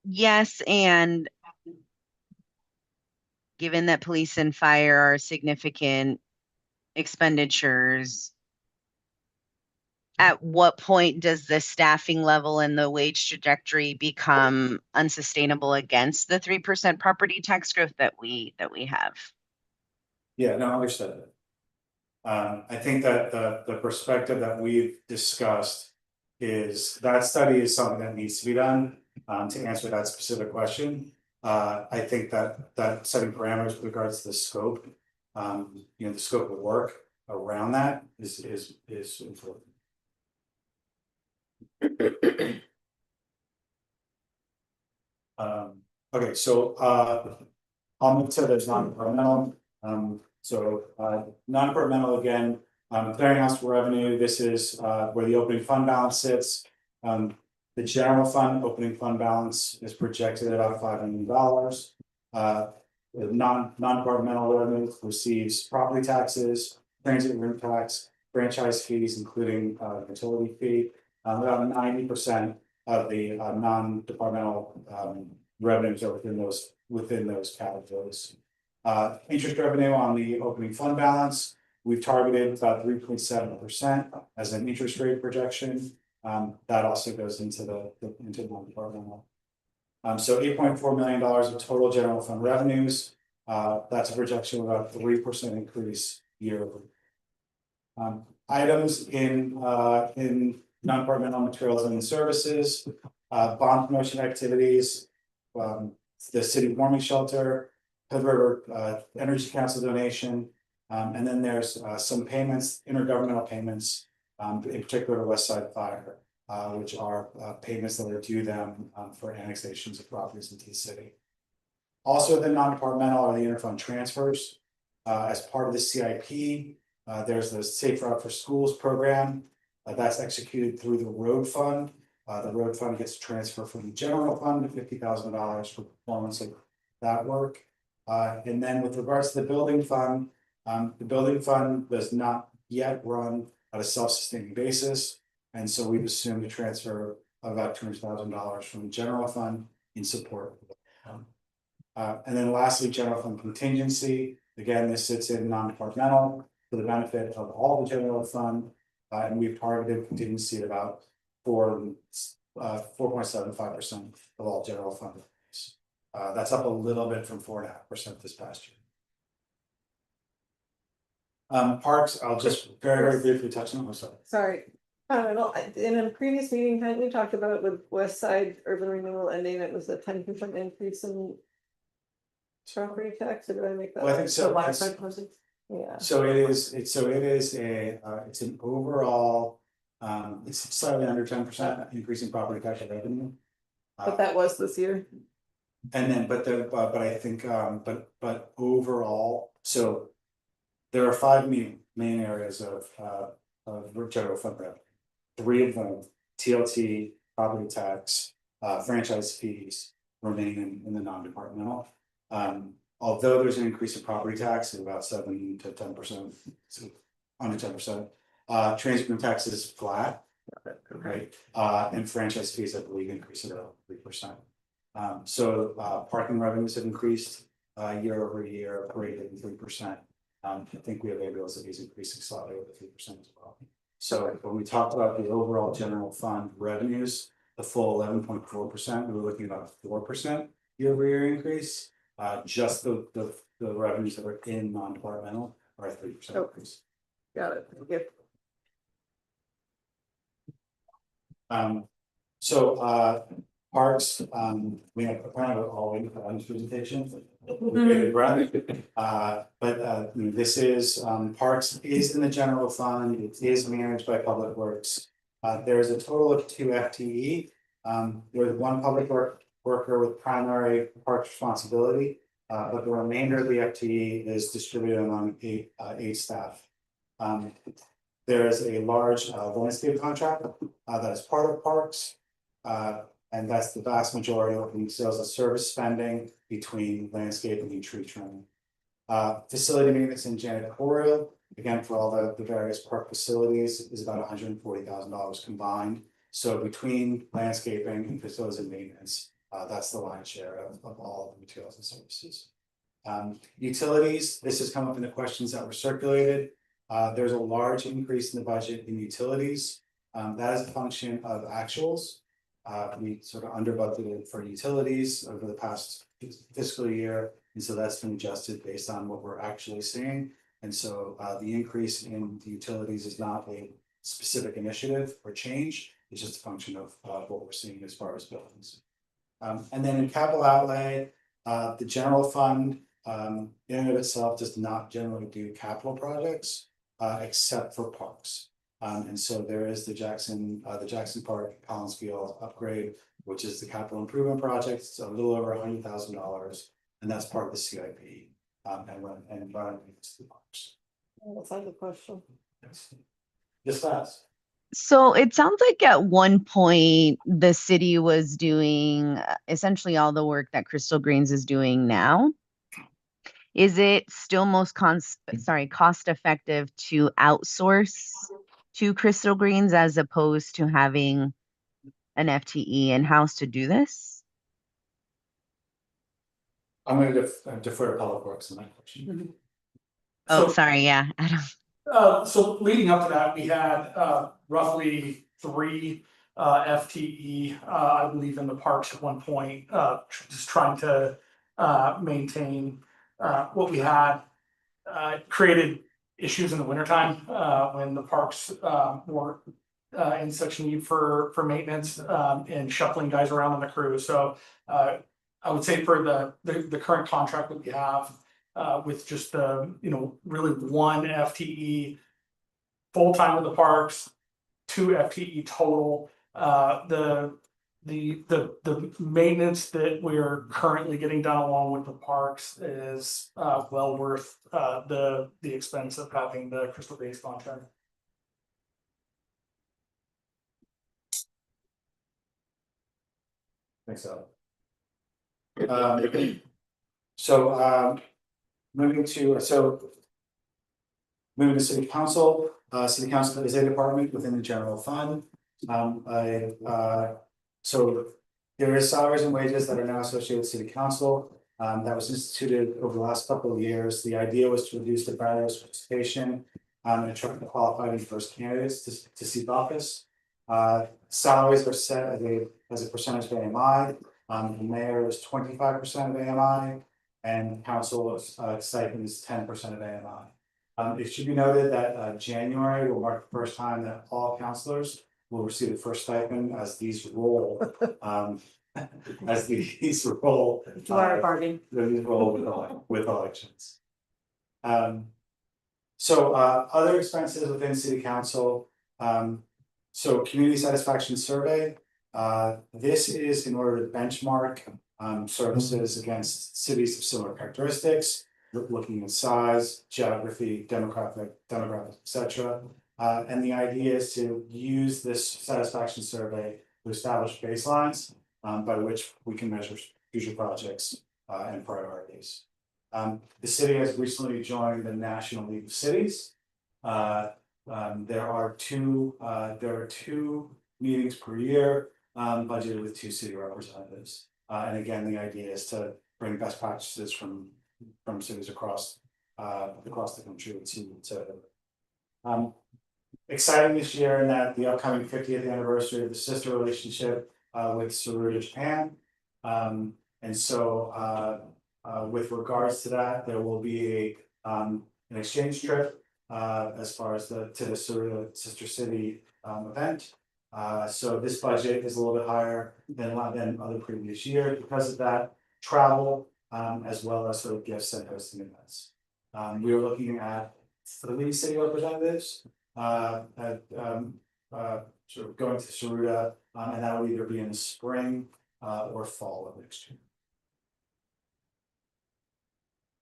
yes, and given that police and fire are significant expenditures, at what point does the staffing level and the wage trajectory become unsustainable against the 3% property tax growth that we have? Yeah, no, understood. I think that the perspective that we've discussed is that study is something that needs to be done, to answer that specific question. I think that setting parameters with regards to the scope, the scope of work around that is important. Okay, so I'll move to the non-departmental. Non-departmental again, clearinghouse for revenue, this is where the opening fund balance sits. The general fund opening fund balance is projected at about $5 million. The non-departmental revenue receives property taxes, transit room tax, franchise fees, including utility fee. About 90% of the non-departmental revenues are within those categories. Interest revenue on the opening fund balance, we've targeted about 3.7% as an interest rate projection. That also goes into the non-departmental. So $8.4 million of total general fund revenues. That's a projection of about 3% increase year-over-year. Items in non-departmental materials and services, bond promotion activities, the city warming shelter, Hood River Energy Council donation, and then there's some payments, intergovernmental payments, in particular to West Side Fire, which are payments that are due them for annexations of properties into the city. Also, the non-departmental are the interfund transfers. As part of the CIP, there's the Safe Route for Schools program that's executed through the road fund. The road fund gets transferred from the general fund to $50,000 for performance of that work. And then with regards to the building fund does not yet run at a self-sustaining basis. And so we've assumed a transfer of about $200,000 from the general fund in support of the fund. And then lastly, general fund contingency. Again, this sits in non-departmental for the benefit of all the general fund. And we've targeted contingency at about 4.75% of all general fund revenues. That's up a little bit from 4.5% this past year. Parks, I'll just very briefly touch on. Sorry. I don't know, in a previous meeting, hadn't we talked about with West Side urban renewal ending, it was a 10% increase in property tax, or did I make that? Well, I think so. Yeah. So it is it's an overall, it's slightly under 10% increase in property tax revenue. But that was this year. And then, but I think, but overall, so there are 5 main areas of general fund revenue. 3 of them, TLT, property tax, franchise fees, remain in the non-departmental. Although there's an increase in property tax of about 7 to 10%, so under 10%. Transit room tax is flat, right? And franchise fees, I believe, increased about 3%. So parking revenues have increased year over year, rated at 3%. I think we have ambulance that is increasing slightly over 3% as well. So when we talked about the overall general fund revenues, the full 11.4%, we were looking at about a 4% year over year increase. Just the revenues that are in non-departmental are a 3% increase. Got it. Thank you. So parks, we have kind of all in the presentation. But this is parks is in the general fund. It is managed by Public Works. There's a total of 2 FTE. There's 1 public worker with primary parks responsibility, but the remainder of the FTE is distributed among 8 staff. There is a large landscape contract that is part of parks. And that's the vast majority of the sales and service spending between landscaping and tree trimming. Facility maintenance and janitorial, again, for all the various park facilities, is about $140,000 combined. So between landscaping and facilities and maintenance, that's the lion's share of all the materials and services. Utilities, this has come up in the questions that were circulated. There's a large increase in the budget in utilities. That is a function of actuals. We sort of under budgeted for utilities over the past fiscal year, and so that's been adjusted based on what we're actually seeing. And so the increase in the utilities is not a specific initiative or change, it's just a function of what we're seeing as far as buildings. And then in capital outlay, the general fund in and of itself does not generally do capital projects except for parks. And so there is the Jackson Park Collinsville upgrade, which is the capital improvement project. It's a little over $100,000, and that's part of the CIP. And run into the parks. That's not the question. Just fast. So it sounds like at one point the city was doing essentially all the work that Crystal Greens is doing now. Is it still cost effective to outsource to Crystal Greens as opposed to having an FTE in-house to do this? I'm going to defer to Public Works on that question. Oh, So- sorry, yeah, Adam. So leading up to that, we had roughly 3 FTE, I believe in the parks at one point, just trying to maintain what we had. Created issues in the wintertime when the parks were in such need for maintenance and shuffling guys around on the crew. So I would say for the current contract that we have with just really 1 FTE full-time with the parks, 2 FTE total. The maintenance that we're currently getting done along with the parks is well worth the expense of having the Crystal Base contract. Thanks, so. Moving to city council. City council is a department within the general fund. So there is salaries and wages that are now associated with city council. That was instituted over the last couple of years. The idea was to reduce the barriers to participation and attract the qualified and diverse candidates to seek office. Salaries are set as a percentage of AMI. The mayor is 25% of AMI, and council stipend is 10% of AMI. It should be noted that January will mark the first time that all councilors will receive the first stipend as these roll. With elections. Other expenses within city council. So community satisfaction survey. This is in order to benchmark services against cities of similar characteristics, looking at size, geography, demographic, etc. And the idea is to use this satisfaction survey to establish baselines by which we can measure future projects and priorities. The city has recently joined the National League of Cities. There are two meetings per year, budgeted with 2 city representatives. And again, the idea is to bring best practices from cities across the country to exciting this year in that the upcoming 50th anniversary of the sister relationship with Saruda, Japan. And so with regards to that, there will be an exchange trip as far as to the Saruda sister city event. So this budget is a little bit higher than other previous years because of that travel, as well as sort of gifts and hosting events. We are looking at 3 city representatives sort of going to Saruda, and that will either be in the spring or fall of next year.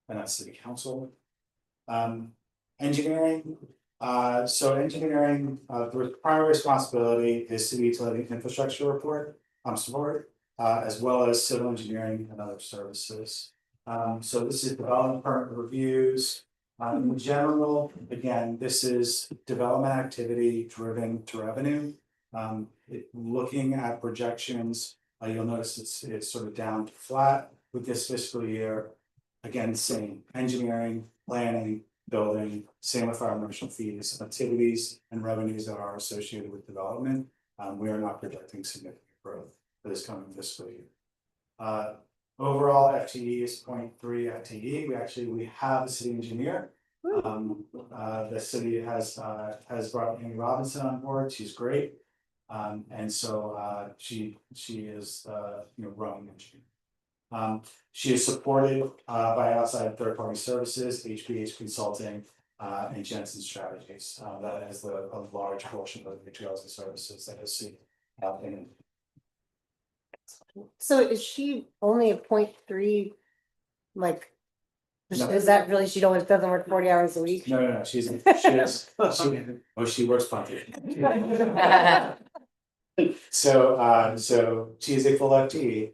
And that's city council. Engineering. So engineering, the primary responsibility is city utility infrastructure report, support, as well as civil engineering and other services. So this is development permit reviews. In general, again, this is development activity driven to revenue. Looking at projections, you'll notice it's sort of down to flat with this fiscal year. Again, same engineering, planning, building, same with our commercial fees, activities and revenues that are associated with development. We are not projecting significant growth for this coming fiscal year. Overall FTE is 0.3 FTE. We have a city engineer. The city has brought Amy Robinson on board. She's great. And so she is running engineering. She is supported by outside third party services, HPH Consulting and Jensen Strategies. That is a large portion of the trails and services that is seen in. So is she only a 0.3? Like, No. is that really, she doesn't work 40 hours a week? No, she works plenty. So she is a full FTE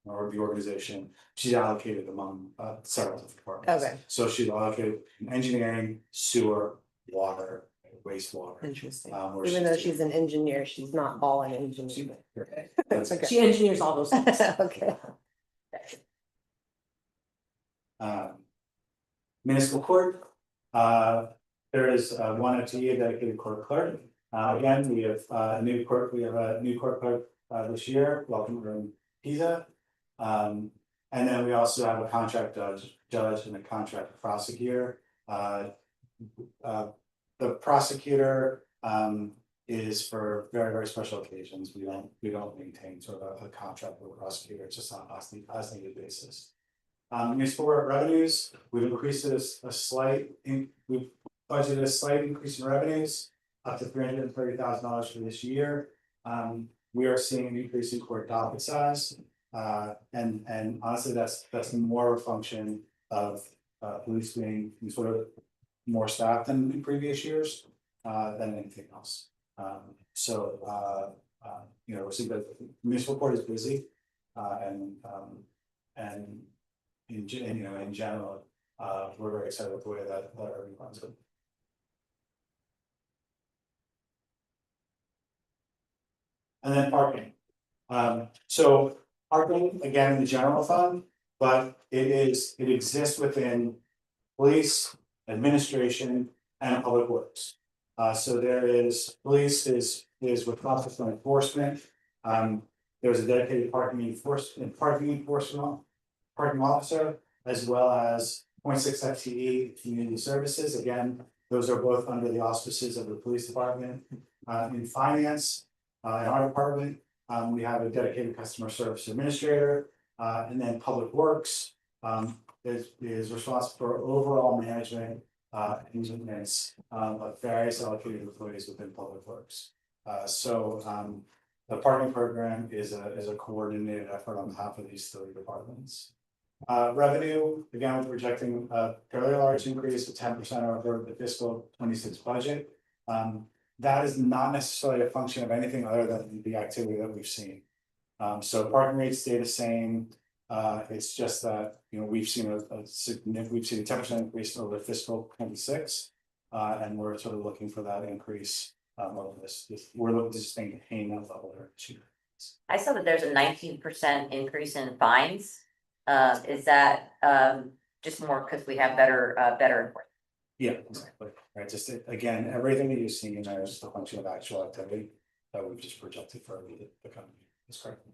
or the organization. She's allocated among several different departments. Okay. So she's allocated in engineering, sewer, water, wastewater. Interesting. where Even though she's an engineer, she's not all an engineer. That's- Okay. She engineers all those things. Okay. Municipal court, there is one FTE, a dedicated court clerk. Again, we have a new court clerk this year, welcome from Pisa. And then we also have a contract judge and a contract prosecutor. The prosecutor is for very, very special occasions. We don't maintain sort of a contract with a prosecutor, it's just on an as needed basis. Municipal revenues, we've increased it we've budgeted a slight increase in revenues up to $330,000 for this year. We are seeing an increase in court docket size. And honestly, that's more a function of police being sort of more staffed than in previous years than anything else. We're seeing that municipal court is busy and in general, we're very excited with the way that everything runs. And then parking. So parking, again, in the general fund, but it exists within police, administration, and public works. So there is, police is responsible for enforcement. There's a dedicated parking officer, as well as 0.6 FTE community services. Again, those are both under the auspices of the police department. In finance, in our department, we have a dedicated customer service administrator, and then public works is responsible for overall management and maintenance of various allocated employees within public works. The parking program is a coordinated effort on behalf of these three departments. Revenue, again, we're projecting a fairly large increase of 10% over the fiscal 26 budget. That is not necessarily a function of anything other than the activity that we've seen. So parking rates stay the same. It's just that, we've seen a significant, we've seen a 10% increase over fiscal 26. And we're sort of looking for that increase over this. We're looking to just maintain that level there this year. I saw that there's a 19% increase in fines. Is that just more because we have better enforcement? Yeah, exactly. Right, just again, everything that you're seeing in there is just a function of actual activity that we've just projected for the company. That's correct.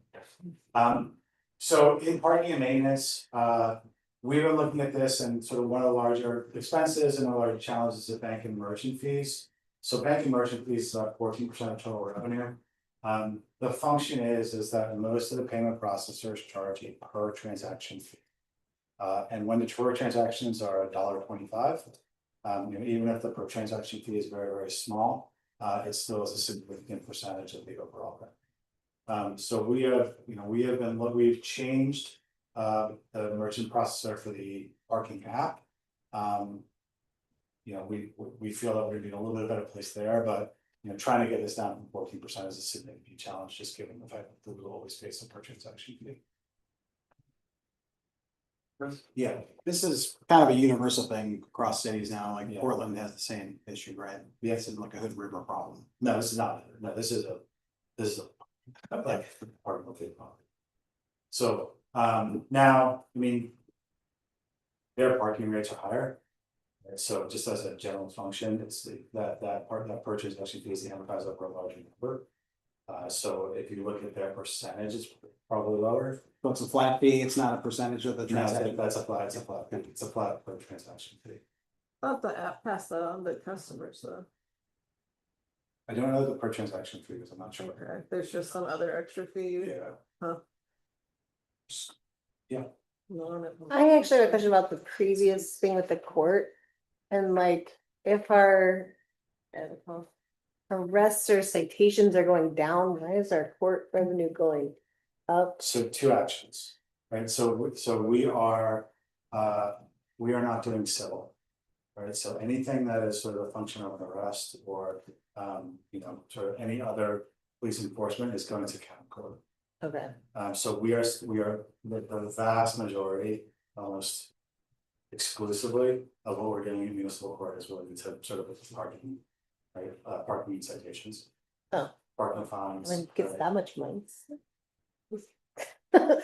So in parking and maintenance, we've been looking at this and sort of one of the larger expenses and one of the larger challenges is bank and merchant fees. So bank and merchant fees is about 14% of total revenue. The function is that most of the payment processors charge a per transaction fee. And when the per transactions are $1.25, even if the per transaction fee is very, very small, it still is a significant percentage of the overall revenue. So we've changed the merchant processor for the parking app. We feel that we're in a little bit better place there, but trying to get this down from 14% is a significant challenge, just given the fact that we will always face a per transaction fee. Yeah, this is kind of a universal thing across cities now, like Yeah. Portland has the same issue, right? Yeah. It's like a Hood River problem. No, this is not. No, this is a like part of the problem. So now, their parking rates are higher. And so just as a general function, it's that purchase actually pays the enterprise over a larger number. So if you look at their percentage, it's probably lower. So it's a flat fee, it's not a percentage of the No, transaction. that's a flat, it's a flat per transaction fee. Thought the app passed that on to customers though. I don't know the per transaction fee, because I'm not sure. Okay, there's just some other extra fee. Yeah. Huh. Yeah. I actually have a question about the previous thing with the court. And like, if our arrests or citations are going down, why is our court revenue going up? So two actions, right? So we are not doing civil. Right, so anything that is sort of a function of an arrest or, sort of any other police enforcement is going to county court. Okay. So we are the vast majority, almost exclusively of what we're doing in municipal court is related to sort of parking, right, parking citations. Oh. Parking fines. When it gets right? that much money. No,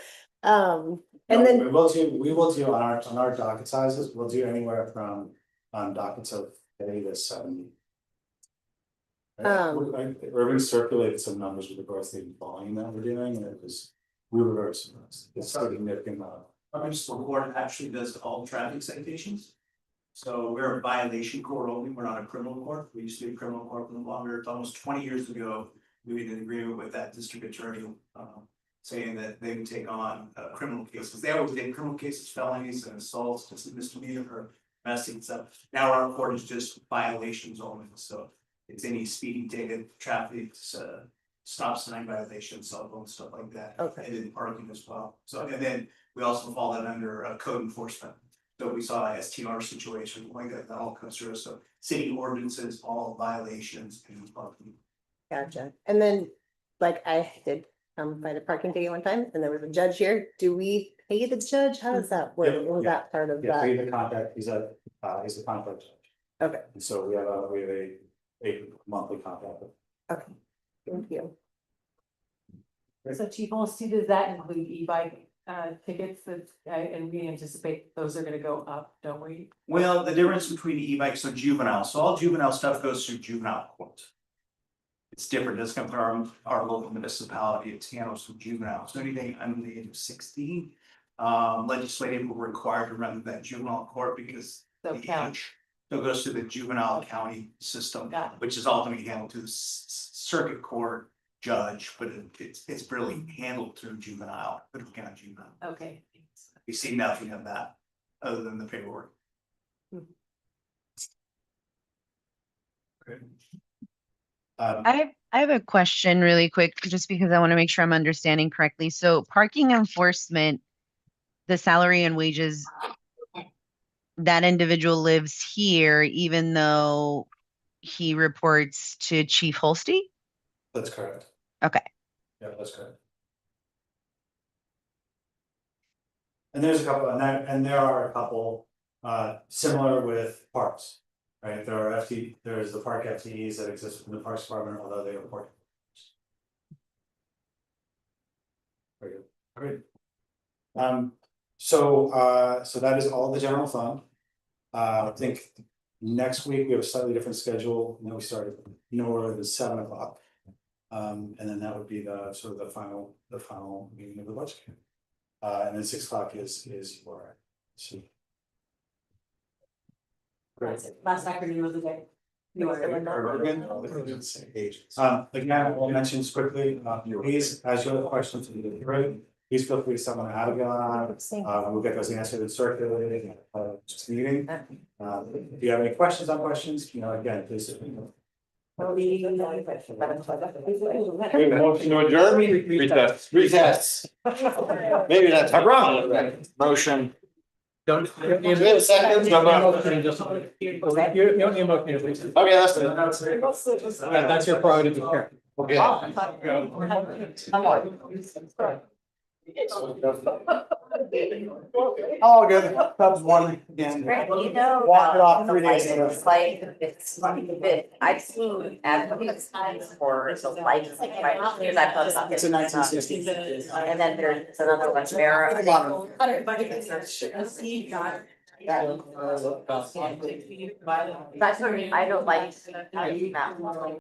And then, we will do on our docket sizes, we'll do anywhere from dockets of 80 to 70. Right? Irving circulated some numbers with regards to the volume that we're doing, and we were very surprised. It's significant amount. Our municipal court actually does all traffic citations. So we're a violation court only, we're not a criminal court. We used to be a criminal court no longer. It's almost 20 years ago. We made an agreement with that district attorney, saying that they would take on criminal cases. They always did criminal cases, felonies and assaults, just a misdemeanor or domestic stuff. Now our court is just violations only, so it's any speeding ticket, traffic, stop sign violations, cell phone, stuff like that. Okay. And then parking as well. So, and then we also fall that under code enforcement. So we saw a STR situation like that all comes through. So city ordinances, all violations and parking. gotcha. And then, like, I did find a parking ticket one time and there was a judge here. Do we pay the judge? How does that work? Yeah, What was yeah. that part of Yeah, that? he's a contract, he's a contract judge. Okay, And so we have a monthly contract. okay. Thank you. So Chief Olmsted, does that include e-bike tickets that, and we anticipate those are gonna go up, don't we? Well, the difference between e-bikes and juvenile, so all juvenile stuff goes through juvenile court. It's different, it's come from our local municipality, it's handled through juvenile, so anything under the age of 16. Legislative will require to run that juvenile court because So the count. age. So it goes to the juvenile county system, Got it. which is ultimately handled through the circuit court judge, but it's really handled through juvenile, Middle County juvenile. Okay. We see nothing of that other than the paperwork. I have a question really quick, just because I want to make sure I'm understanding correctly. So parking enforcement, the salary and wages, that individual lives here, even though he reports to Chief Holste? That's correct. Okay. Yeah, that's correct. And there's a couple, and there are a couple, similar with parks, right? There's the park FTEs that exist within the Parks Department, although they report. Very good. Great. So that is all the general fund. I think next week we have a slightly different schedule, we started no earlier than 7 o'clock. And then that would be the sort of the final meeting of the budget. And then 6 o'clock is your. Great. Last acronym of the day. You are. Again, I'll mention quickly, please, as you have questions, please feel free to someone out of on. We'll get those answered and circulated at this meeting. If you have any questions on questions, again, please. Motion to adjourn? Recess. Maybe that's wrong. Motion. Don't. Wait a second. You don't need a motion, please. Okay, that's. That's your prerogative to care. Okay. All good, Cubs won again. Right, Walked it off 3 days ago. It's like, I've seen advertisements for the lights, like, right, because I put something. It's a 1960. And then there's another one, Mara. At the bottom. That's what I don't like, that.